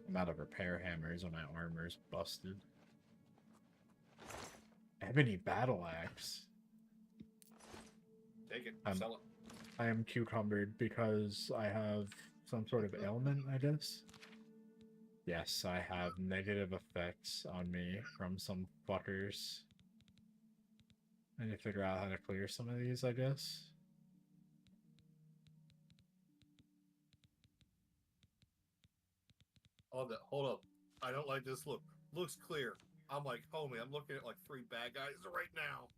I'm out of repair hammers and my armor's busted. Ebony battle axe. Take it. Sell it. I am cucumbered because I have some sort of ailment, I guess. Yes, I have negative effects on me from some fuckers. I need to figure out how to clear some of these, I guess. Hold up. I don't like this look. Looks clear. I'm like, homie, I'm looking at like 3 bad guys right now.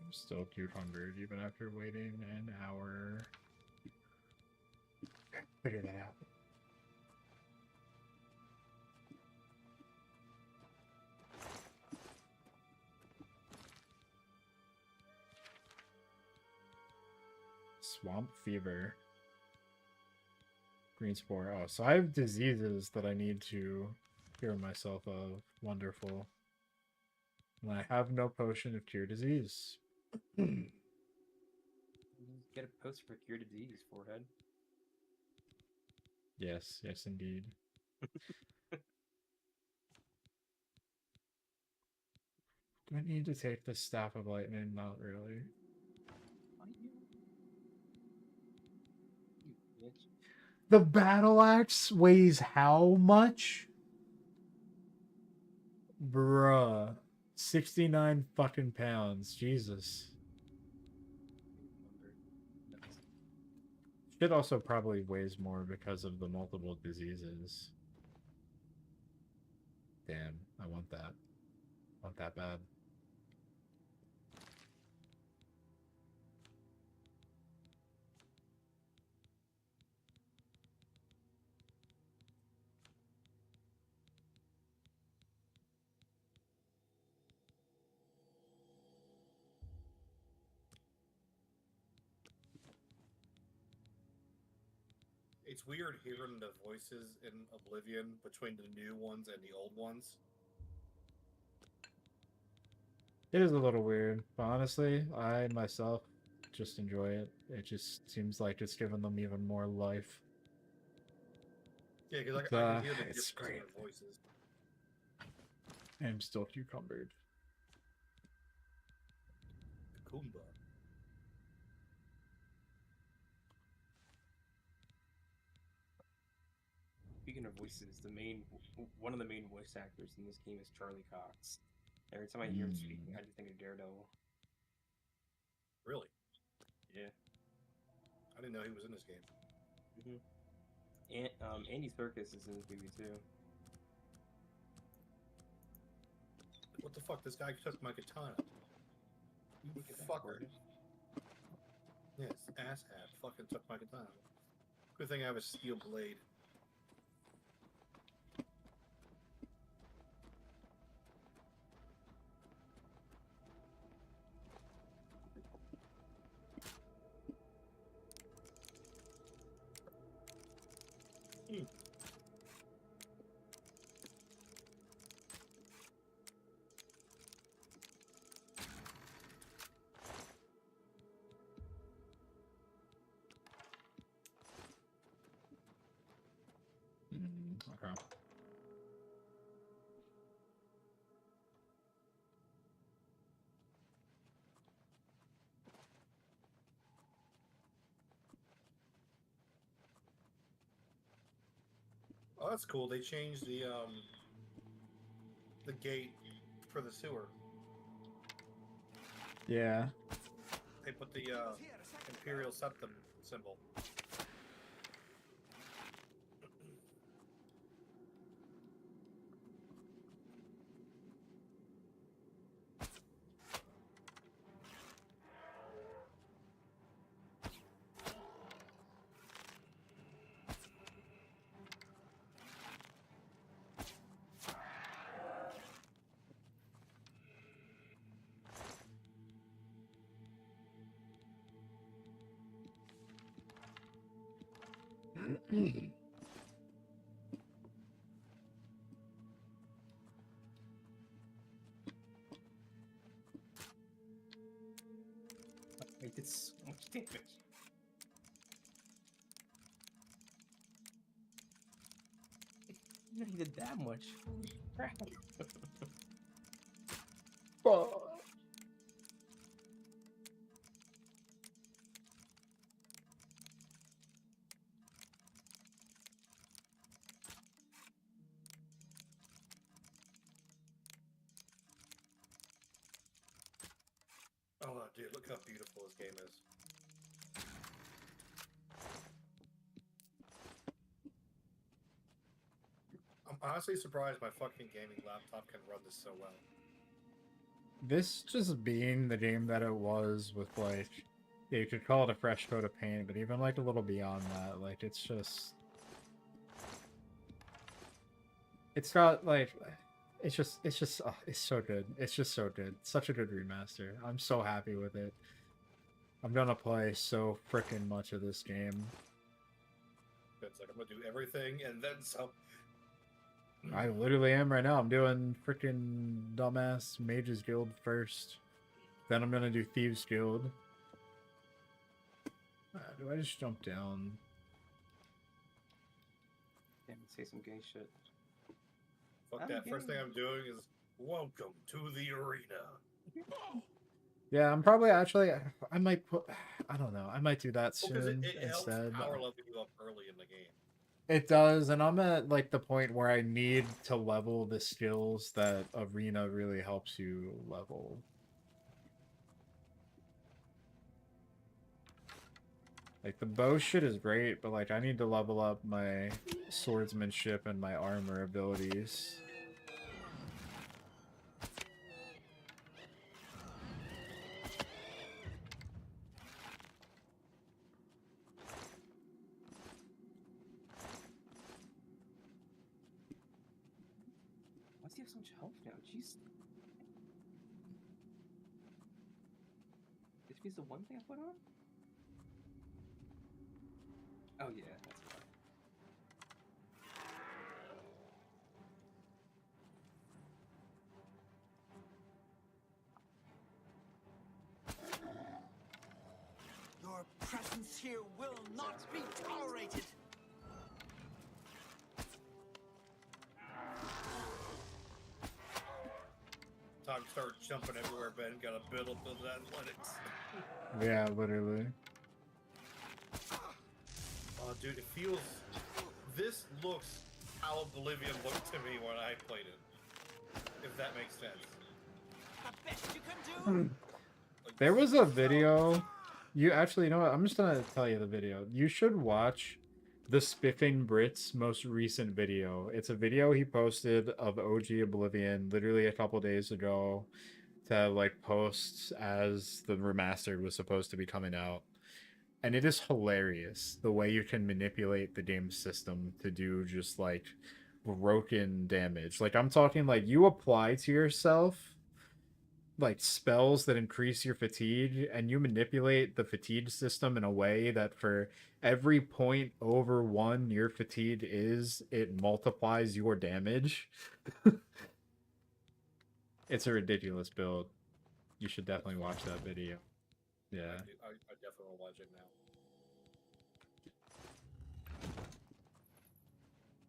I'm still cucumbered even after waiting an hour. Figure that out. Swamp fever. Green spore. Oh, so I have diseases that I need to cure myself of. Wonderful. And I have no potion of cure disease. Get a post for cure disease, forehead. Yes, yes, indeed. Do I need to take the Staff of Lightning? Not really. The battle axe weighs how much? Bruh. 69 fucking pounds. Jesus. Shit also probably weighs more because of the multiple diseases. Damn, I want that. I want that bad. It's weird hearing the voices in Oblivion between the new ones and the old ones. It is a little weird, but honestly, I myself just enjoy it. It just seems like it's giving them even more life. Yeah, because I can hear the it's difference in great. their voices. I'm still cucumbered. Kumba. Speaking of voices, one of the main voice actors in this game is Charlie Cox. Every time I hear him speaking, I just think of Daredevil. Really? Yeah. I didn't know he was in this game. And Andy Serkis is in this movie too. What the fuck? This guy took my katana. You fucker. Yes, asshat. Fucking took my katana. Good thing I have a steel blade. Okay. Oh, that's cool. They changed the gate for the sewer. Yeah. They put the Imperial Septum symbol. I did so much damage. You know, he did that much. Holy crap. Oh, dude, look how beautiful this game is. I'm honestly surprised my fucking gaming laptop can run this so well. This just being the game that it was with, like, yeah, you could call it a fresh coat of paint, but even, like, a little beyond that, like, it's just... It's got, like... It's just, oh, it's so good. It's just so good. Such a good remaster. I'm so happy with it. I'm gonna play so freaking much of this game. It's like, I'm gonna do everything and then some. I literally am right now. I'm doing freaking dumbass Mages Guild first. Then I'm gonna do Thieves Guild. Do I just jump down? say some gay shit. Fuck I'm that. First gay. thing I'm doing is welcome to the arena. Yeah, I'm probably actually. I might put. I don't know. I might do that Because soon it helps instead. power level you up early in the game. It does, and I'm at like the point where I need to level the skills that Arena really helps you level. Like the bow shit is great, but like I need to level up my swordsmanship and my armor abilities. Why does he have so much health now? Jeez. HP is the one thing I put on? Oh yeah, that's why. Your presence here will not be tolerated. Time to start jumping everywhere, Ben. Gotta build up those athletics. Yeah, literally. Oh, dude, it feels... This looks how Oblivion looked to me when I played it. If that makes sense. The best you can do. There was a video. You actually, you know what? I'm just gonna tell you the video. You should watch the Spiffing Brits most recent video. It's a video he posted of OG Oblivion literally a couple days ago to like post as the remastered was supposed to be coming out. And it is hilarious the way you can manipulate the game system to do just like broken damage. Like I'm talking like you apply to yourself like spells that increase your fatigue, and you manipulate the fatigue system in a way that for every point over 1 your fatigue is, it multiplies your damage. It's a ridiculous build. You should definitely watch that video. Yeah. I definitely will watch it now.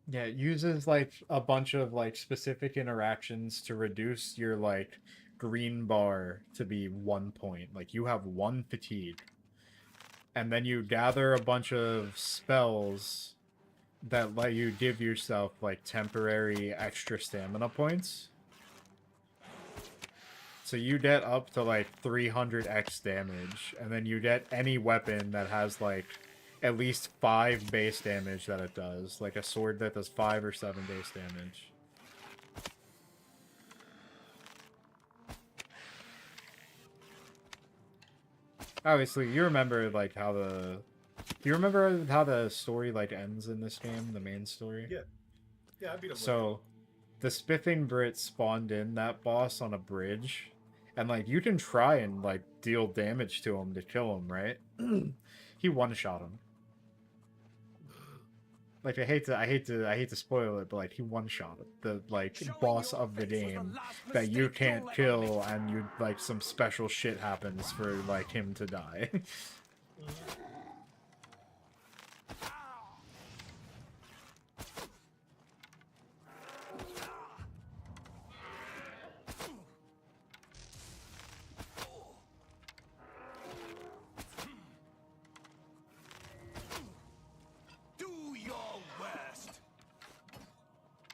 Yeah, it uses like a bunch of like specific interactions to reduce your like green bar to be 1 point. Like you have 1 fatigue. And then you gather a bunch of spells that let you give yourself like temporary extra stamina points. So you get up to like 300x damage, and then you get any weapon that has like at least 5 base damage that it does. Like a sword that does 5 or 7 base damage. Obviously, you remember like how the... Do you remember how the story like ends in this game? The main story? Yeah. Yeah, I beat him. So, the Spiffing Brit spawned in that boss on a bridge. And like, you can try and like deal damage to him to kill him, right? He one-shot him. Like I hate to spoil it, but like he one-shot the like boss of the game that you can't kill, and you like some special shit happens for like him to die.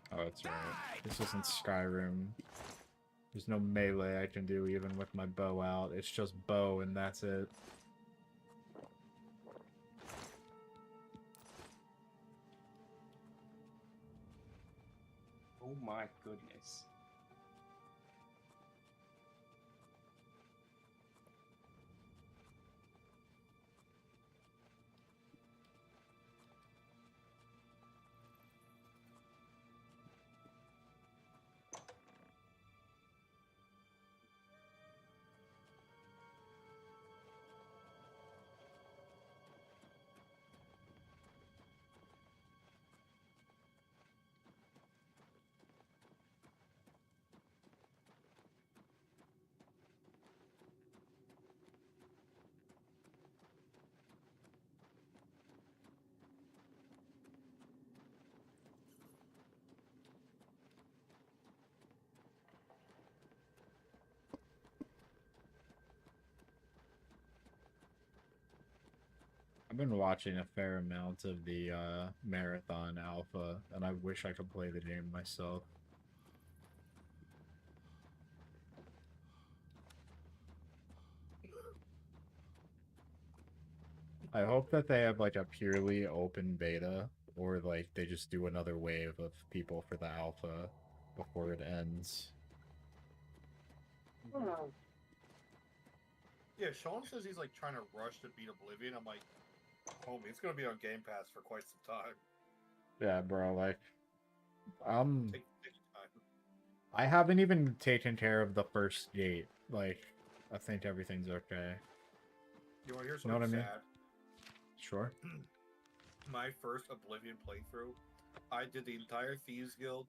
Oh, that's right. This isn't Skyrim. There's no melee I can do even with my bow out. It's just bow and that's it. Oh my goodness. I've been watching a fair amount of the Marathon Alpha, and I wish I could play the game myself. I hope that they have like a purely open beta, or like they just do another wave of people for the alpha before it ends. Yeah, Sean says he's like trying to rush to beat Oblivion. I'm like, homie, it's gonna be on Game Pass for quite some time. Yeah, bro, like, Take your time. I haven't even taken care of the first gate. Like, I think everything's okay. You want to hear Know what I something mean? sad? Sure. My first Oblivion playthrough, I did the entire Thieves Guild,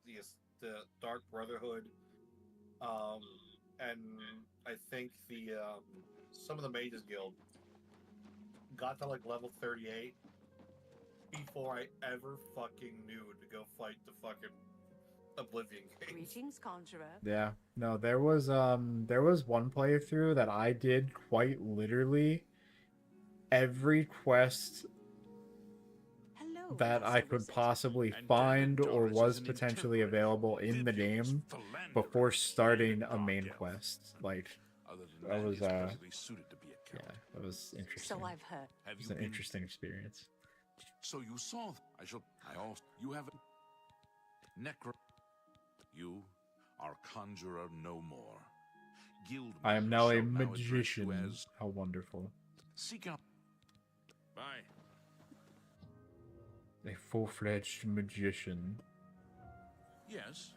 the Dark Brotherhood, and I think the some of the Mages Guild. Got to like level 38 before I ever fucking knew to go fight the fucking Oblivion game. Greetings, Conjurer. Yeah. No, there was one playthrough that I did quite literally every quest Hello, that I Master could Wizard. possibly find or was potentially available in the game before starting a main quest. Like, that was yeah, that was interesting. So I've heard. It was an interesting experience. So you saw. I also. You have. Necro. You are conjurer no more. Guild. I am now a shall now address you magician. as- How wonderful. Seek out. Bye. A full-fledged magician. Yes.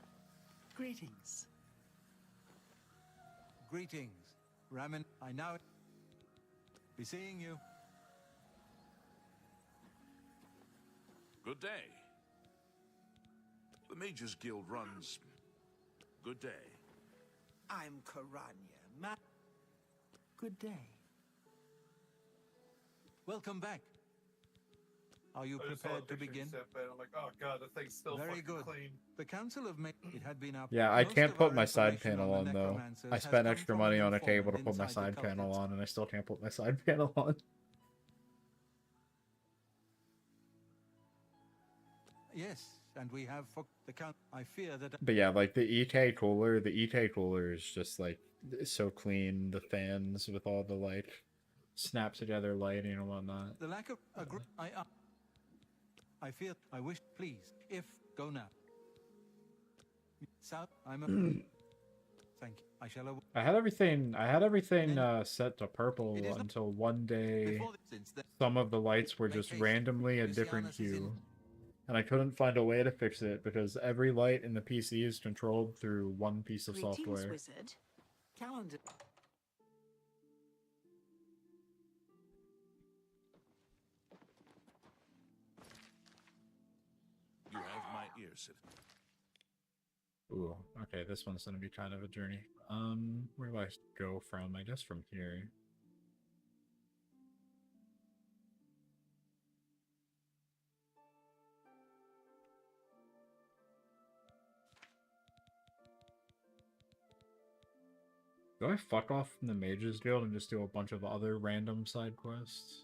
Greetings. Greetings, Ramin. I now be seeing you. Good day. The Mages Guild runs. Good day. I'm Karanya. Good day. Welcome back. Are you I just saw a prepared to picture begin? set bed, I'm like, oh god, the thing's still Very fucking good. clean. The Council of It had been up. Yeah, I Most can't of put our my side information panel the on though. necromancers I has spent come extra from money an on a cable to informant put my inside the side panel cultists. on, and I still can't put my side panel on. Yes, and we have for the count. I fear that. But yeah, like the EK cooler is just like so clean. The fans with all the like snap together lighting and whatnot. The lack of I fear. I wish. Please, if go now. South. I'm a. Thank you. I shall. I had everything set to purple It is not- until one day Before since the some of the lights were just vacation, randomly a Miss different Giannis is in- hue. And I couldn't find a way to fix it because every light in the PC is controlled through one piece of Greetings, software. Wizard. Calendar. You have my ear, citizen. Ooh, okay, this one's gonna be kind of a journey. Where do I go from? I guess from here. Do I fuck off from the Mages Guild and just do a bunch of other random side quests?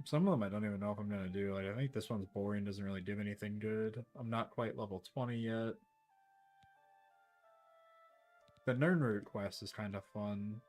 Some of them I don't even know if I'm gonna do. Like, I think this one's boring, doesn't really do anything good. I'm not quite level 20 yet. The Nirnroot quest is kind of fun.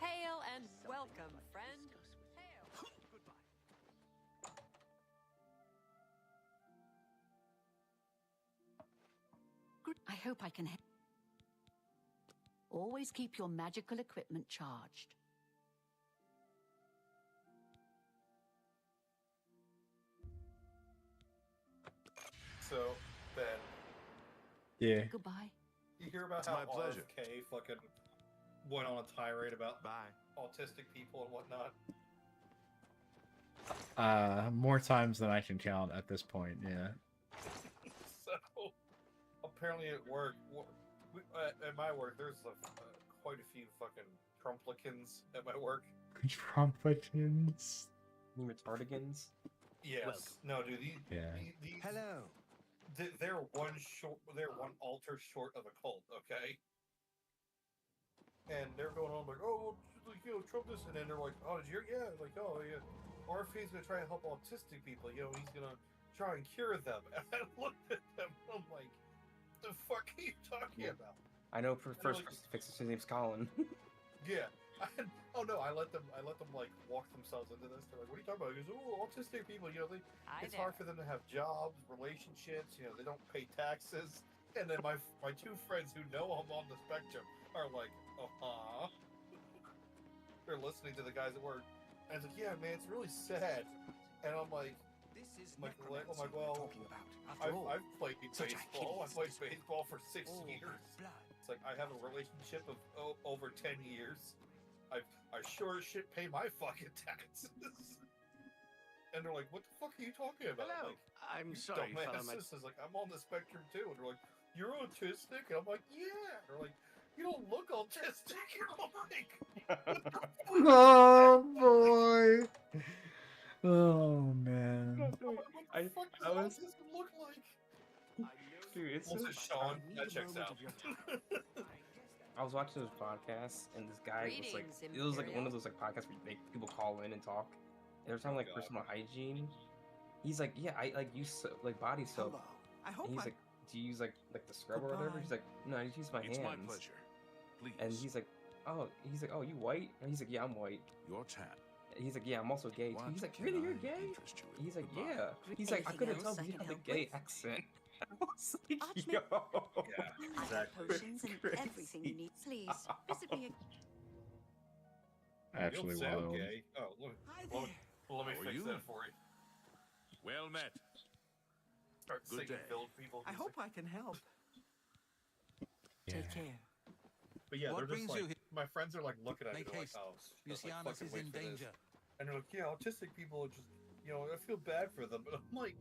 Hail and welcome, friend. Hail. I hope I can help. Always keep your magical equipment charged. So, Ben, Yeah. Goodbye. you hear about It's how my pleasure. RFK fucking went on a tirade about autistic people and whatnot? More times than I can count at this point. Yeah. So, apparently at work, at my work, there's quite a few fucking Trumplicans at my work. Trumpetins. You retardigans? Yes. No, dude. Yeah. These, Hello. They're one altar short of a cult, okay? And they're going on like, oh, well, you know, Trump this, and then they're like, oh, did you? Yeah, like, oh, yeah. RFK's gonna try to help autistic people. You know, he's gonna try and cure them. And I looked at them, and I'm like, the fuck are you talking about? I know for first like- person to fix this, his name's Colin. Yeah. Oh no, I let them like walk themselves into this. They're like, "What are you talking about?" He goes, "Oh, autistic people, you know, it's hard for them to have jobs, relationships. You know, they don't pay taxes." And then my two friends who know I'm on the spectrum are like, They're listening to the guys at work, and it's like, "Yeah, man, it's really sad." And I'm like, This is well, necromancy we're talking about. After all, I've played such a baseball. I hideous played display. baseball for 6 all years. blood. It's like I have a relationship of over 10 years. I sure as shit pay my fucking taxes. And they're like, "What the fuck are you talking about?" Hello. Like, I'm "You sorry, fella. dumbasses." It's like, I'm on the spectrum too. And they're like, "You're autistic?" And I'm like, "Yeah." They're like, "You don't look autistic." And I'm like, Oh boy. Oh man. "What the fuck does autism look like?" Dude, it's What's so- it, Sean? That checks out. I was watching those podcasts, and this guy was like, Greetings, it was like one Imperial. of those like podcasts where people call in and talk. And they're talking like God. personal hygiene. He's like, yeah, I like use like body soap. Hello. I hope And he's I... like, do you use like the scrub or whatever? Goodbye. He's like, no, I just use my It's hands. my pleasure. Please. And he's like, oh, you white? And he's like, yeah, I'm white. Your tat. And he's like, yeah, I'm also gay. too. What He's like, can really, I you're gay? interest you in? He's like, Goodbye. yeah. He's like, I Anything couldn't tell else I you can had the help gay with? accent. I was like, Archmage? yo. Yeah, I have exactly. potions and everything you need. Please visit me. Actually You don't sound wild. gay. Oh, let Hi me, there. let me How are fix you? that for you. Well met. Start Good singing day. Village People I music. hope I can help. Yeah. Take care. But yeah, What they're just brings you like, my friends are like looking at me, Make they're like, haste. "Oh, just, like, Lucianus fucking is wait in for this." danger. And they're like, "Yeah, autistic people are just, you know, I feel bad for them." But I'm like,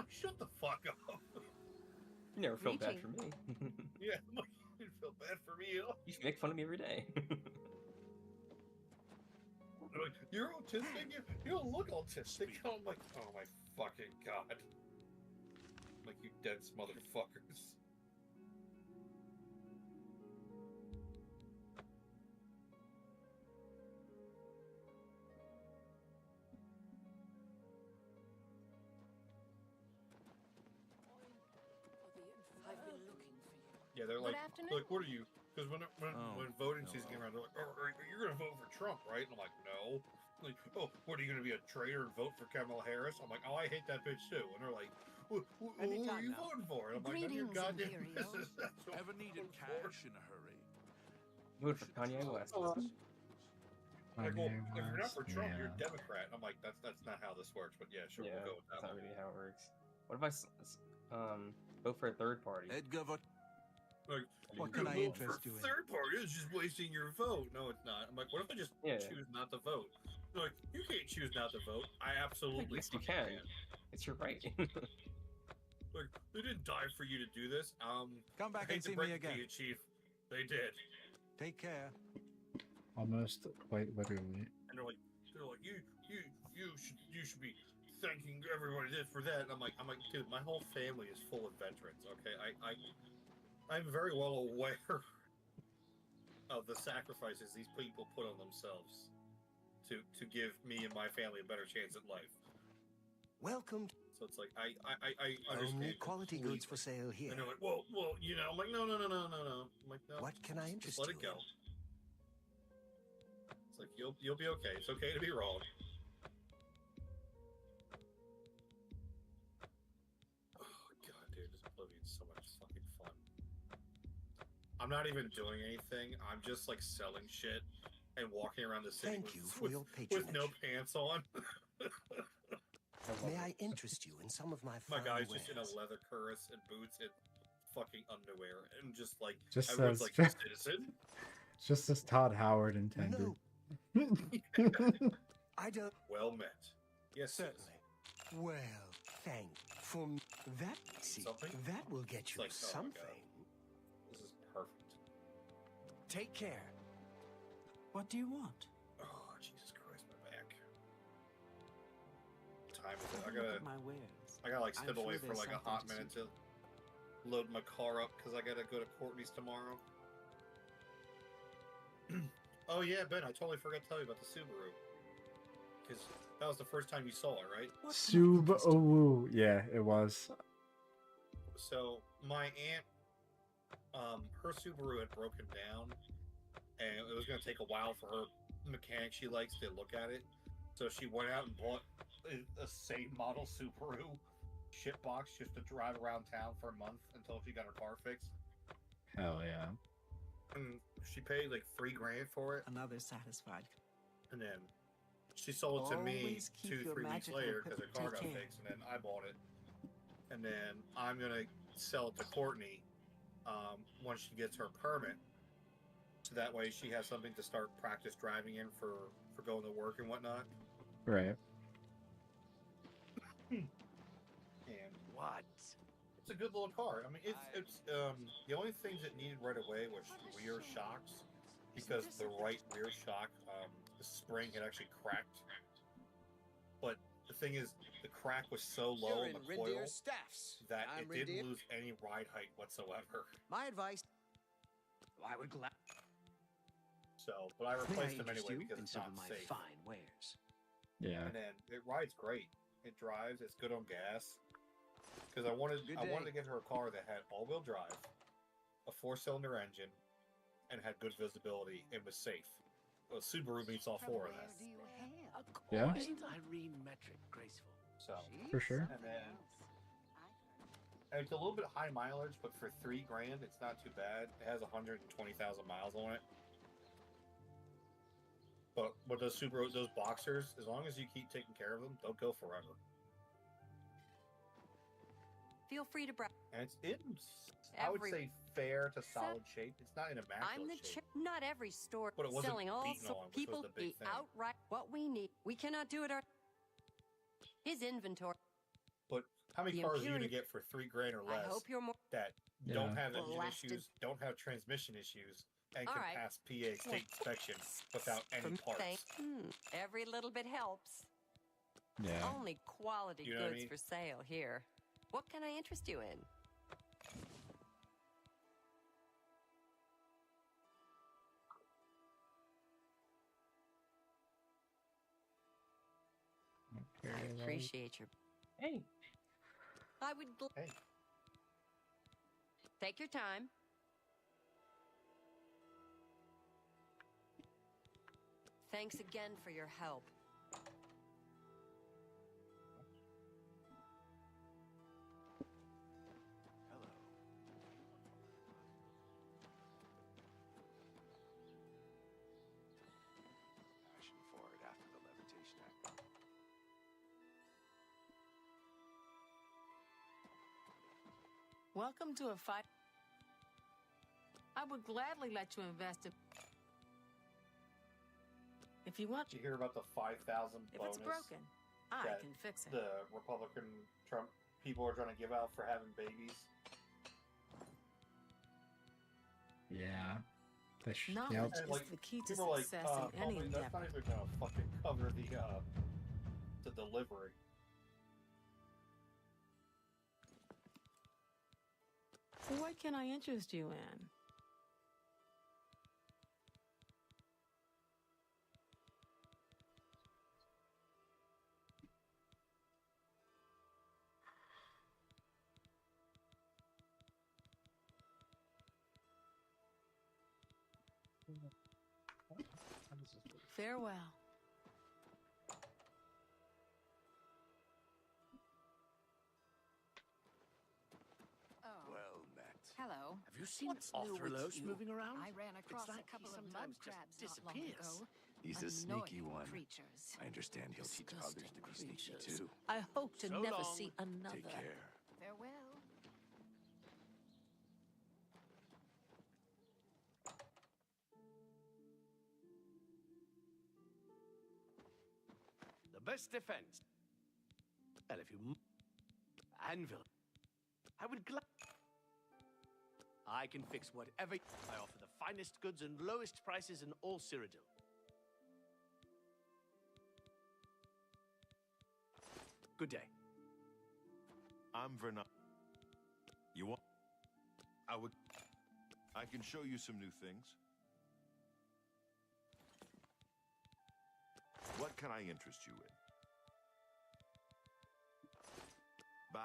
shut the fuck up. You never felt bad for Greeting. me. Yeah, I'm like, you didn't feel bad for me at all. You should make fun of me every day. They're like, "You're autistic? You don't look autistic." And I'm like, oh my fucking god. I'm like, you dense motherfuckers. I've been looking for you. Yeah, they're Good like, afternoon. what are you? Because when Oh, voting season hello. came around, they're like, oh, you're gonna vote for Trump, right? And I'm like, no. Like, oh, what are you gonna be a traitor and vote for Kamala Harris? I'm like, oh, I hate that bitch too. And they're like, who are Anytime you now. voting for? And I'm like, none of your Greetings, goddamn Imperial. business. That's what Ever I'm needed voting for. cash in a hurry? Vote for Kanye West. Like, well, if you're not West, for Trump, you're a yeah. Democrat. I'm like, that's not how this works. But yeah, sure, Yeah, we'll go with that's that not one. really how it works. What if I vote for a third party? Edgar, Like, What you can I vote interest for you in? third party? It's just wasting your vote. No, it's not. I'm like, what if I just Yeah. choose not to vote? They're like, you can't choose not to vote. I absolutely Yes, you fucking can. It's your right. Like, they didn't die for you to do this. Come back I and hate to see break me it to again. you, Chief. They did. Take care. Almost quite literally. And they're like, you should be thanking everybody this for that. And I'm like, dude, my whole family is full of veterans. Okay, I'm very well aware of the sacrifices these people put on themselves to give me and my family a better chance at life. Welcome. So it's like I understand. Only quality goods for completely. sale here. And they're like, well, you know, I'm like, no. I'm like, no. What can I just interest let you it go. in? It's like you'll be okay. It's okay to be wrong. Oh god, dude, this Oblivion's so much fucking I'm not even doing anything. I'm just like selling shit and walking around the city Thank with, you for with, your with no patronage. pants on. May I interest you in some of my My fine guy's wares? just in a leather cuirass and boots and fucking underwear and just like Just everyone's says- like citizen. Just as Todd Howard intended. I don't. Well met. Yes, Certainly. Well, thank for that. See, Something? that will get you It's like, oh my something. God. This is perfect. Take care. What do you want? Oh, Jesus Christ, my back. What time is it? Have a look at my wares. I gotta like I'm step away sure for there's like a something hot to minute to load my car up because I gotta go to Courtney's tomorrow. Oh yeah, Ben, I totally forgot to tell you about the Subaru. Because that was the first time you saw it, right? Subaru. Yeah, it was. So my aunt, her Subaru had broken down, and it was gonna take a while for her mechanic she likes to look at it. So she went out and bought a same model Subaru shit box just to drive around town for a month until she got her car fixed. Hell yeah. And she paid like $3,000 for it, Another satisfied. and then she sold it to me Always keep 2-3 your weeks magical later because her car take got care. fixed, and then I bought it. And then I'm gonna sell it to Courtney once she gets her permit, so that way she has something to start practice driving in for going to work and whatnot. Right. And what? It's a good little car. I mean, it's the only things it needed right away was rear shocks, because the right rear shock, the spring had actually cracked. But the thing is, the crack was so low You're in the in coil Reindeer Staffs. that I'm it didn't Reindeer. lose any ride height whatsoever. My advice. I would glad. So, but I May I replaced them interest anyway you because in it's some not of my safe. fine wares? Yeah. And then it rides great. It drives. It's good on gas. Because I wanted Good to day. get her a car that had all-wheel drive, a 4-cylinder engine, and had good visibility and was safe. Well, Subaru meets all four of that. Yeah. Irene metric graceful. So For sure. And it's a little bit high mileage, but for $3,000, it's not too bad. It has 120,000 miles on it. But with those Subaru, those Boxers, as long as you keep taking care of them, they'll go forever. Feel free to browse. And it's in, I would say, fair to solid shape. It's not in immaculate I'm the shape. Not every store But it wasn't selling all beaten sorts on, of which was people the big be thing. outright what we need. We cannot do it our his inventory. But how many The cars are you going to Imperial- get for $3,000 or I less hope you're more that don't Yeah. have engine Blasted. issues, don't have transmission issues, and All can right. pass PA state inspection without any parts? Every little bit helps. Yeah. Only quality You know what I goods mean? for sale here. What can I interest you in? I appreciate your. Hey. I would. Hey. Take your time. Thanks again for your help. Hello. Passion for it after the levitation act. Welcome to a fight. I would gladly let you invest in. If you want, Did you hear about the 5,000 if bonus it's broken, I that can fix it. the Republican Trump people are trying to give out for having babies? Yeah. They should. Knowledge Yep. is like, the key to people are like, success in any homie, that's not endeavor. even gonna fucking cover the delivery. What can I interest you in? Farewell. Well met. Hello. go. Have you seen What's new with Arthurlos you? moving around? I ran across like a couple he of sometimes mud just crabs not long disappears. ago. He's a sneaky Annoying one. creatures. I understand he'll teach others to be sneaky creatures. too. I hope to So never long. see another. Take care. Farewell. The best defense. Well, if you anvil, I would I can fix whatever. I offer the finest goods and lowest prices in all Cyrodiil. Good day. I'm Vernon. You want? I can show you some new things. What can I interest you in? Bye.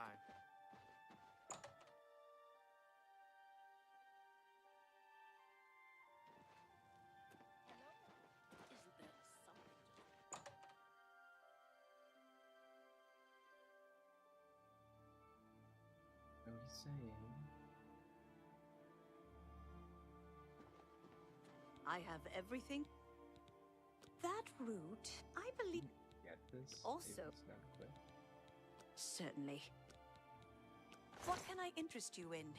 What are you saying? I have everything. That route, I believe. Get this? Also- It's not clear. Certainly. What can I interest you in?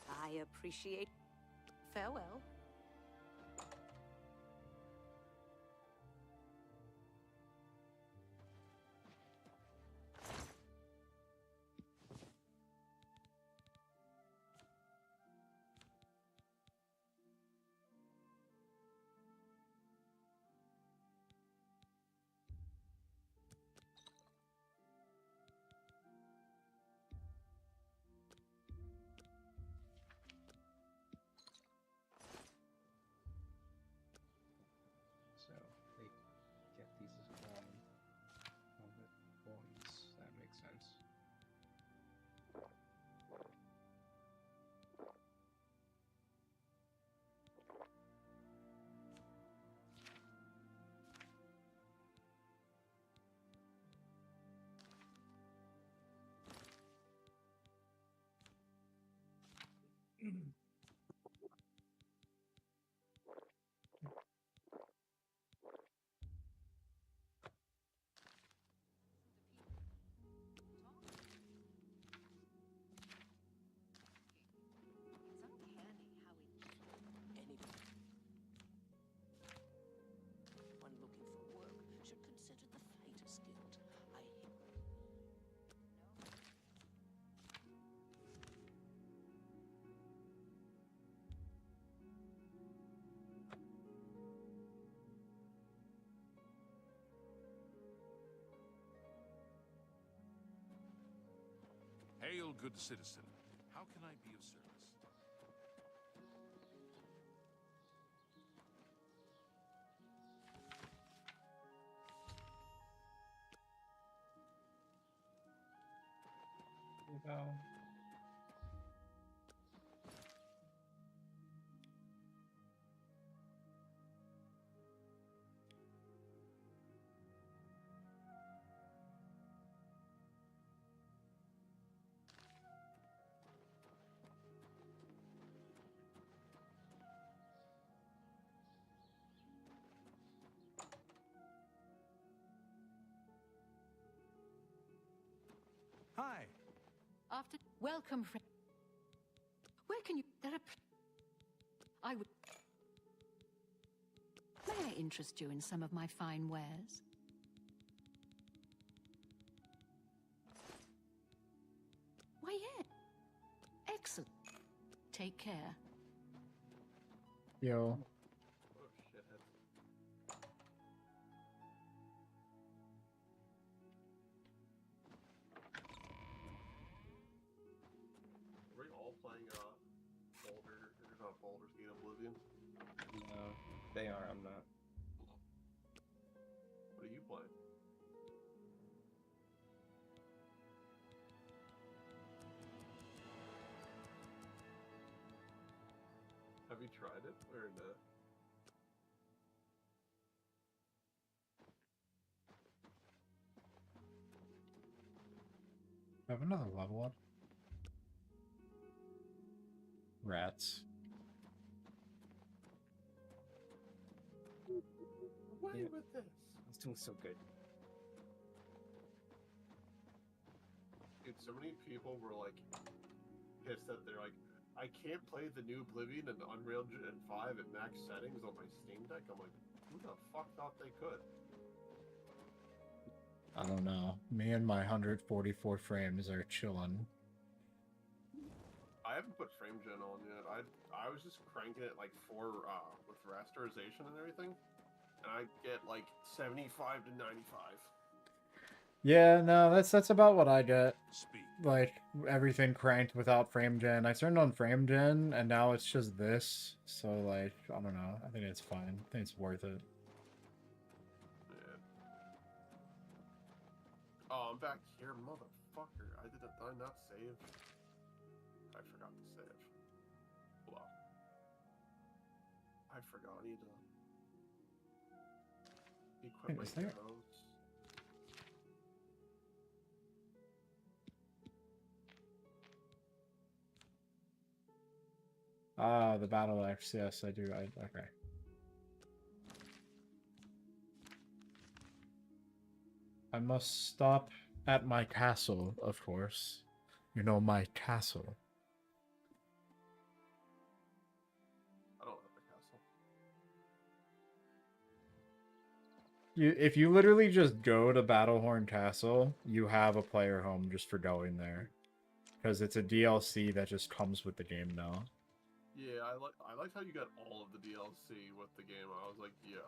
I appreciate. Farewell. So they get these as one on the points. That makes sense. One looking for work should consider the Fighters Guild. Hail, good citizen. How can I be of service? Well, Hi. After welcome, friend. Where can you? There are. I would. May I interest you in some of my fine wares? Why, yeah. Excellent. Take care. Yo. Oh, shithead. Are we all playing Baldur's Gate Oblivion? no, they are. I'm not. What are you playing? Have you tried it or no? Have another level up. Rats. Away with this. It's doing so good. Dude, so many people were like pissed that they're like, I can't play the new Oblivion and Unreal Engine 5 at max settings on my Steam Deck. I'm like, who the fuck thought they could? I don't know. Me and my 144 frames are chilling. I haven't put frame gen on yet. I was just cranking it like with rasterization and everything, and I get like 75 to 95. Yeah, no, that's about what I get. Like everything cranked without frame gen. I turned on frame gen, and now it's just this. So like, I don't know. I think it's fine. I think it's worth it. Oh, I'm back here, motherfucker. Did I not save? I forgot to save. Hold on. I forgot. I need to equip my Is there- arrows. Ah, the battle axe. Yes, I do. Okay. I must stop at my castle, of course. You know, my castle. I don't have a castle. If you literally just go to Battlehorn Castle, you have a player home just for going there. Because it's a DLC that just comes with the game now. Yeah, I like how you got all of the DLC with the game. I was like, yo.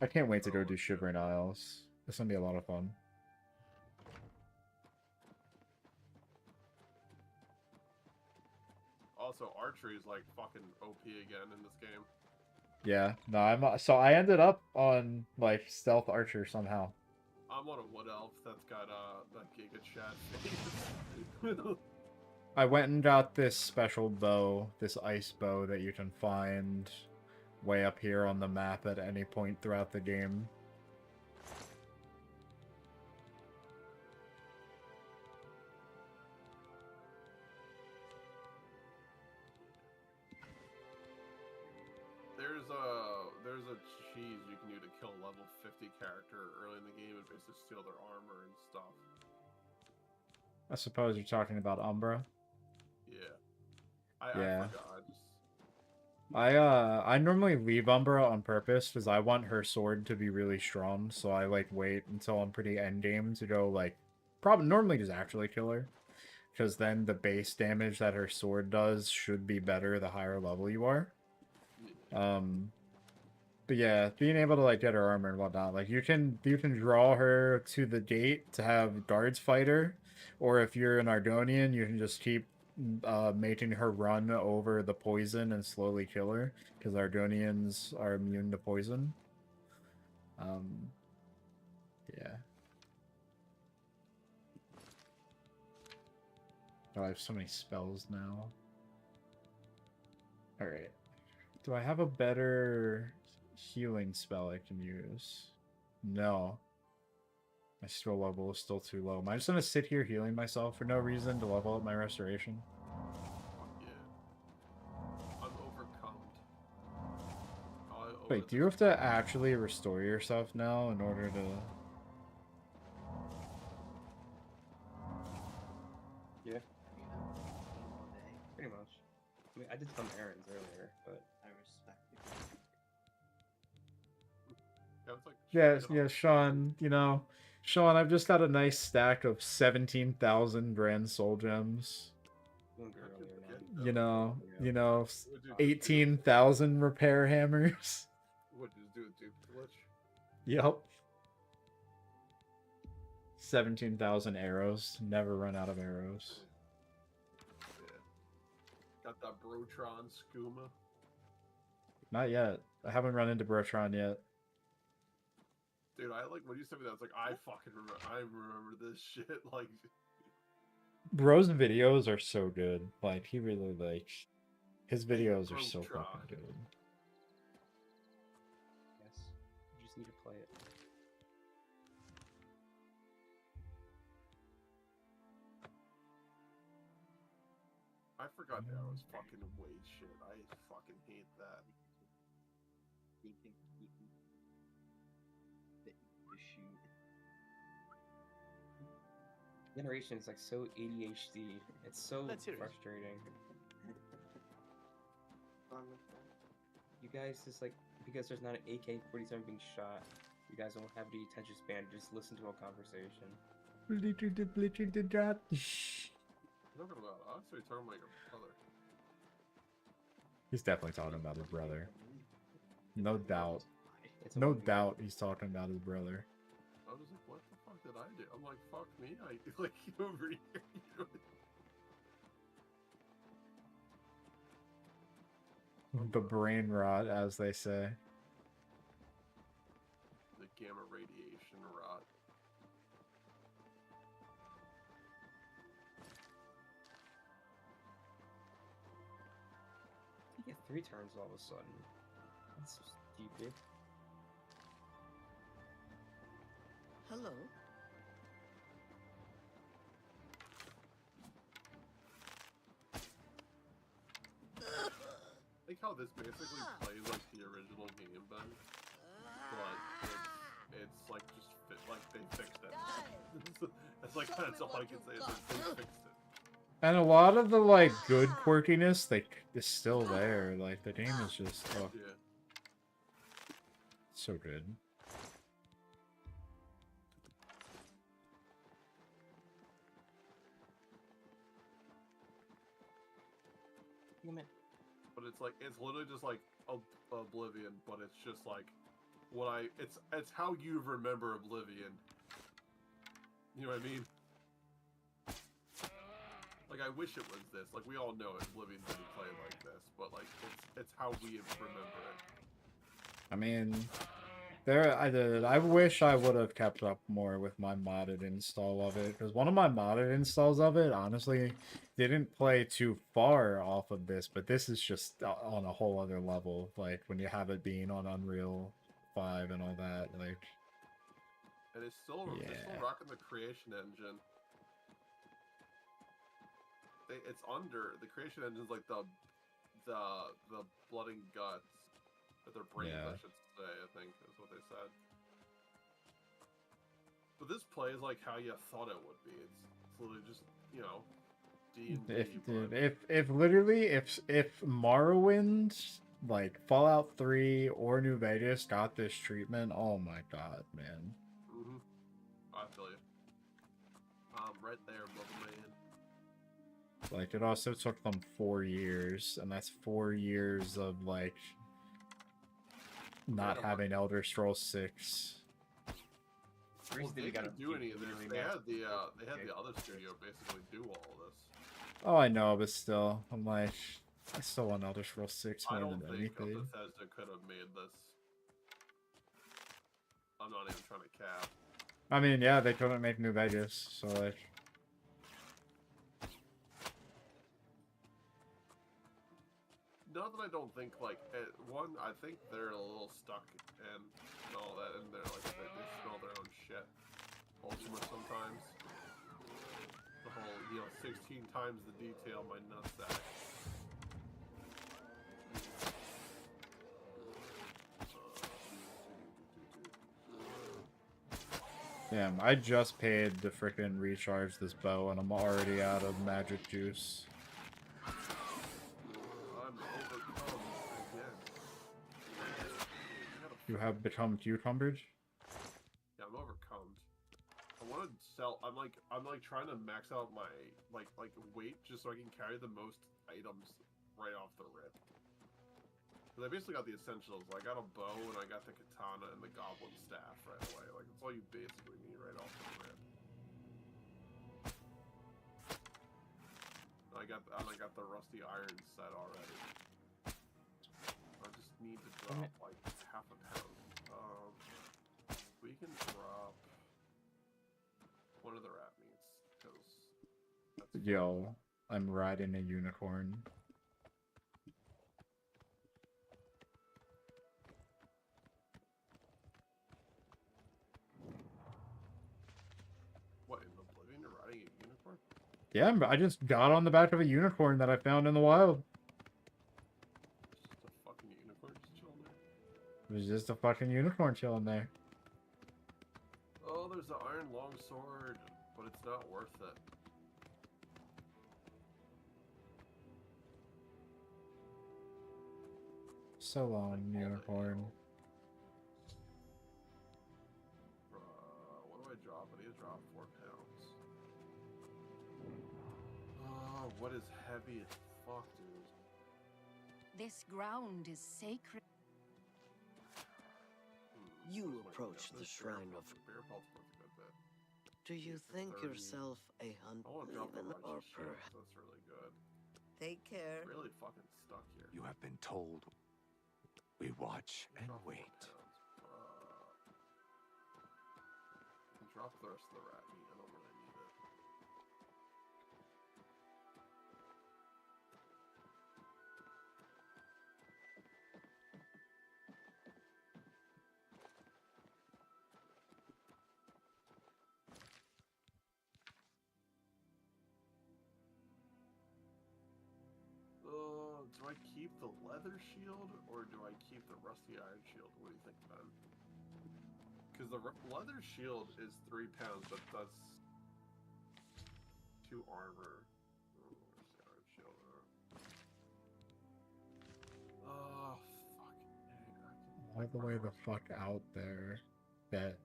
I can't wait to go do Shivering Isles. It's gonna be a lot of fun. Also, archery is like fucking OP again in this game. Yeah, no, I ended up on like stealth archer somehow. I'm on a wood elf that's got that Giga Chat face. I went and got this special bow, this ice bow that you can find way up here on the map at any point throughout the game. There's a cheese you can do to kill a level 50 character early in the game and basically steal their armor and stuff. I suppose you're talking about Umbra. Yeah. Yeah. I forgot. I normally leave Umbra on purpose because I want her sword to be really strong, so I like wait until I'm pretty endgame to go like probably normally just actually kill her. Because then the base damage that her sword does should be better the higher level you are. But yeah, being able to like get her armor and whatnot, like you can draw her to the gate to have guards fight her, or if you're an Ardonian, you can just keep making her run over the poison and slowly kill her, because Ardonians are immune to poison. Yeah. Oh, I have so many spells now. Alright. Do I have a better healing spell I can use? No. My skill level is still too low. Am I just gonna sit here healing myself for no reason to level up my restoration? Yeah. I'm overcome. Wait, do you have to actually restore yourself now in order to... Yeah. Pretty much. I mean, I did some errands earlier, but I respect you. Yeah, Sean, you know, Sean, I've just got a nice stack of 17,000 Grand Soul Gems. You know, 18,000 repair hammers. What, just do a dupe glitch? Yep. 17,000 arrows. Never run out of arrows. Yeah. Got that Brotron skooma. Not yet. I haven't run into Brotron yet. Dude, I like when you said me that. I was like, I fucking remember. I remember this shit. Like, Bro's videos are so good. Like he really like His videos are so Ultra. fucking good. Yes. You just need to play it. I forgot that was fucking weight shit. I fucking hate that. Generation is like so ADHD. It's so Let's hear it. frustrating. You guys just like because there's not an AK-47 being shot. You guys don't have the attention span to just listen to a conversation. You're talking about us or you're talking about your brother? He's definitely talking about his brother. No doubt. It's a No movie. doubt he's talking about his brother. I was like, what the fuck did I do? I'm like, fuck me. I like over here. The brain rot, as they say. The gamma radiation rot. You get 3 turns all of a sudden. That's stupid. Hello. Like how this basically plays like the original game, Ben. But it's like just like they fixed it. That's like that's all I can say is that they fixed it. And a lot of the like good quirkiness, is still there. Like the game is just Yeah. so good. But it's like it's literally just like Oblivion, but it's just like it's how you remember Oblivion. You know what I mean? Like I wish it was this. Like we all know Oblivion didn't play like this, but like it's how we remember it. I mean, I wish I would have kept up more with my modded install of it, because one of my modded installs of it, honestly, didn't play too far off of this, but this is just on a whole other level, like, when you have it being on Unreal 5 and all that, like... And it's still rocking the creation engine. It's under the creation engine's like the blood and guts. Or their brains, I should say, I think is what they said. But this plays like how you thought it would be. It's literally just, you know, D&D. If Morrowind, like Fallout 3 or New Vegas got this treatment, oh my god, man. I feel you. Right there, brother man. Like, it also took them 4 years, and that's 4 years of, like, not having Elder Scrolls 6. Well, they didn't do any of this. They had the other studio basically do all of this. Oh, I know, but still, I'm like, I still want Elder Scrolls 6 I more don't than think anything. Bethesda could have made this. I'm not even trying to cap. I mean, yeah, they couldn't make New Vegas, so, like... Not that I don't think, like, one, I think they're a little stuck and all that, and they're like, they smell their own shit. Ultima sometimes. The whole, 16 times the detail, my nutsack. Damn, I just paid to frickin' recharge this bow, and I'm already out of magic juice. I'm overcome again. You have become cucumbered? Yeah, I'm overcome. I want to sell. I'm like trying to max out my like weight just so I can carry the most items right off the rip. Cause I basically got the essentials. I got a bow and I got the katana and the goblin staff right away. Like that's all you basically need right off the rip. I got the rusty iron set already. I just need to drop like half a pound. We can drop one of the rat meats because Yo, I'm riding a unicorn. Yeah, I just got on the back of a unicorn that I found in the wild. Just a fucking unicorn just chilling there. It was just a fucking unicorn chilling there. Oh, there's the iron longsword, but it's not worth it. So long, unicorn. What do I drop? I need to drop 4 pounds. Oh, what is heavy as fuck, dude? This ground is sacred. You approach the shrine of... Bear pelt's worth a good bit. Do you think 30. yourself a hunter, I want to drop the even, righteous or shield, perhaps... That's really good. Take care. Really fucking stuck here. You have been told. We watch and wait. Drop the rest of the rat meat. I don't really need it. Do I keep the leather shield or do I keep the rusty iron shield? What do you think, Ben? Because the leather shield is 3 pounds, but that's 2 armor. Oh, where's the iron shield? Oh, fucking All the way the fuck out there. Bet.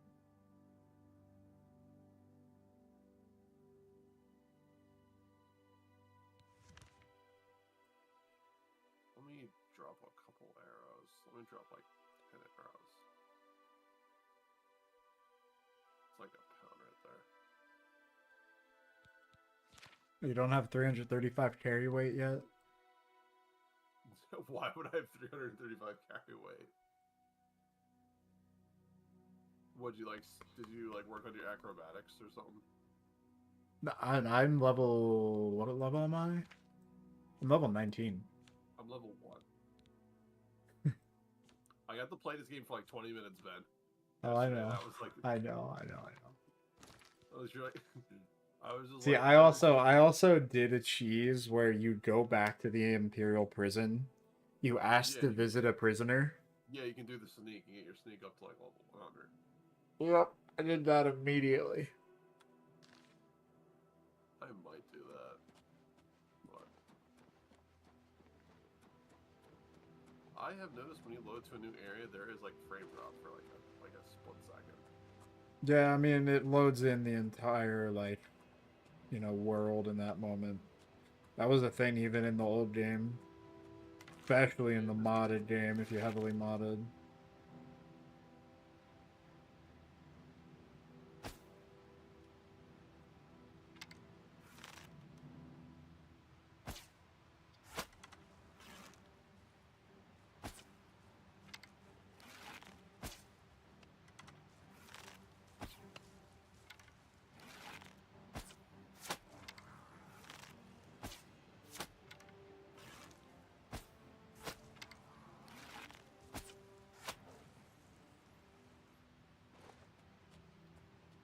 Let me drop a couple arrows. Let me drop like 10 arrows. It's like a pound right there. You don't have 335 carry weight yet? Why would I have 335 carry weight? Did you like work on your acrobatics or something? I'm level... What level am I? I'm level 19. I'm level 1. I got to play this game for like 20 minutes, Ben. Oh, I know. That was like I know. I was like, I was just See, like, I also did a cheese where you go back to the Imperial prison. You ask to visit a prisoner. yeah, you can do the sneak and get your sneak up to like level 100. Yep, I did that immediately. I might do that. But I have noticed when you load to a new area, there is like frame drop for like a split second. Yeah, I mean, it loads in the entire, like, world in that moment. That was a thing even in the old game. Especially in the modded game, if you heavily modded.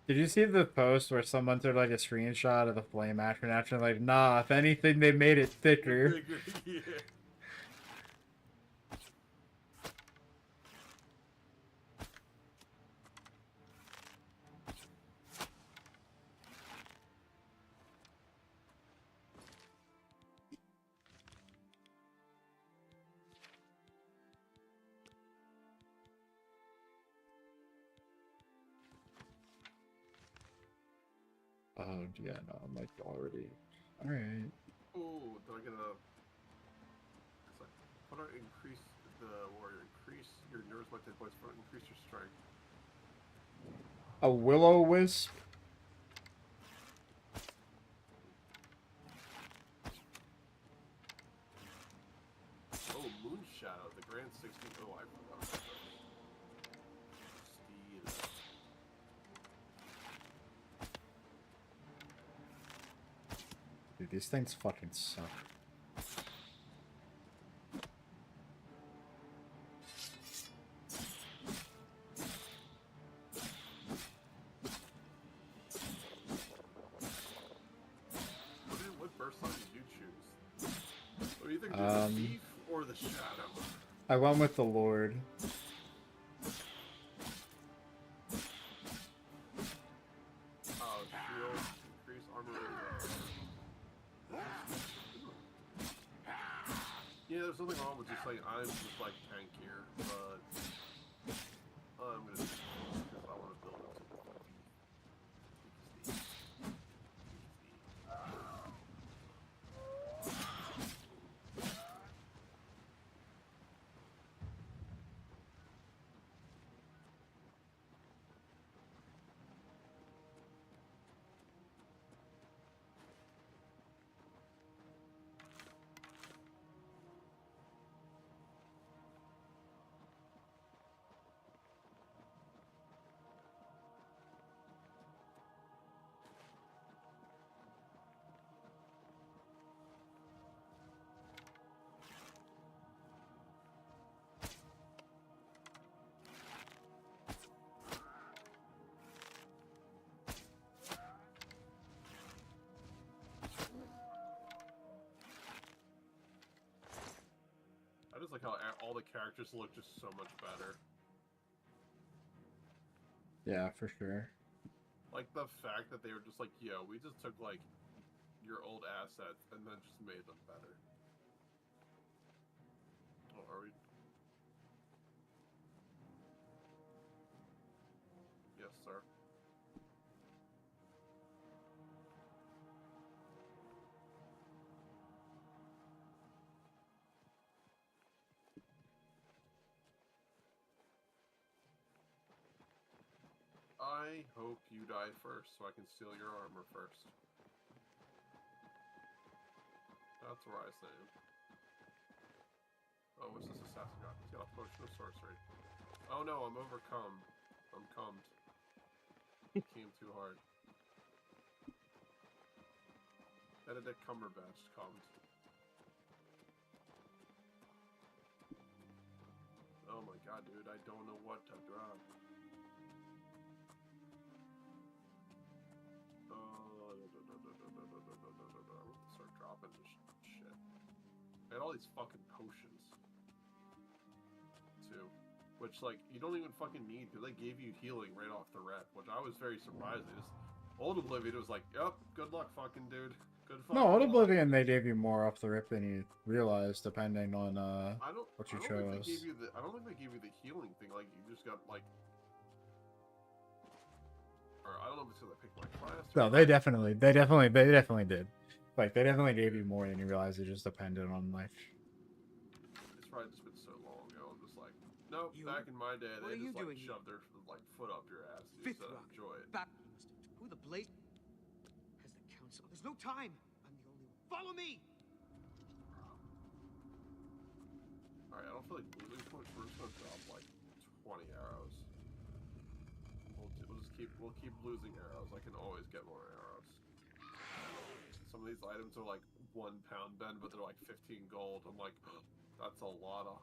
Did you see the post where someone took like a screenshot of the flame action like, nah, if anything, they made it thicker. Yeah. Oh, yeah, no, I'm like already. Alright. Oh, do I get a... It's like, put on increase the warrior, increase your nerves by 10 points, but increase your strength. A will-o-wisp? Oh, Moonshadow, the Grand 16. Oh, I forgot about that. Steed. Dude, these things fucking suck. either do the thief or the shadow. I went with the Lord. Shield, increase armor rating. Yeah, there's nothing wrong with just like, I'm just like tankier, but I'm gonna do this because I want to build it. I just like how all the characters look just so much better. Yeah, for sure. Like the fact that they were just like, yo, we just took like your old assets and then just made them better. Oh, are we? Yes, sir. I hope you die first so I can steal your armor first. That's where I stand. Oh, what's this assassin got? He's got a potion of sorcery. Oh no, I'm overcome. I'm cummed. Came too hard. Benedict Cumberbatch cummed. Oh my god, dude, I don't know what to drop. Start dropping this shit. I had all these fucking potions. Too. Which, like, you don't even fucking need, because they gave you healing right off the rep, which I was very surprised. They just, Old Oblivion was like, yep, good luck, fucking dude. Good fucking No, Old luck. Oblivion, they gave you more off the rip than you realized, depending on what you chose. I don't think they gave you the healing thing. Like, you just got, like... Or, I don't know if it's because I picked my class. No, they definitely did. Like, they definitely gave you more than you realized. It just depended on, like... It's probably just been so long ago. I'm just like, nope, back in my day, they just, like, shoved their, like, foot up your ass. You just enjoy it. Who the blaze has the council? There's no time. I'm the only one. Follow me. Alright, I don't feel like losing too much. We're just gonna drop like 20 arrows. We'll keep losing arrows. I can always get more arrows. Some of these items are like £1 Ben, but they're like 15 gold. I'm like, that's a lot of.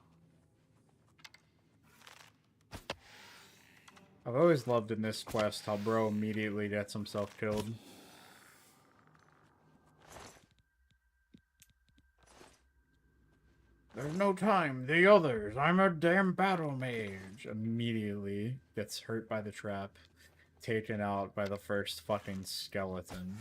I've always loved in this quest how bro immediately gets himself killed. There's no time. The others. I'm a damn battle mage. Immediately gets hurt by the trap. Taken out by the first fucking skeleton.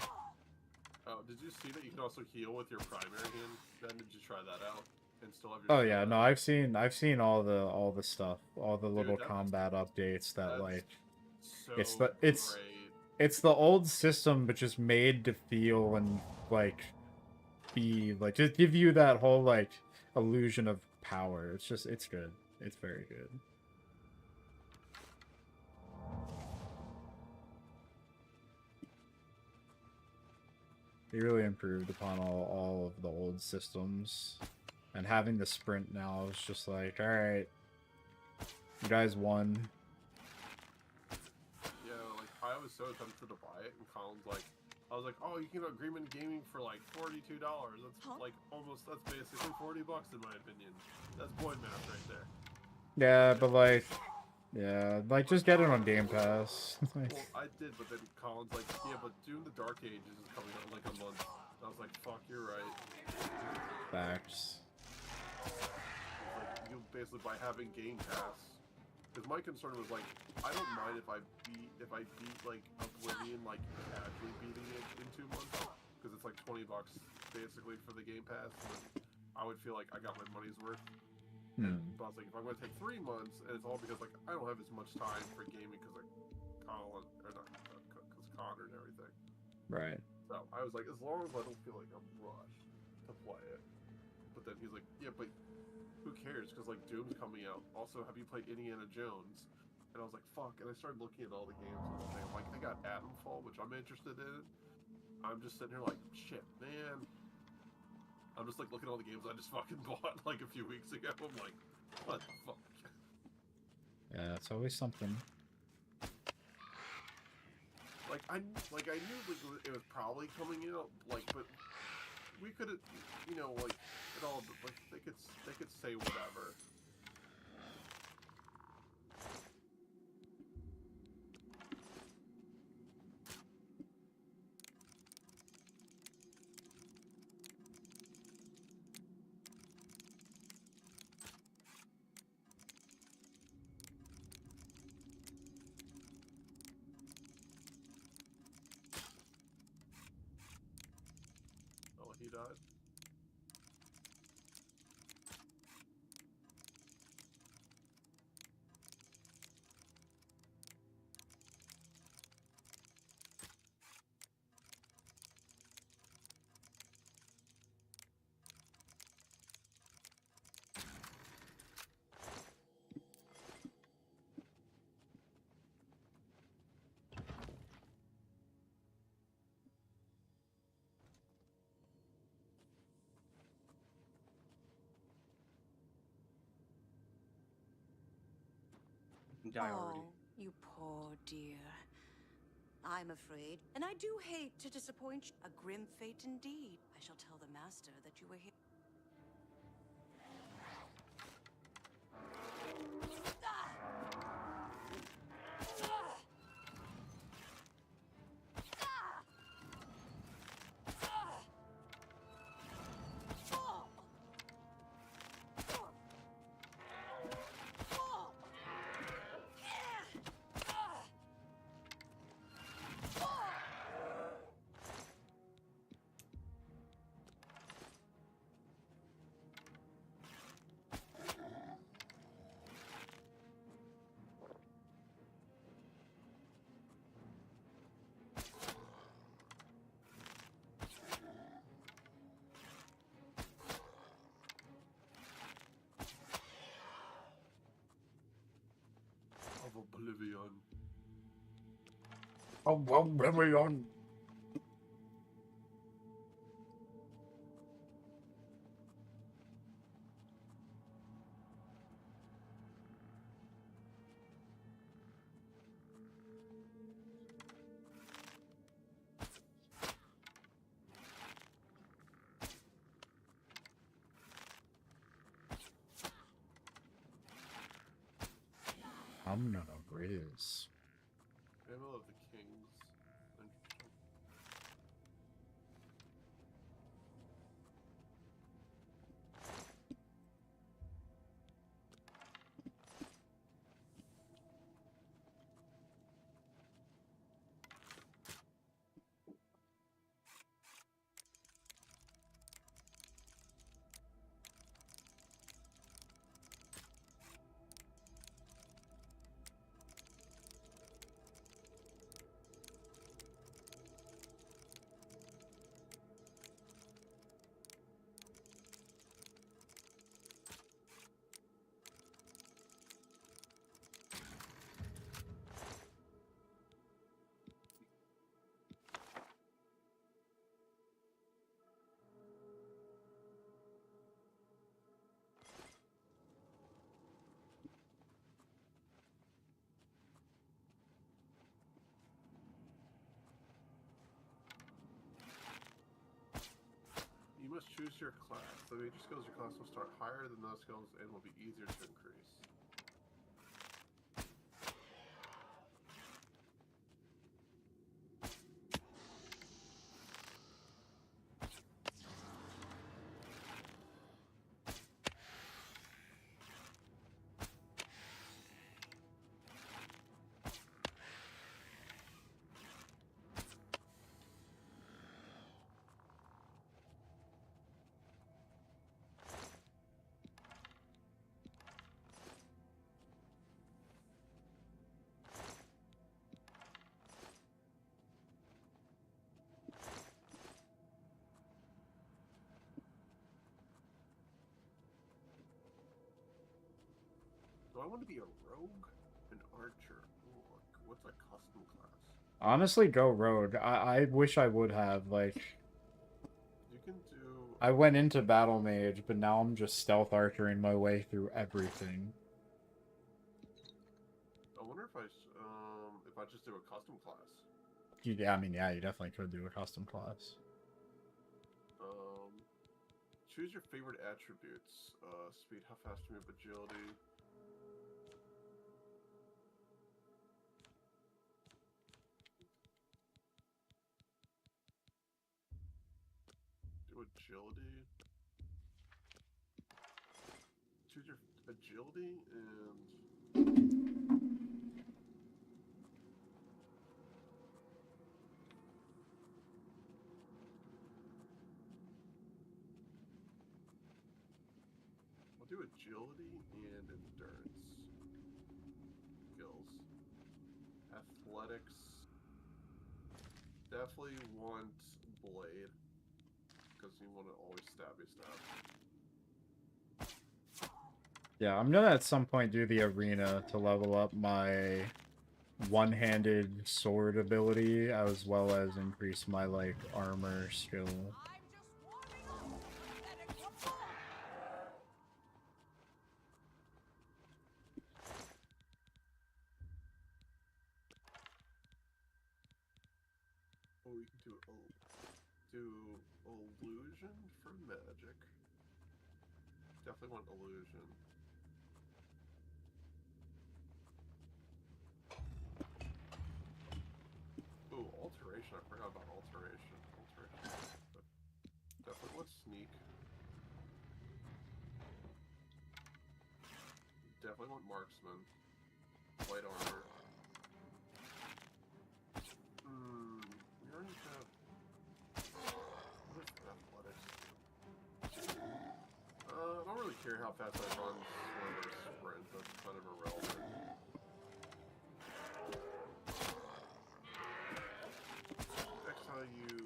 Oh, did you see that you can also heal with your primary hand? Ben, did you try that out? And still have your Oh yeah, no, I've seen all the stuff, all the little combat updates that like so it's the old system but just made to feel and like be like just give you that whole like illusion of power. It's good. It's very good. They really improved upon all of the old systems. And having the sprint now is just like, alright, you guys won. Yeah, like, I was so tempted to buy it, and Colin's like, I was like, oh, you can get Agreement Gaming for like $42. That's like almost, that's basically $40 in my opinion. That's boy math right there. Yeah, but like, yeah, like just get it on Game Pass. Like, Well, I did, but then Colin's like, yeah, but Doom the Dark Ages is coming out in like a month. I was like, fuck, you're right. Facts. Like, you basically, by having Game Pass, because my concern was like, I don't mind if I beat like Oblivion, like casually beating it in 2 months, because it's like $20 basically for the Game Pass. And I would feel like I got my money's worth. But I was like, if I'm going to take 3 months, and it's all because like I don't have as much time for gaming because like Colin or not because Connor and everything. Right. So I was like, as long as I don't feel like I'm rushed to play it. But then he's like, yeah, but who cares? Because like Doom's coming out. Also, have you played Indiana Jones? And I was like, fuck. And I started looking at all the games and everything. I'm like, they got Atomfall, which I'm interested in. I'm just sitting here like, shit, man. I'm just like looking at all the games I just fucking bought like a few weeks ago. I'm like, what the fuck? Yeah, it's always something. Like I knew like it was probably coming out. Like, but we could have, you know, like it all. Like they could say whatever. Oh, he died. Die already. Oh, you poor dear. I'm afraid, and I do hate to disappoint you. A grim fate indeed. I shall tell the master that you were here. Of Oblivion. Oblivion. I'm not a Grizz. Ammo of the Kings. Interesting. You must choose your class. The major skills your class will start higher than those skills and will be easier to increase. I want to be a rogue, an archer? Ooh, like, what's a custom class? Honestly, go rogue. I wish I would have, like... You can do... I went into battle mage, but now I'm just stealth archering my way through everything. I wonder if I just do a custom class. Yeah, I mean, yeah, you definitely could do a custom class. Choose your favorite attributes. Speed, how fast you move, agility. Do agility. Choose your agility and... I'll do agility and endurance. Skills. Athletics. Definitely want blade. Because you want to always stabby stab. Yeah, I'm gonna at some point do the arena to level up my one-handed sword ability, as well as increase my, like, armor skill. Oh, we can do illusion for magic. Definitely want illusion. Ooh, alteration. I forgot about alteration. But definitely want sneak. Definitely want marksman. Light armor. We already have... What is athletics? I don't really care how fast I run, swim, or sprint. That's kind of irrelevant. Next how you...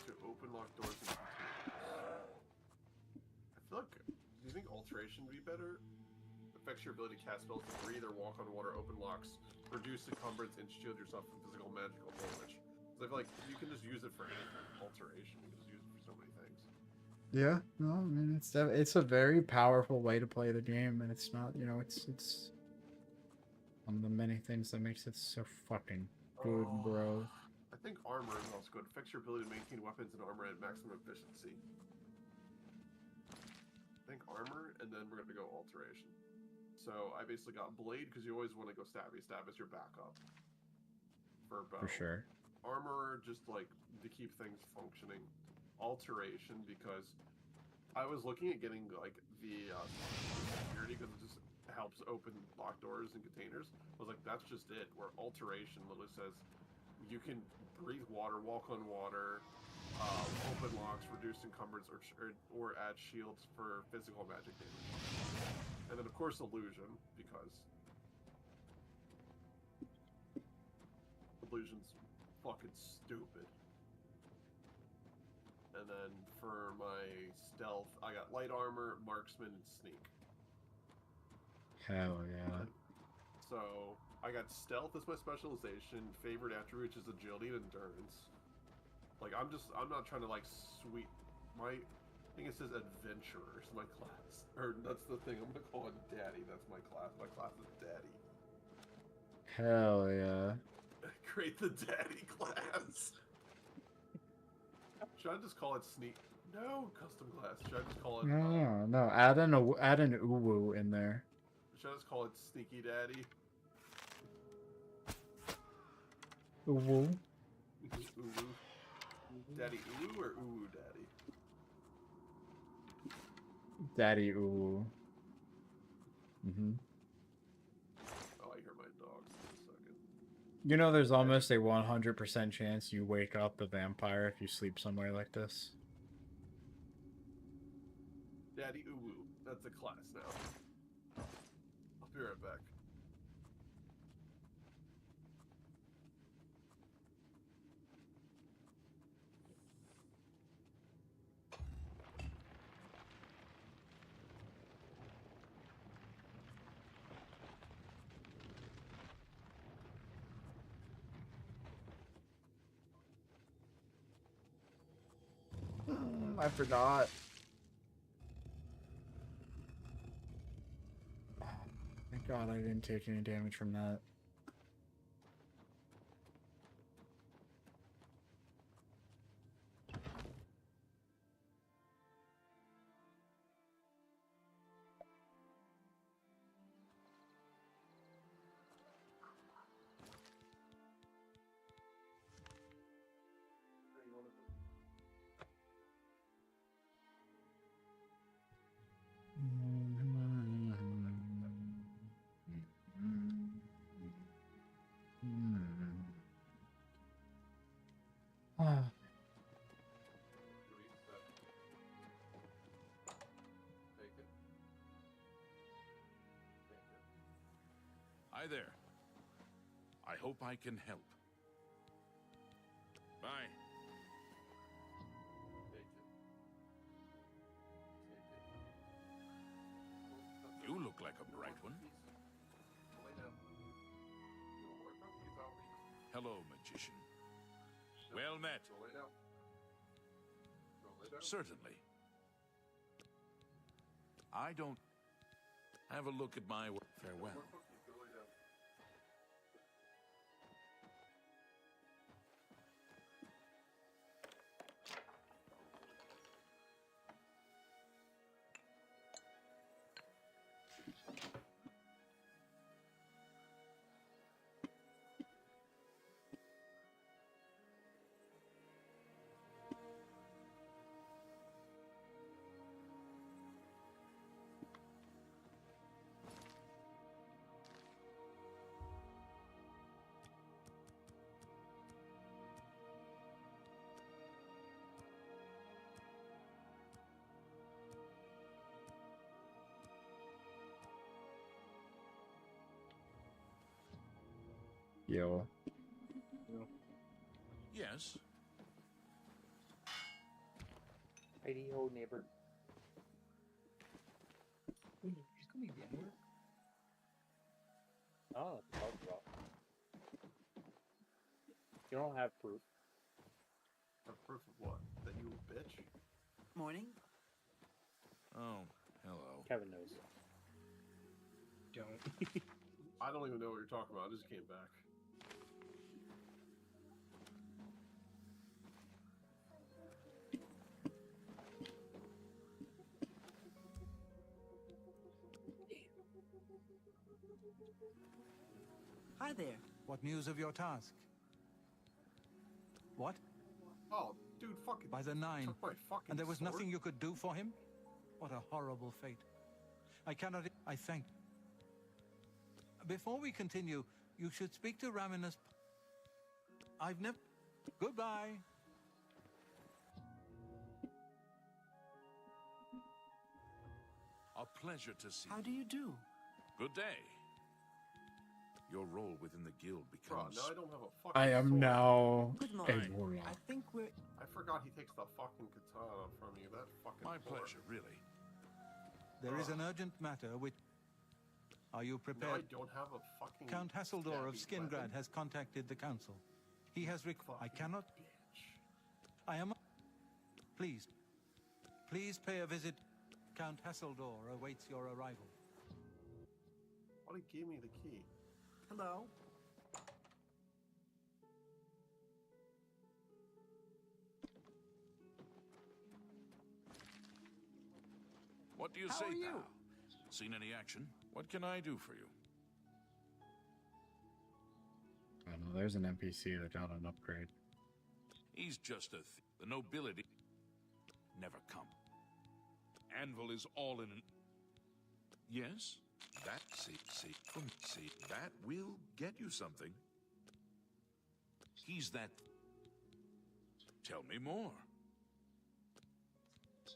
to open locked doors and containers. I feel like... Do you think alteration would be better? Affects your ability to cast spells to breathe or walk on water, open locks, reduce encumbrance, and shield yourself from physical magical damage. So I feel like you can just use it for anything. Alteration, you can just use it for so many things. Yeah, no, I mean, it's a very powerful way to play the game, and it's not, you know, it's one of the many things that makes it so fucking good, bro. I think armor is also good. Affects your ability to maintain weapons and armor at maximum efficiency. I think armor, and then we're gonna go alteration. So I basically got blade because you always want to go stabby stab as your backup for bow. For sure. Armor just like to keep things functioning. Alteration because I was looking at getting like the security because it just helps open locked doors and containers. I was like, that's just it. Where alteration literally says you can breathe water, walk on water, open locks, reduce encumbrance, or add shields for physical magic damage. And then of course illusion because illusion's fucking stupid. And then for my stealth, I got light armor, marksman, and sneak. Hell yeah. So I got stealth as my specialization. Favorite attribute is agility and endurance. Like I'm not trying to like sweep my. I think it says adventurer is my class, or that's the thing. I'm gonna call it daddy. That's my class. My class is daddy. Hell yeah. Create the daddy class. Should I just call it sneak? No, custom class. Should I just call it? No. Add an uwu in there. Should I just call it sneaky daddy? Uwu. Uwu. Daddy uwu or uwu daddy? Daddy uwu. Oh, I hear my dogs in a second. You know, there's almost a 100% chance you wake up the vampire if you sleep somewhere like this. Daddy uwu. That's a class now. I'll be right back. I forgot. Thank God I didn't take any damage from that. Ah. Hi there. I hope I can help. Bye. You look like a bright one. Hello, magician. Well met. Certainly. I don't... Have a look at my... Farewell. Yo. Yes. Righty ho, neighbor. Ooh, she's coming anywhere. Oh, it's about drop. You don't have proof. Proof of what? That you a bitch? Morning. Oh, hello. Kevin knows. Don't. I don't even know what you're talking about. I just came back. Hi there. What news of your task? What? Oh, dude, fucking. By the 9. Took my fucking And there was sword? nothing you could do for him? What a horrible fate. I cannot. I thank. Before we continue, you should speak to Raminus. I've never. Goodbye. A pleasure to see How do you do? Good day. Your role within the guild becomes... Bro, now I don't have a fucking I am sword. now Good a morning. warlock. I think we're. I forgot he takes the fucking katana from you. That fucking. My sword. pleasure, really. There is an urgent matter which. Are you No, prepared? I don't have a fucking. Count Hasseldor of stabby Skingrad weapon. has contacted the council. He has I cannot. Bitch. I am. Please. Please pay a visit. Count Hasseldor awaits your arrival. Why did he give me the key? Hello. What do you How say, are you? pal? Seen any action? What can I do for you? I don't know, there's an NPC that got an upgrade. He's just the nobility never come. Anvil is all in an... Yes? That, see, that will get you something. He's that... Tell me more.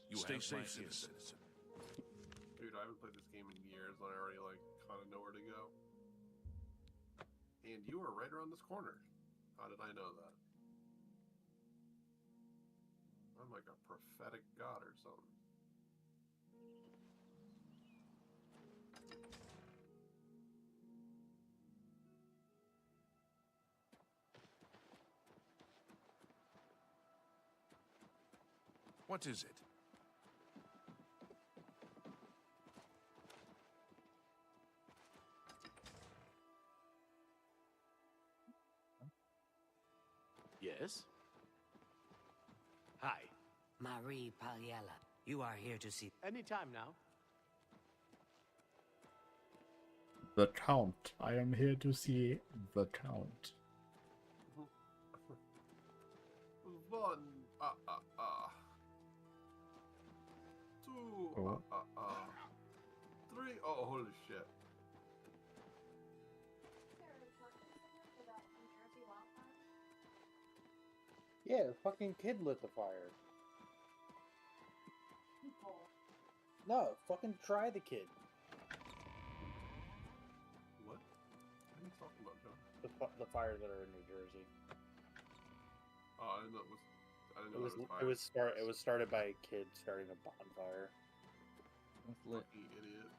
You stay safe, citizen. Dude, I haven't played this game in years, and I already like kind of know where to go. And you were right around this corner. How did I know that? I'm like a prophetic god or something. What is it? Yes? Hi. Marie Paliella, you are here to see... Anytime now. The Count. I am here to see the Count. One, two, Oh. Three. Oh, holy shit. Yeah, the fucking kid lit the fire. No, fucking try the kid. What? What are you talking about, Joe? The fires that are in New Jersey. Oh, I didn't know it was. I didn't know It was started by a kid starting a bonfire. That's lit. Fucking idiot.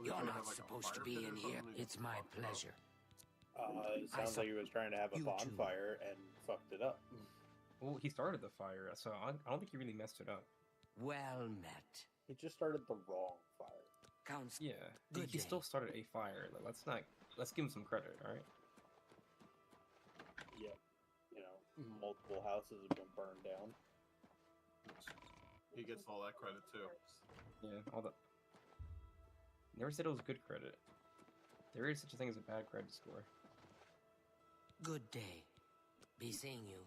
You're not supposed to be in here. It's my pleasure. It sounds like he was trying to have a bonfire and fucked it up. Well, he started the fire, so I don't think he really messed it up. Well met. He just started the wrong fire. Counts. Yeah, he still started a fire. Like, let's give him some credit, all right? Yeah, you know, multiple houses have been burned down. He gets all that credit too. Yeah, all that. Never said it was good credit. There is such a thing as a bad credit score. Good day. Be seeing you.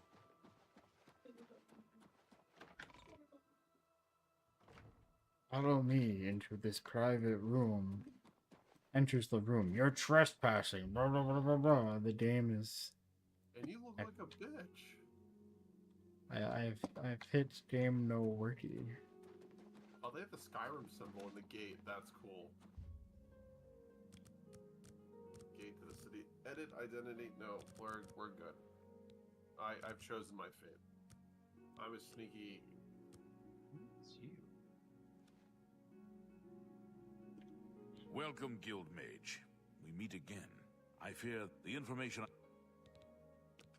Follow me into this private room. Enters the room. You're trespassing. Blah blah blah blah blah. The dame is. And you look like a bitch. I've hit Dame No Worky. Oh, they have the Skyrim symbol in the gate. That's cool. Gate to the city. Edit identity. No, we're good. I've chosen my fate. I'm a sneaky. It's you. Welcome, Guild Mage. We meet again. I fear the information...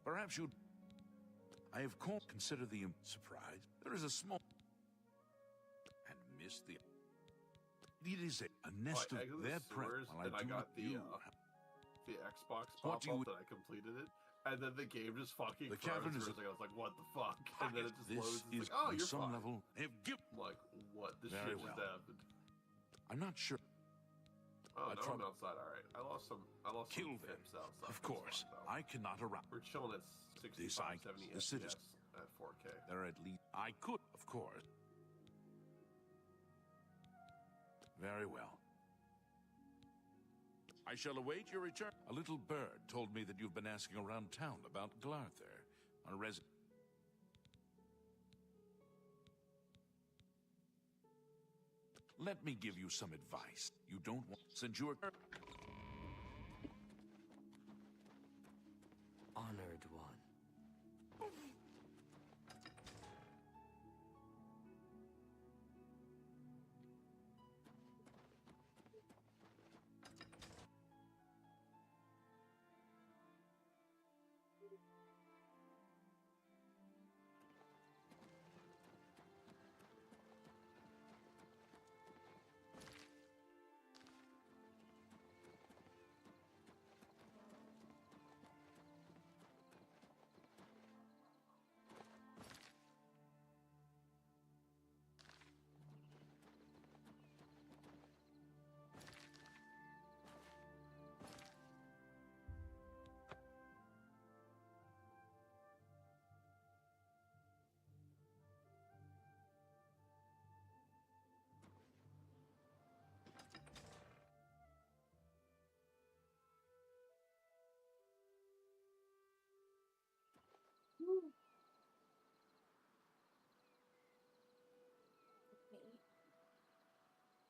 Perhaps you... I have called... Consider the surprise. There is a small... And miss the... It is a nest I of go to the their sewers, presence. and I got the Xbox pop up that I completed it, and then the game just fucking The froze cavern is for a second. I was like, what the fuck? And then it just loads. This It's like, oh, on you're some fine. level... Have given... I'm like, what? This Very shit just well. happened. I'm not sure. Oh, no, I'm outside. All right, I lost some Kill some them. fips outside. Of course, I cannot arouse. We're chilling at 65, 70 the FPS citizens. at 4K. There at least I could, of course. Very well. I shall await your return. A little bird told me that you've been asking around town about Glarther, a resident. Let me give you some advice. You don't want... Since you are... Honored one.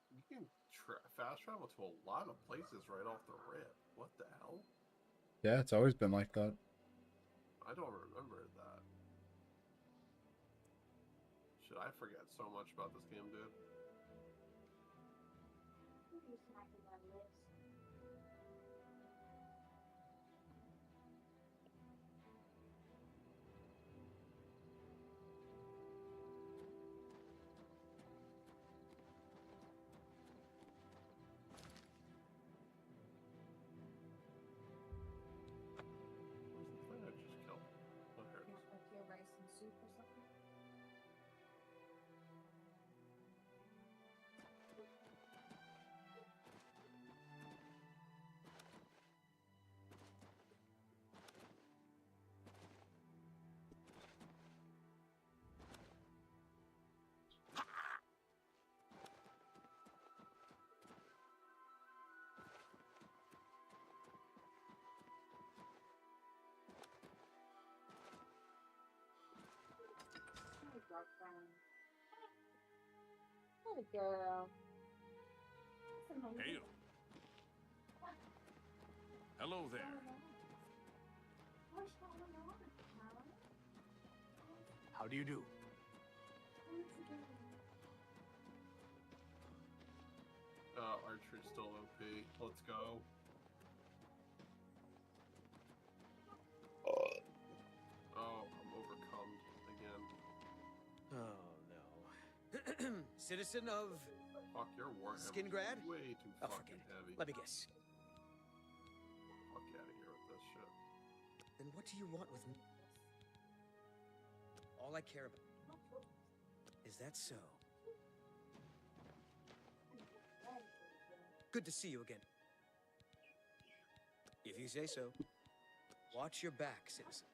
You can fast travel to a lot of places right off the rip. What the hell? Yeah, it's always been like that. I don't remember that. Shit, I forget so much about this game, dude. girl. Hail. Hello there. How do you do? Archer's still OP. Let's go. Oh, I'm overcome again. Oh no. Citizen of Fuck, your Warhammer Skingrad? is way too Oh, fucking forget it. heavy. Let me guess. Fuck out of here with this shit. Then what do you want with me? All I care about. Is that so? Good to see you again. If you say so. Watch your back, citizen.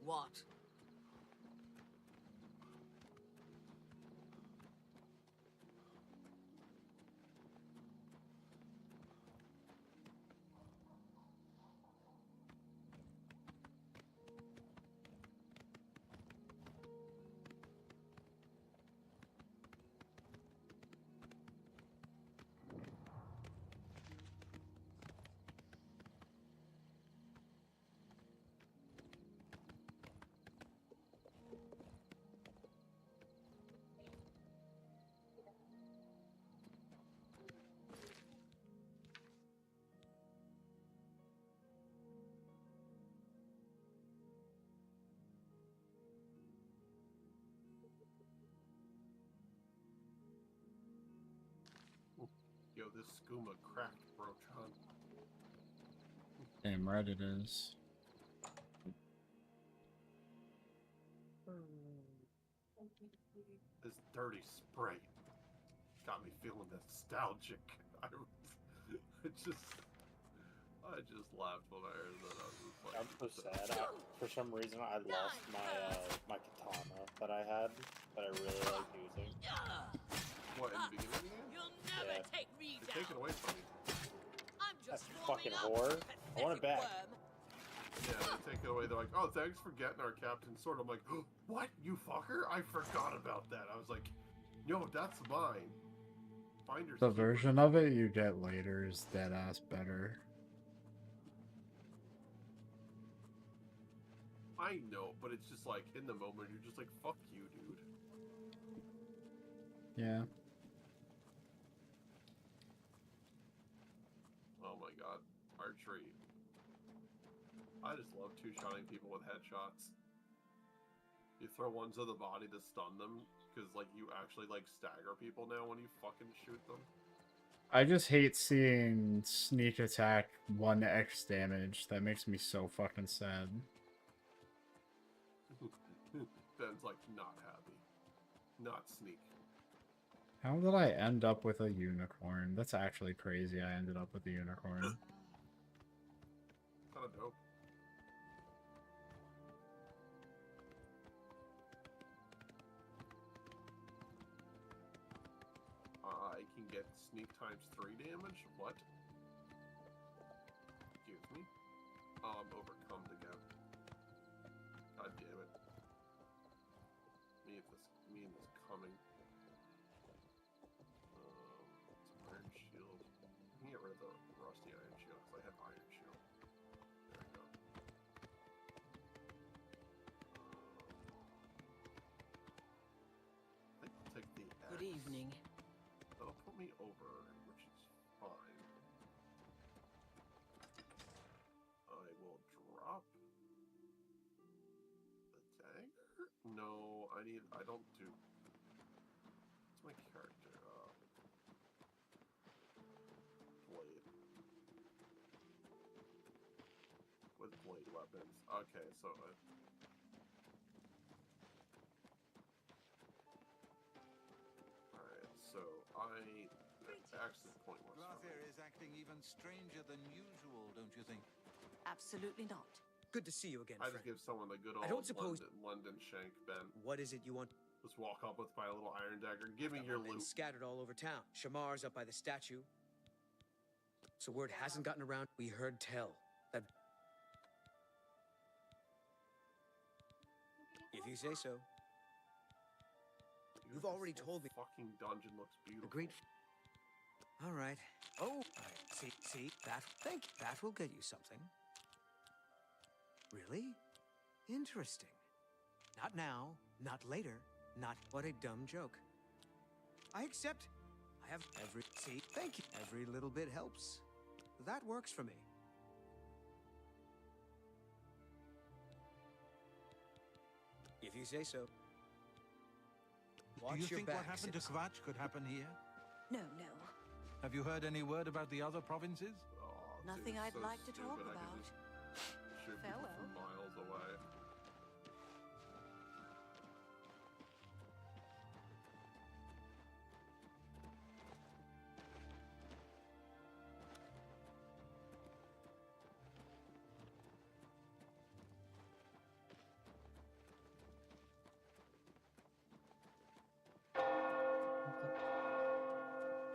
What? Yo, this skooma cracked, bro, John. Damn right it is. This dirty spray got me feeling nostalgic. I just laughed when I heard that. I was just like, I'm so sad. For some reason, I lost my katana that I had that I really liked using. What, in the beginning of the game? You'll never Yeah. take me They down. take it away from me. I'm That just fucking warming up, whore. I want it back. worm. Yeah, they take it away. They're like, oh, thanks for getting our captain sword. I'm like, oh, what? You fucker? I forgot about that. I was like, no, that's mine. Finders The keepers. version of it you get later is dead ass better. I know, but it's just like, in the moment, you're just like, fuck you, dude. Yeah. Oh my god. Archery. I just love two-shotting people with headshots. You throw one to the body to stun them, because, like, you actually, like, stagger people now when you fucking shoot them. I just hate seeing sneak attack 1x damage. That makes me so fucking sad. Ben's, like, not happy. Not sneak. How did I end up with a unicorn? That's actually crazy. I ended up with a unicorn. Kinda dope. I can get sneak times 3 damage? What? Excuse me? I'm overcome again. God damn it. Me and this coming. It's Iron Shield. I can get rid of the rusty Iron Shield because I have Iron Shield. There we go. I think I'll take the Good X. evening. That'll put me over, which is fine. I will drop the dagger? No, I don't do... What's my character? Blade. With blade weapons. Okay, so... Alright, so I... Actually, point was Glather is acting even even stranger than usual, don't you think? Absolutely not. Good to see you again, I friend. just give someone the good I old don't suppose- London shank, Ben. What is it you want? Just walk up with my little iron dagger. Give me your Been loot. scattered all over town. Shamar's up by the statue. So word hasn't gotten around. We heard tell that. If you say so. You've already told me. Fucking dungeon looks beautiful. Agreed. All right. Oh, all right. See, that will get you something. Really? Interesting. Not now, not later, not what a dumb joke. I accept. I have thank you. Every little bit helps. That works for me. If you say so. Watch Do you your think back, what happened to citizen. Kvatch could happen here? No. Have you heard any word about the other provinces? Nothing Dude, I'd so like to talk stupid, I about. could just shoot people Farewell. from miles away.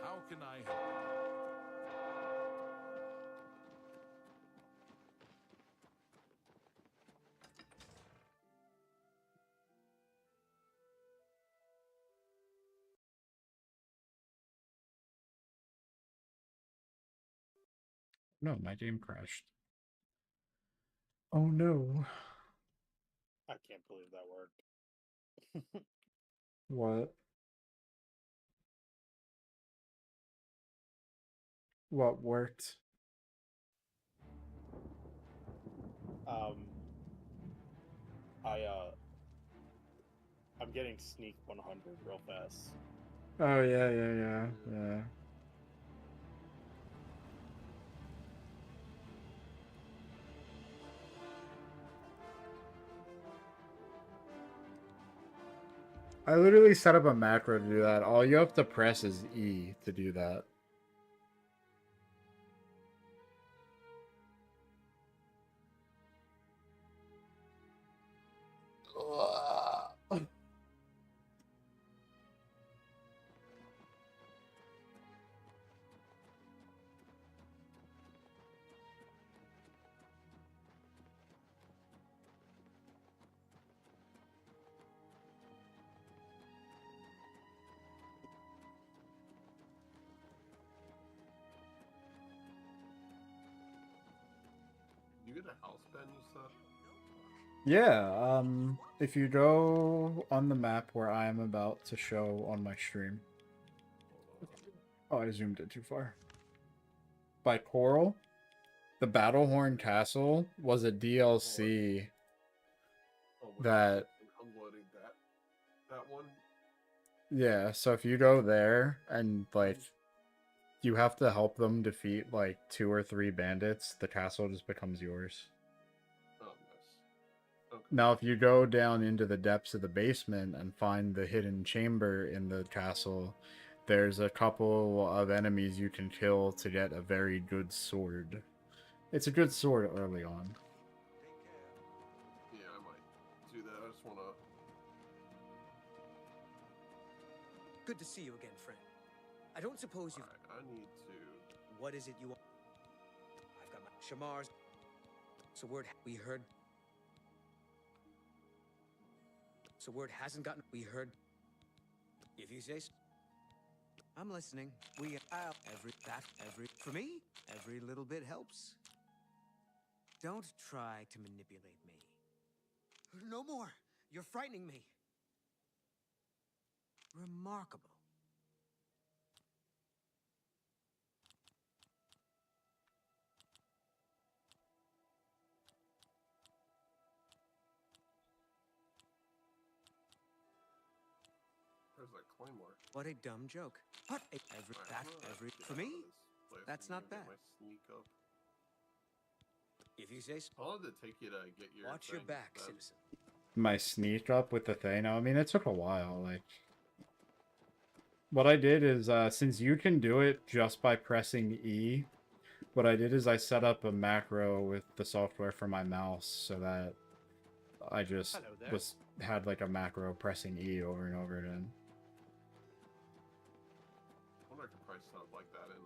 How can I help? No, my game crashed. Oh no. I can't believe that worked. What? What worked? I'm getting sneak 100 real fast. Oh yeah. I literally set up a macro to do that. All you have to press is E to do that. You get a house, Ben, you said? Yeah, if you go on the map where I am about to show on my stream. Oh, I zoomed it too far. By Coral, the Battlehorn Castle was a DLC that... I'm loading that one. Yeah, so if you go there and, like, you have to help them defeat, like, 2 or 3 bandits, the castle just becomes yours. Oh, nice. Okay. Now, if you go down into the depths of the basement and find the hidden chamber in the castle, there's a couple of enemies you can kill to get a very good sword. It's a good sword early on. Yeah, I might do that. I just wanna... Good to see you again, friend. I don't suppose you've... I need to... What is it you want? I've got my Shamar's. So word we heard. So word hasn't gotten. We heard. If you say so. I'm listening. For me, every little bit helps. Don't try to manipulate me. No more. You're frightening me. Remarkable. There's that claymore. What a dumb joke. What a for me? That's not bad. My sneak up. If you say so. How long did it take you to get your Watch your thing, back, Ben? citizen. My sneak up with the thing. I mean, it took a while. Like, what I did is, since you can do it just by pressing E, what I did is I set up a macro with the software for my mouse so that I just Hello there. had like a macro pressing E over and over again. I wonder if I could price something like that in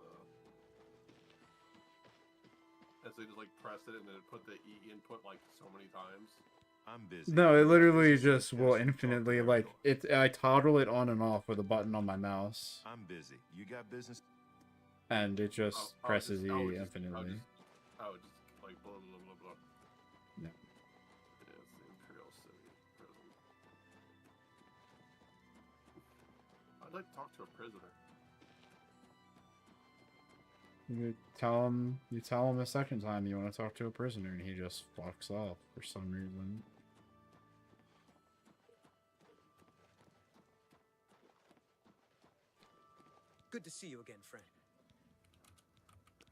as they just like press it and then it put the E input like so many times. I'm busy. No, it literally just will infinitely like it. I toggle it on and off with a button on my mouse, I'm busy. You got business? and it just presses E infinitely. I would just like blah blah blah blah. No. Yeah, it's the Imperial City prison. I'd like to talk to a prisoner. You tell him a second time you want to talk to a prisoner, and he just fucks off for some reason. Good to see you again, friend.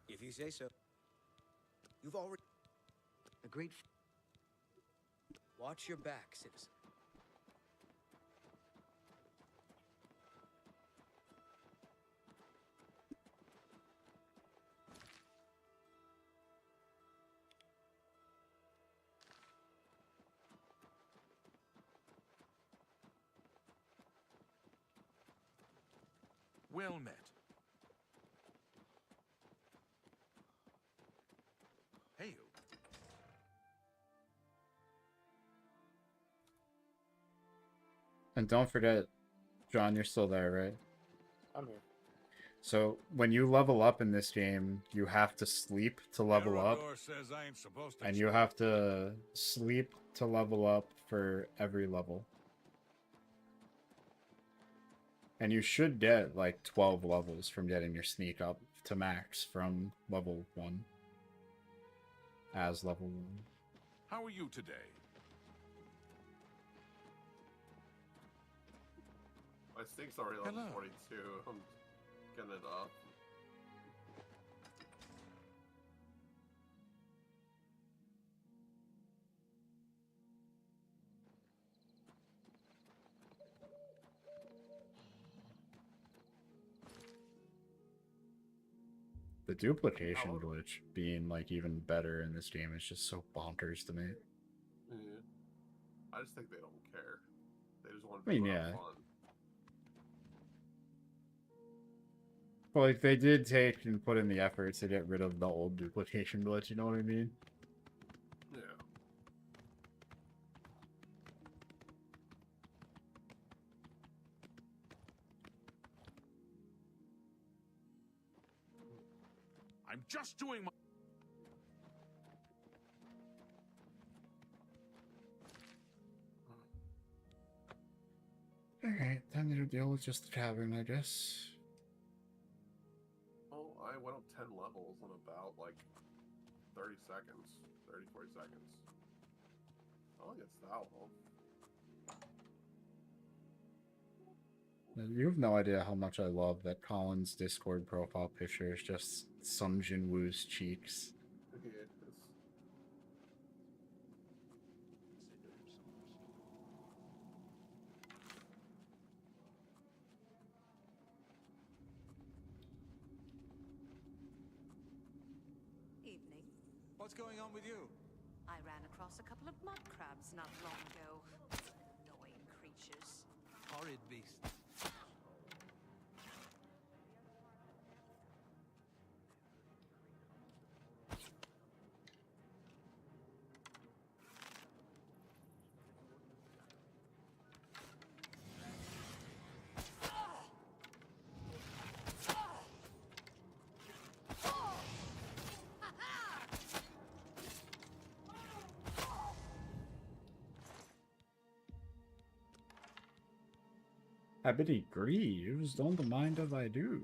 If you say so. You've already... A great... Watch your back, citizen. Well met. Hey, you. And don't forget, John, you're still there, right? I'm here. So when you level up in this game, you have to sleep to level up, Erebor says I ain't supposed to and you have to sleep to level up for every level. And you should get like 12 levels from getting your sneak up to max from level 1. As level 1. How are you today? My stink's already level Hello. 42. I'm getting it up. The duplication glitch being like even better in this game is just so bonkers to me. Yeah. I just think they don't care. They just want I mean, to have yeah. fun. Well, like they did take and put in the effort to get rid of the old duplication glitch, you know what I mean? Yeah. I'm just doing my... Alright, time to deal with just the tavern, I guess. Oh, I went up 10 levels in about like 30 seconds. 30, 40 seconds. I think it's that long. You have no idea how much I love that Colin's Discord profile picture is just Sung Jin Woo's cheeks. Yeah, it's... Evening. What's going on with you? I ran across a couple of mud crabs not long ago. Annoying creatures. Horrid beast. I bet he grieves, don't mind if I do.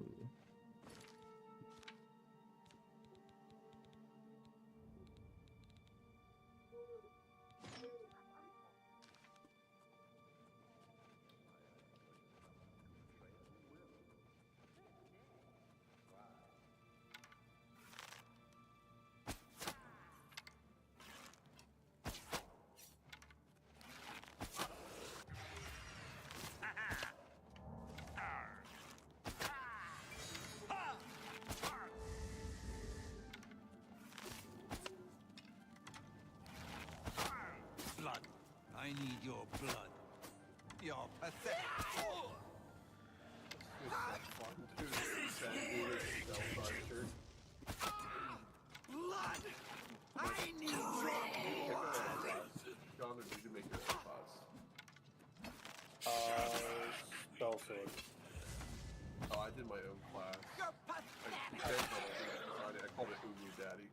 Daddy.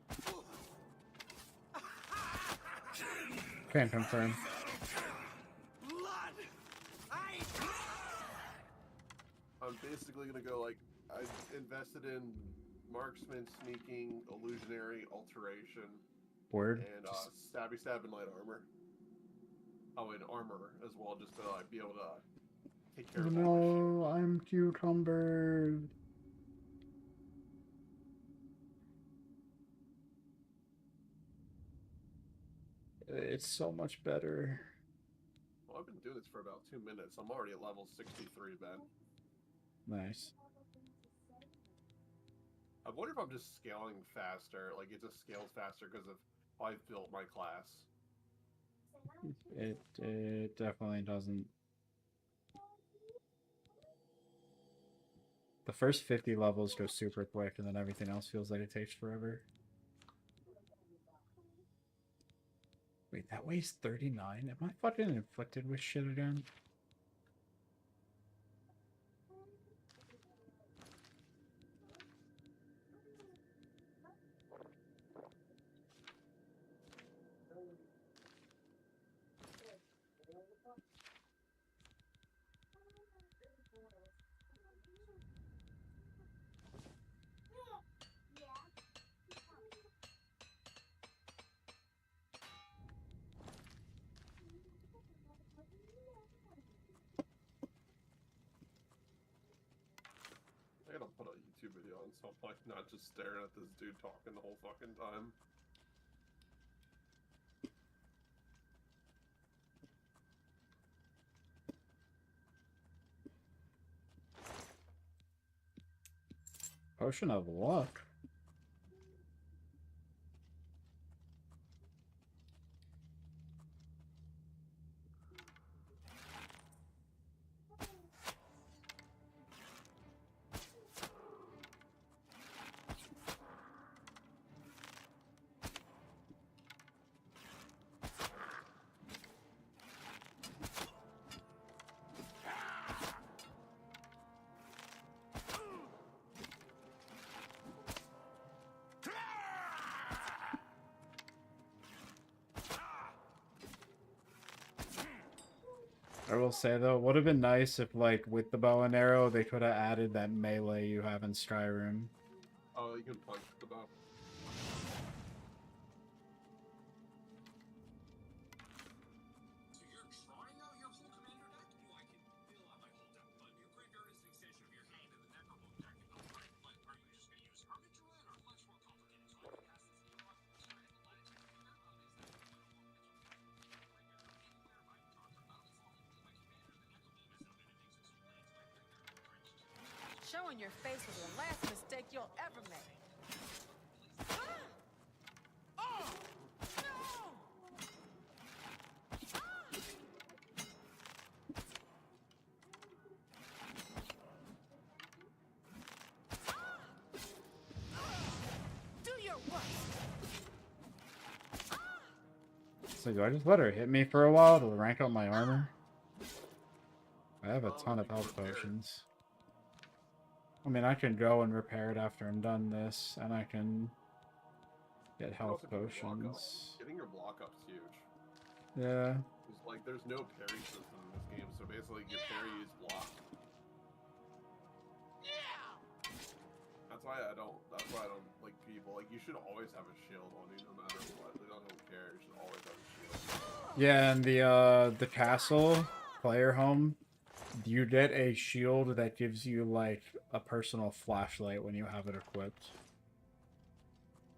Can't confirm. I'm basically gonna go like I invested in marksman, sneaking, illusionary, alteration, Word. and stabby stab and light armor. Oh, and armor as well, just to be able to take care of all my shit. No, I'm cucumbered. It's so much better. Well, I've been doing this for about 2 minutes. I'm already at level 63, Ben. Nice. I wonder if I'm just scaling faster. Like, it just scales faster because of how I've built my class. It definitely doesn't. The first 50 levels go super quick, and then everything else feels like it takes forever. Wait, that weighs 39? Am I fucking inflicted with shit again? I gotta put a YouTube video on so I'm like not just staring at this dude talking the whole fucking time. Potion of luck. I will say though, it would have been nice if, like, with the bow and arrow, they could have added that melee you have in Skyrim. Oh, you can punch the bow. Showing your face was the last mistake you'll ever make. Oh! No! Do your worst. So do I just let her hit me for a while to rank up my armor? I have a ton of health potions. I mean, I can go and repair it after I'm done this, and I can get health potions. Getting your block up's huge. Yeah. It's like there's no parry system in this game, so basically your parry is block. That's why I don't like people. Like, you should always have a shield on you no matter what. Like, I don't care. You should always have a shield. Yeah, and the castle player home, you get a shield that gives you like a personal flashlight when you have it equipped.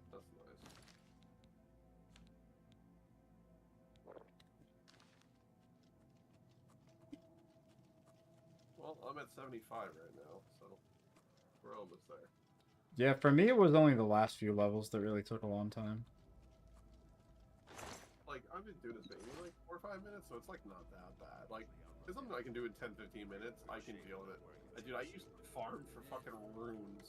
That's nice. Well, I'm at 75 right now, so we're almost there. Yeah, for me it was only the last few levels that really took a long time. Like, I've been doing this maybe like 4 or 5 minutes, so it's like not that bad. Like, it's something I can do in 10-15 minutes. I can deal with it. Dude, I used to farm for fucking runes.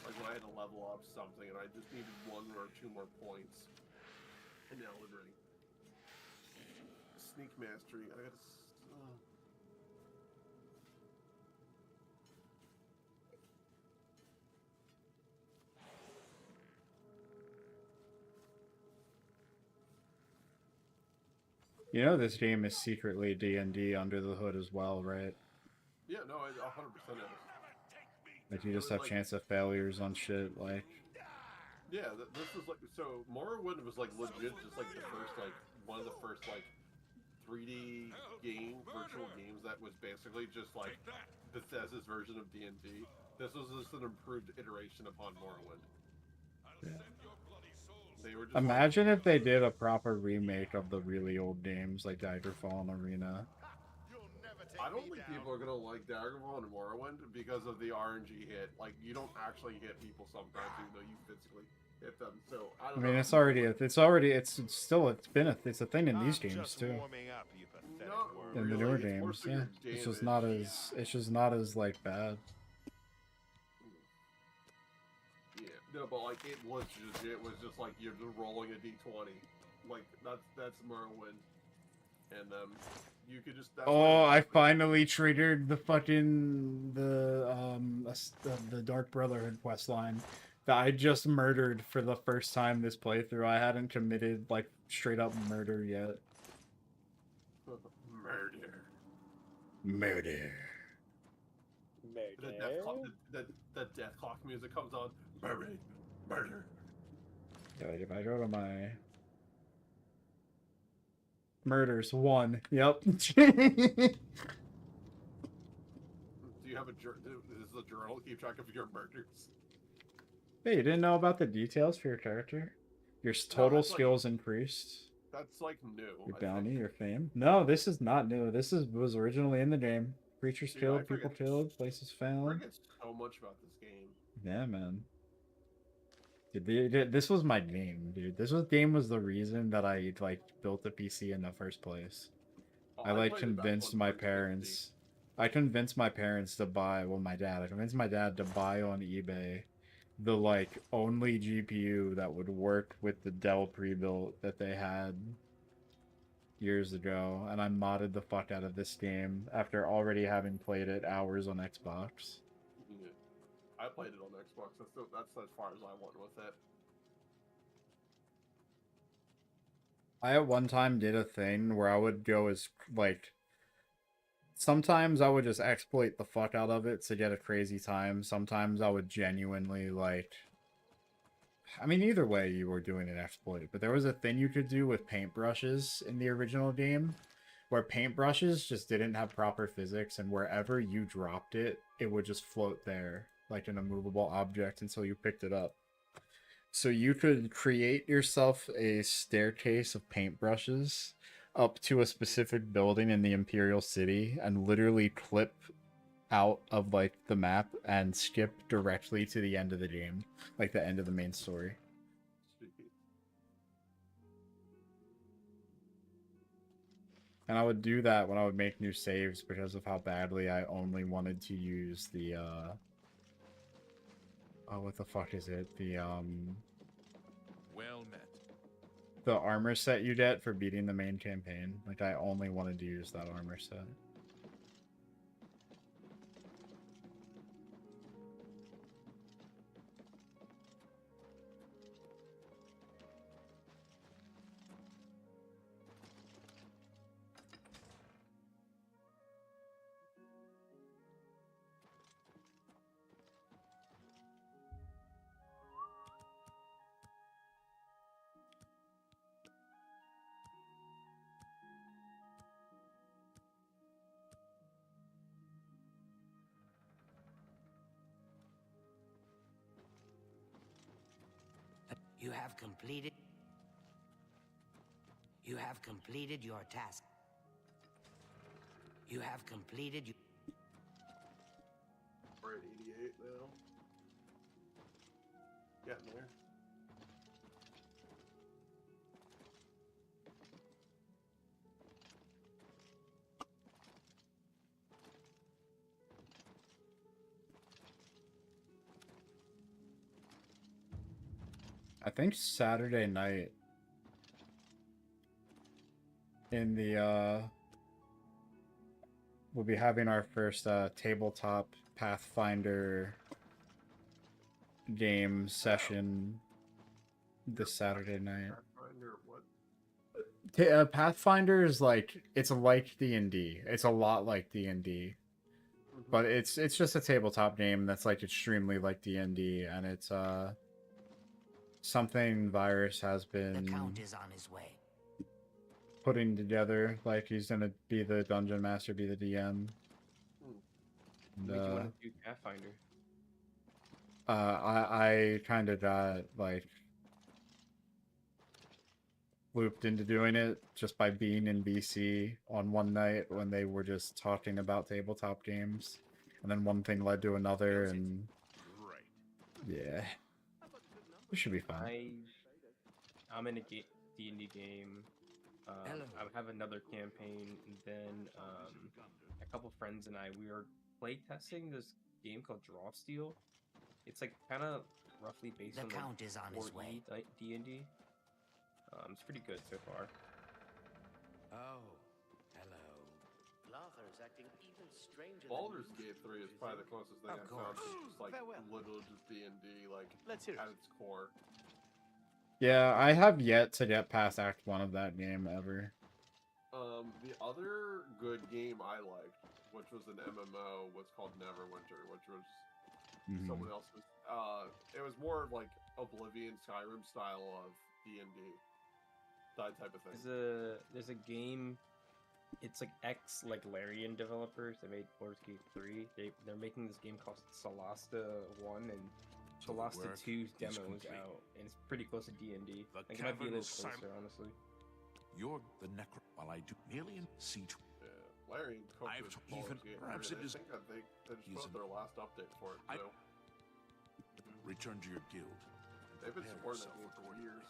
Like when I had to level up something and I just needed 1 or 2 more points. And now Liberty. Sneak mastery. I gotta. You know this game is secretly D&D under the hood as well, right? Yeah, no, it 100% is. Like you It just was have like- chance of failures on shit, like... Yeah, this was like, so Morrowind was like legit just like the first, like, one of the first like 3D virtual games that was basically just like Bethesda's version of D&D. This was just an improved iteration upon Morrowind. Yeah. They were just Imagine if they did a proper remake of the really old games like Daggerfall and Arena. I don't think people are gonna like Daggerfall and Morrowind because of the RNG hit. Like, you don't actually hit people sometimes, even though you physically hit them. So I I don't mean, know. it's a thing in these games too. In the newer games, yeah. It's just not as like bad. Yeah, no, but like it was just like you're just rolling a d20, like that's Morrowind, and you could just. That's Oh, I finally triggered the fucking the Dark Brotherhood quest line that I just murdered for the first time this playthrough. I hadn't committed like straight up murder yet. Murder. The death clock music comes on. Murder. Yeah, like if I go to my murders 1, yep. Do you have a journal? Is the journal to keep track of your murders? Hey, you didn't know about the details for your character? Your total that's like- skills increased. That's like new. Your I bounty, think. your fame. No, this is not new. This was originally in the game. Creatures Dude, I killed, people forget- killed, places I found. forget so much about this game. Yeah, man. Dude, this was my game, dude. This game was the reason that I like built the PC in the first place. Oh, I like played it back convinced when my 360. parents. I convinced my parents to buy. Well, my dad. I convinced my dad to buy on eBay the like only GPU that would work with the Dell pre-built that they had years ago, and I modded the fuck out of this game after already having played it hours on Xbox. Yeah. I played it on Xbox. That's as far as I went with it. I at one time did a thing where I would go as like sometimes I would just exploit the fuck out of it to get a crazy time. Sometimes I would genuinely like I mean either way you were doing an exploit, but there was a thing you could do with paintbrushes in the original game where paintbrushes just didn't have proper physics, and wherever you dropped it, it would just float there like an immovable object until you picked it up. So you could create yourself a staircase of paintbrushes up to a specific building in the Imperial City and literally clip out of like the map and skip directly to the end of the game, like the end of the main story. And I would do that when I would make new saves because of how badly I only wanted to use the oh, what the fuck is it? Well met. The armor set you get for beating the main campaign. Like, I only wanted to use that armor set. You have completed. You have completed your task. You have completed your. We're at 88 now. Getting there. I think Saturday night in the we'll be having our first tabletop Pathfinder game session this Saturday night. Pathfinder, what? Pathfinder is like it's like D&D. It's a lot like D&D, but it's just a tabletop game that's like extremely like D&D, and it's something Virus has been The Count is on his way. putting together. Like he's gonna be the dungeon master, be the DM. And, What made you want to do Pathfinder? I kind of got like looped into doing it just by being in BC on one night when they were just talking about tabletop games, and then one thing led to another, and yeah, it should be fun. I'm in a D&D game. I have another campaign, and then a couple friends and we were play testing this game called Draw Steel. It's like kind of roughly based The on Count is on his way. D&D. It's pretty good so far. Oh, hello. Glarther is acting even stranger. Baldur's Gate 3 is probably the closest thing Of I've found to course. just like literally just D&D, like Let's hear it. at its core. Yeah, I have yet to get past Act 1 of that game ever. The other good game I liked, which was an MMO, was called Neverwinter, which was someone else's. It was more like Oblivion, Skyrim style of D&D, that type of thing. There's a game. It's like Larian developers. They made Baldur's Gate 3. They're making this game called Solasta 1 and Solasta 2's demo is out, and it's pretty close to D&D. The Like it might be a cavern little is silent. closer, honestly. You're the necro while I do alien C2. Larian I've cooked even Baldur's Gate 3, perhaps and it is. I think that they just he's put an- their last update for it too. Return to your guild. They've been Prepare supporting that yourself game for years.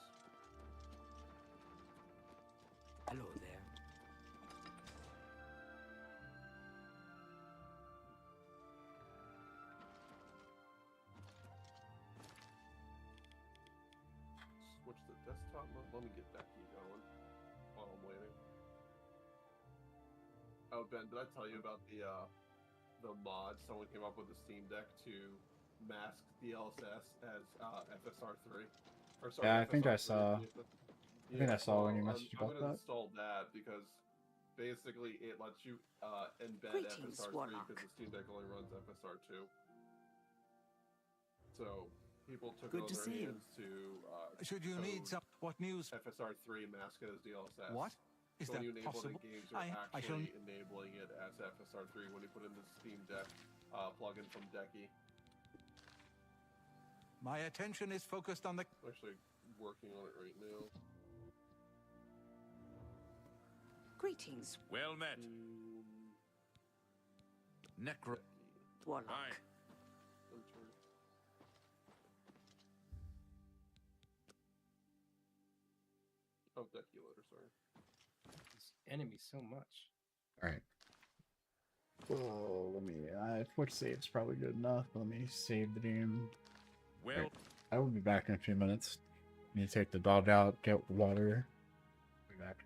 Hello there. Switch to desktop mode. Let me get that key going while I'm waiting. Oh, Ben, did I tell you about the mod someone came up with a Steam Deck to mask DLSS as FSR3? Or sorry, Yeah, I think I FSR3. saw. I think I saw when you well, messaged I'm about gonna that. install that because basically it lets you embed Greetings, FSR3 Warlock. because the Steam Deck only runs FSR2. So people took Good it to on see their you. hands to Should you need code some... What news? FSR3 mask it as DLSS. What? Is so when that you enable possible? it, games are I shall... actually enabling it as FSR3 when you put in the Steam Deck plugin from Decky. My attention is focused on the... I'm actually working on it right now. Greetings, Well met. Necro. Warlock. Aye. Enter. Oh, Decky loader, sorry. This enemy so much. All right. Oh, let me. Quick save's probably good enough. Let me save the game. Well, Alright, I will be back in a few minutes. Need to take the dog out, get water. Be back.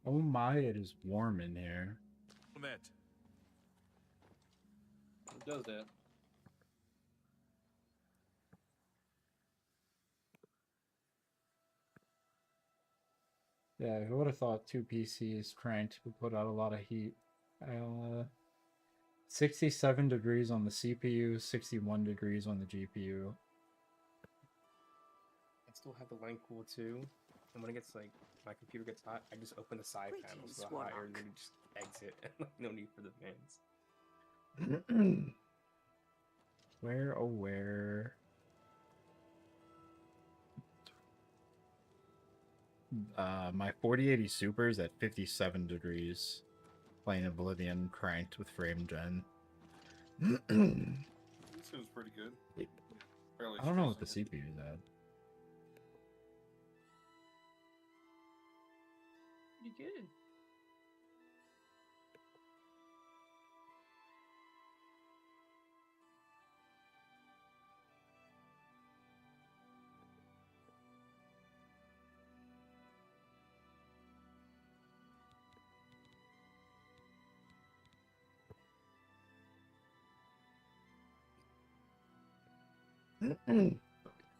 Oh my, it is warm in here. That. It does that. Yeah, who would have thought two PCs cranked would put out a lot of heat? 67 degrees on the CPU, 61 degrees on the GPU. I still have the line cool too. And when it gets like my computer gets hot, I just open the side panels so the hot air and just exit. No need for the fans. Where, oh where? My 4080 Super is at 57 degrees. Playing Oblivion cranked with frame gen. This seems pretty good. Fairly I don't know what the CPU is at. Pretty good.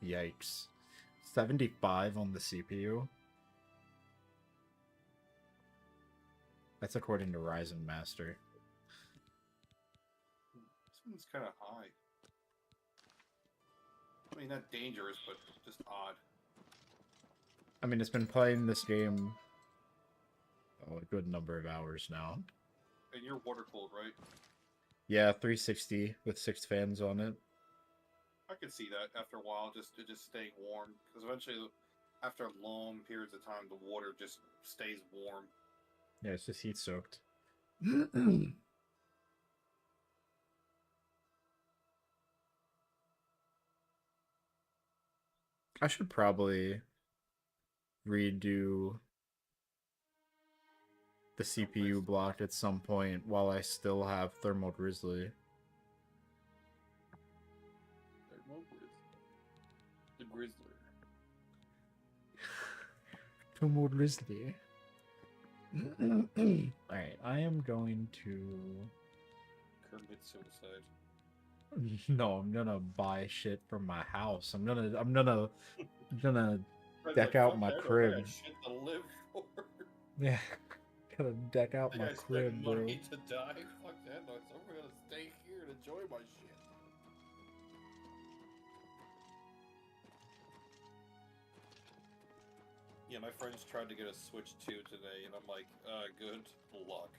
Yikes. 75 on the CPU. That's according to Ryzen Master. This one's kind of high. I mean, not dangerous, but just odd. I mean, it's been playing this game a good number of hours now. And you're water cooled, right? Yeah, 360 with 6 fans on it. I could see that after a while, just staying warm. Because eventually, after long periods of time, the water just stays warm. Yeah, it's just heat soaked. I should probably redo the CPU block at some point while I still have Thermal Grizzly. The Grizzler. Thermal Grizzly. Alright, I am going to... Commit suicide. No, I'm gonna buy shit from my house. I'm gonna deck Like, out fuck my that, I crib. got shit to live for. Yeah, gotta deck out my I spend crib, bro. money to die. Fuck that noise. I'm gonna stay here and enjoy my shit. Yeah, my friends tried to get a Switch 2 today, and I'm like, good luck.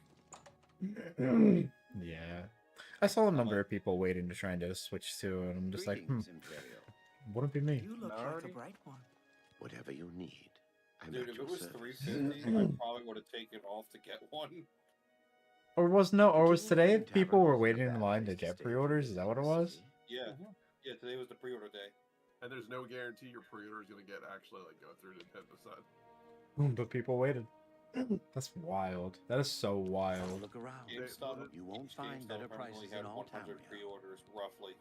Yeah, I saw a number of people waiting to try and get a Switch 2, and I'm just like, wouldn't be me. You look like a bright one. Whatever you need. I'm Dude, at if your it was service. $350, I probably would have taken off to get one. Or was today people were waiting in line to get pre-orders? Is that what it was? Yeah, yeah. Today was the pre-order day, and there's no guarantee your pre-order is gonna get actually go through to 10%. But people waited. That's wild. That is so wild. Look around. GameStop, You won't find GameStop better only prices had in all 100 town. pre-orders, roughly.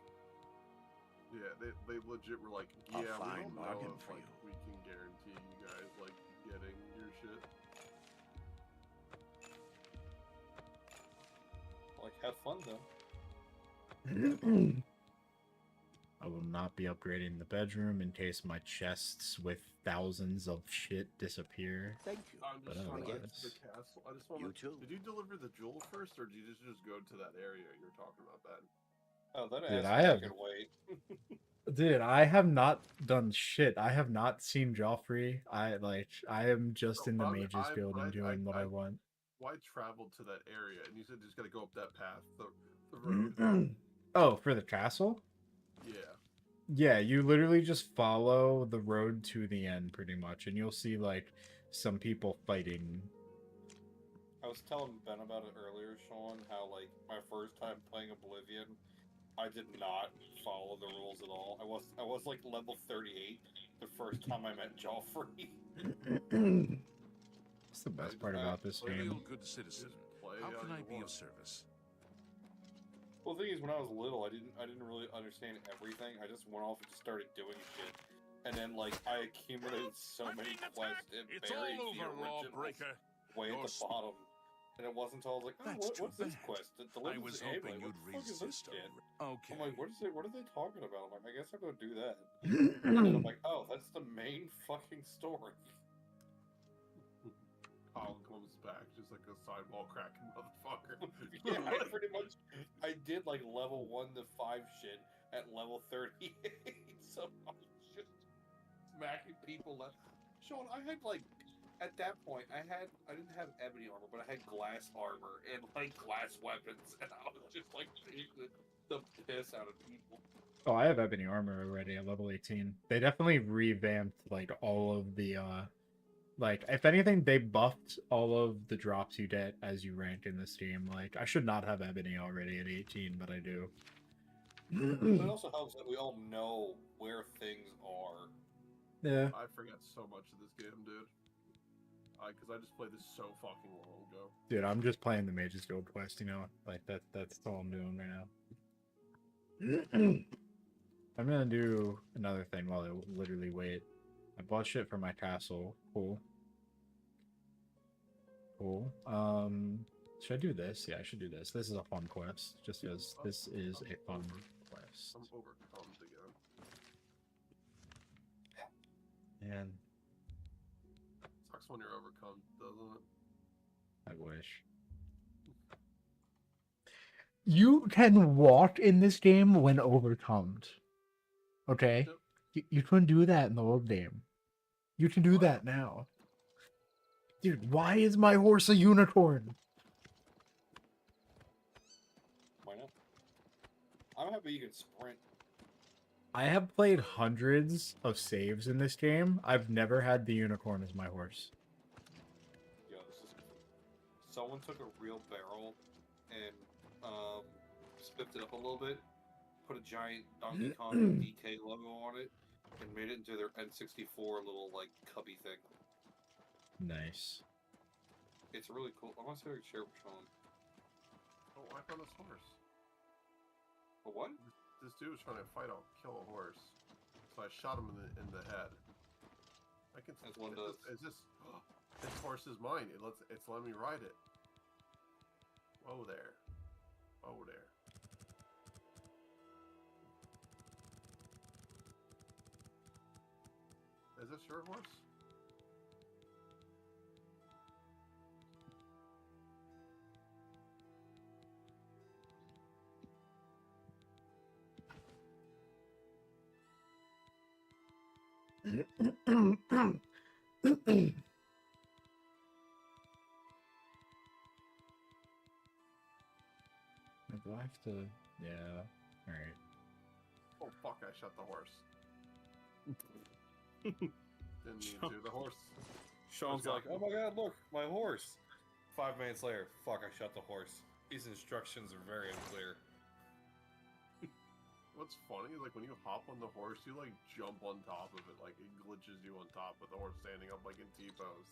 Yeah, they legit were like, A yeah, we fine don't know bargain if, for like, we can guarantee you guys getting your shit. Have fun though. I will not be upgrading the bedroom in case my chests with thousands of shit disappear. Thank you. I'm But just trying to get otherwise- to the castle. I just want You to. too. Did you deliver the jewel first, or did you just go to that area you're talking about? That. Oh, that Dude, ass I have- could wait. Dude, I have not done shit. I have not seen Joffrey. I am just in the I'm- Mages I'm- Guild and doing what I want. Why travel to that area? And you said you just gotta go up that path, the road. Oh, for the castle? Yeah. Yeah, you literally just follow the road to the end pretty much, and you'll see some people fighting. I was telling Ben about it earlier, Sean, how my first time playing Oblivion, I did not follow the rules at all. I was level 38 the first time I met Joffrey. What's the best part about this Real game? good citizen. Play How how can you I be want. of service? Well, the thing is, when I was little, I didn't really understand everything. I just went off and just started doing shit, and then I accumulated so many quests and It's buried all the over, originals. lawbreaker. way at the bottom. And it wasn't until I was like, oh, That's what's too this bad. quest? It I delivers was the amulet. hoping What you'd the fuck is this resist shit? Okay. I'm like, what are they talking about? I'm like, I guess I'm gonna do that. And then I'm like, oh, that's the main fucking story. Kyle comes back just like a sidewall cracking motherfucker. Yeah, I did like level 1 to 5 shit at level 38. So I was just smacking people left. Sean, I had like at that point I didn't have ebony armor, but I had glass armor and like glass weapons, and I was just like beating the piss out of people. Oh, I have ebony armor already at level 18. They definitely revamped like all of the like, if anything, they buffed all of the drops you get as you rank in this game. Like, I should not have ebony already at 18, but I do. But it also helps that we all know where things are. Yeah. I forget so much of this game, dude. Because I just played this so fucking long ago. Dude, I'm just playing the Mage's Guild quest, you know? Like, that's all I'm doing right now. I'm gonna do another thing while I literally wait. I bought shit for my castle. Cool. Cool. Should I do this? Yeah, I should do this. This is a fun quest. Just because this is a fun quest. I'm overcome again. Man, Sucks when you're overcome, doesn't it? I wish. You can walk in this game when overcome. Okay? You couldn't do that in the old game. You can do that now. Dude, why is my horse a unicorn? Why not? I'm happy you can sprint. I have played hundreds of saves in this game. I've never had the unicorn as my horse. Yo, this is... Someone took a real barrel and spiffed it up a little bit, put a giant Donkey Kong DK logo on it, and made it into their N64 little, like, cubby thing. Nice. It's really cool. I want to see if I can share it with Sean. Oh, I found this horse. A what? This dude was trying to kill a horse. So I shot him in the head. I can see one does. Is this this horse is mine. It's letting me ride it. Whoa there. Whoa there. Is this your horse? Do I have to... Yeah. Alright. Oh fuck, I shot the horse. Didn't mean to. The horse... Sean's like, oh my god, look, my horse! 5 minutes later, fuck, I shot the horse. These instructions are very unclear. What's funny is, like, when you hop on the horse, you, like, jump on top of it. Like, it glitches you on top with the horse standing up, like, in T-pose.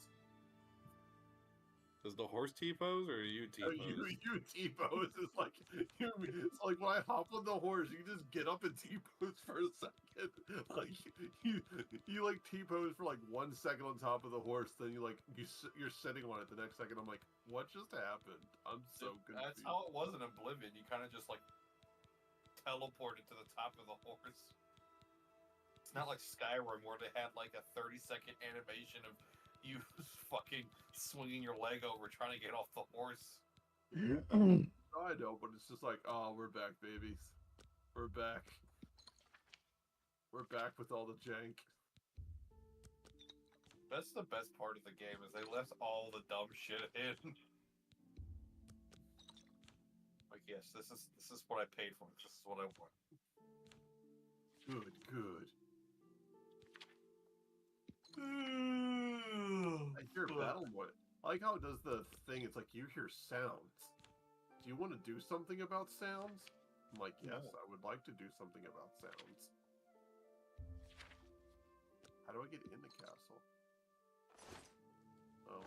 Does the horse T-pose, or you T-pose? You T-pose. It's like, it's like when I hop on the horse, you just get up and T-pose for a second. Like, you like, T-pose for, like, 1 second on top of the horse, then you, like, you're sitting on it the next second. I'm like, what just happened? I'm so confused. That's how it was in Oblivion. You kind of just, like, teleported to the top of the horse. It's not like Skyrim where they had like a 30-second animation of you fucking swinging your leg over trying to get off the horse. I know, but it's just like, oh, we're back, babies. We're back. We're back with all the jank. That's the best part of the game, is they left all the dumb shit in. Like, yes, this is what I paid for. This is what I want. Good, good. I hear battle mode. I like how it does the thing. It's like you hear sounds. Do you want to do something about sounds? I'm like, yes, I would like to do something about sounds. How do I get in the castle? Oh.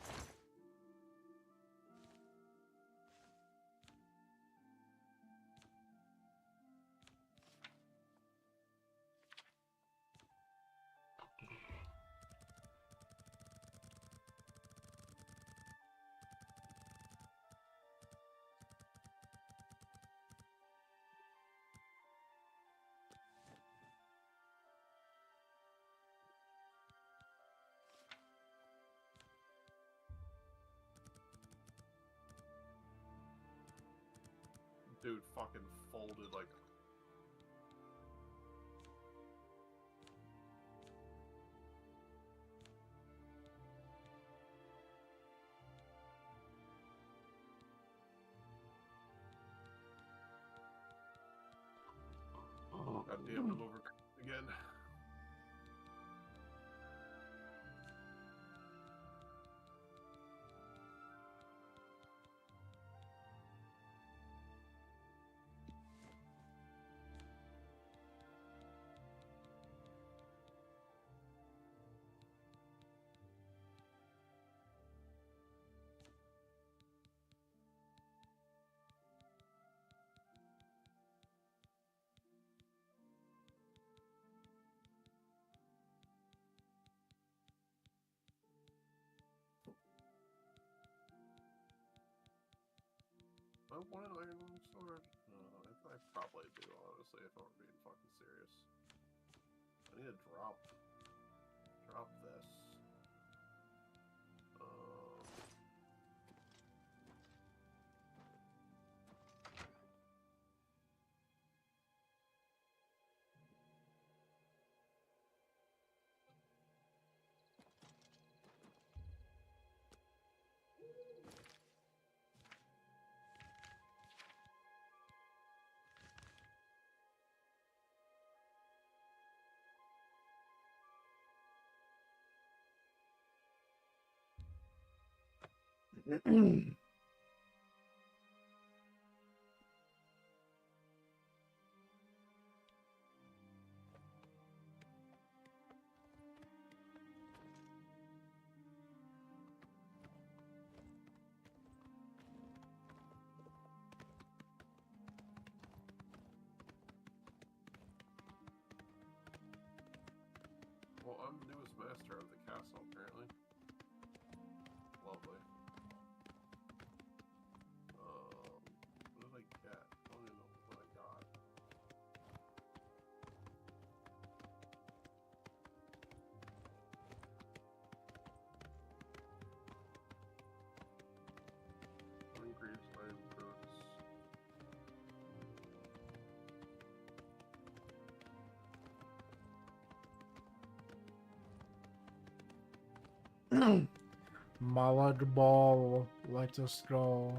Dude, fucking folded like. God damn, I'm over again. I want an iron long sword. I probably do, honestly, if I'm being fucking serious. I need to drop this. Well, I'm the newest master of the castle, apparently. Lovely. What did I get? I don't even know what I got. Ingredients, iron boots. Malad ball, let us go.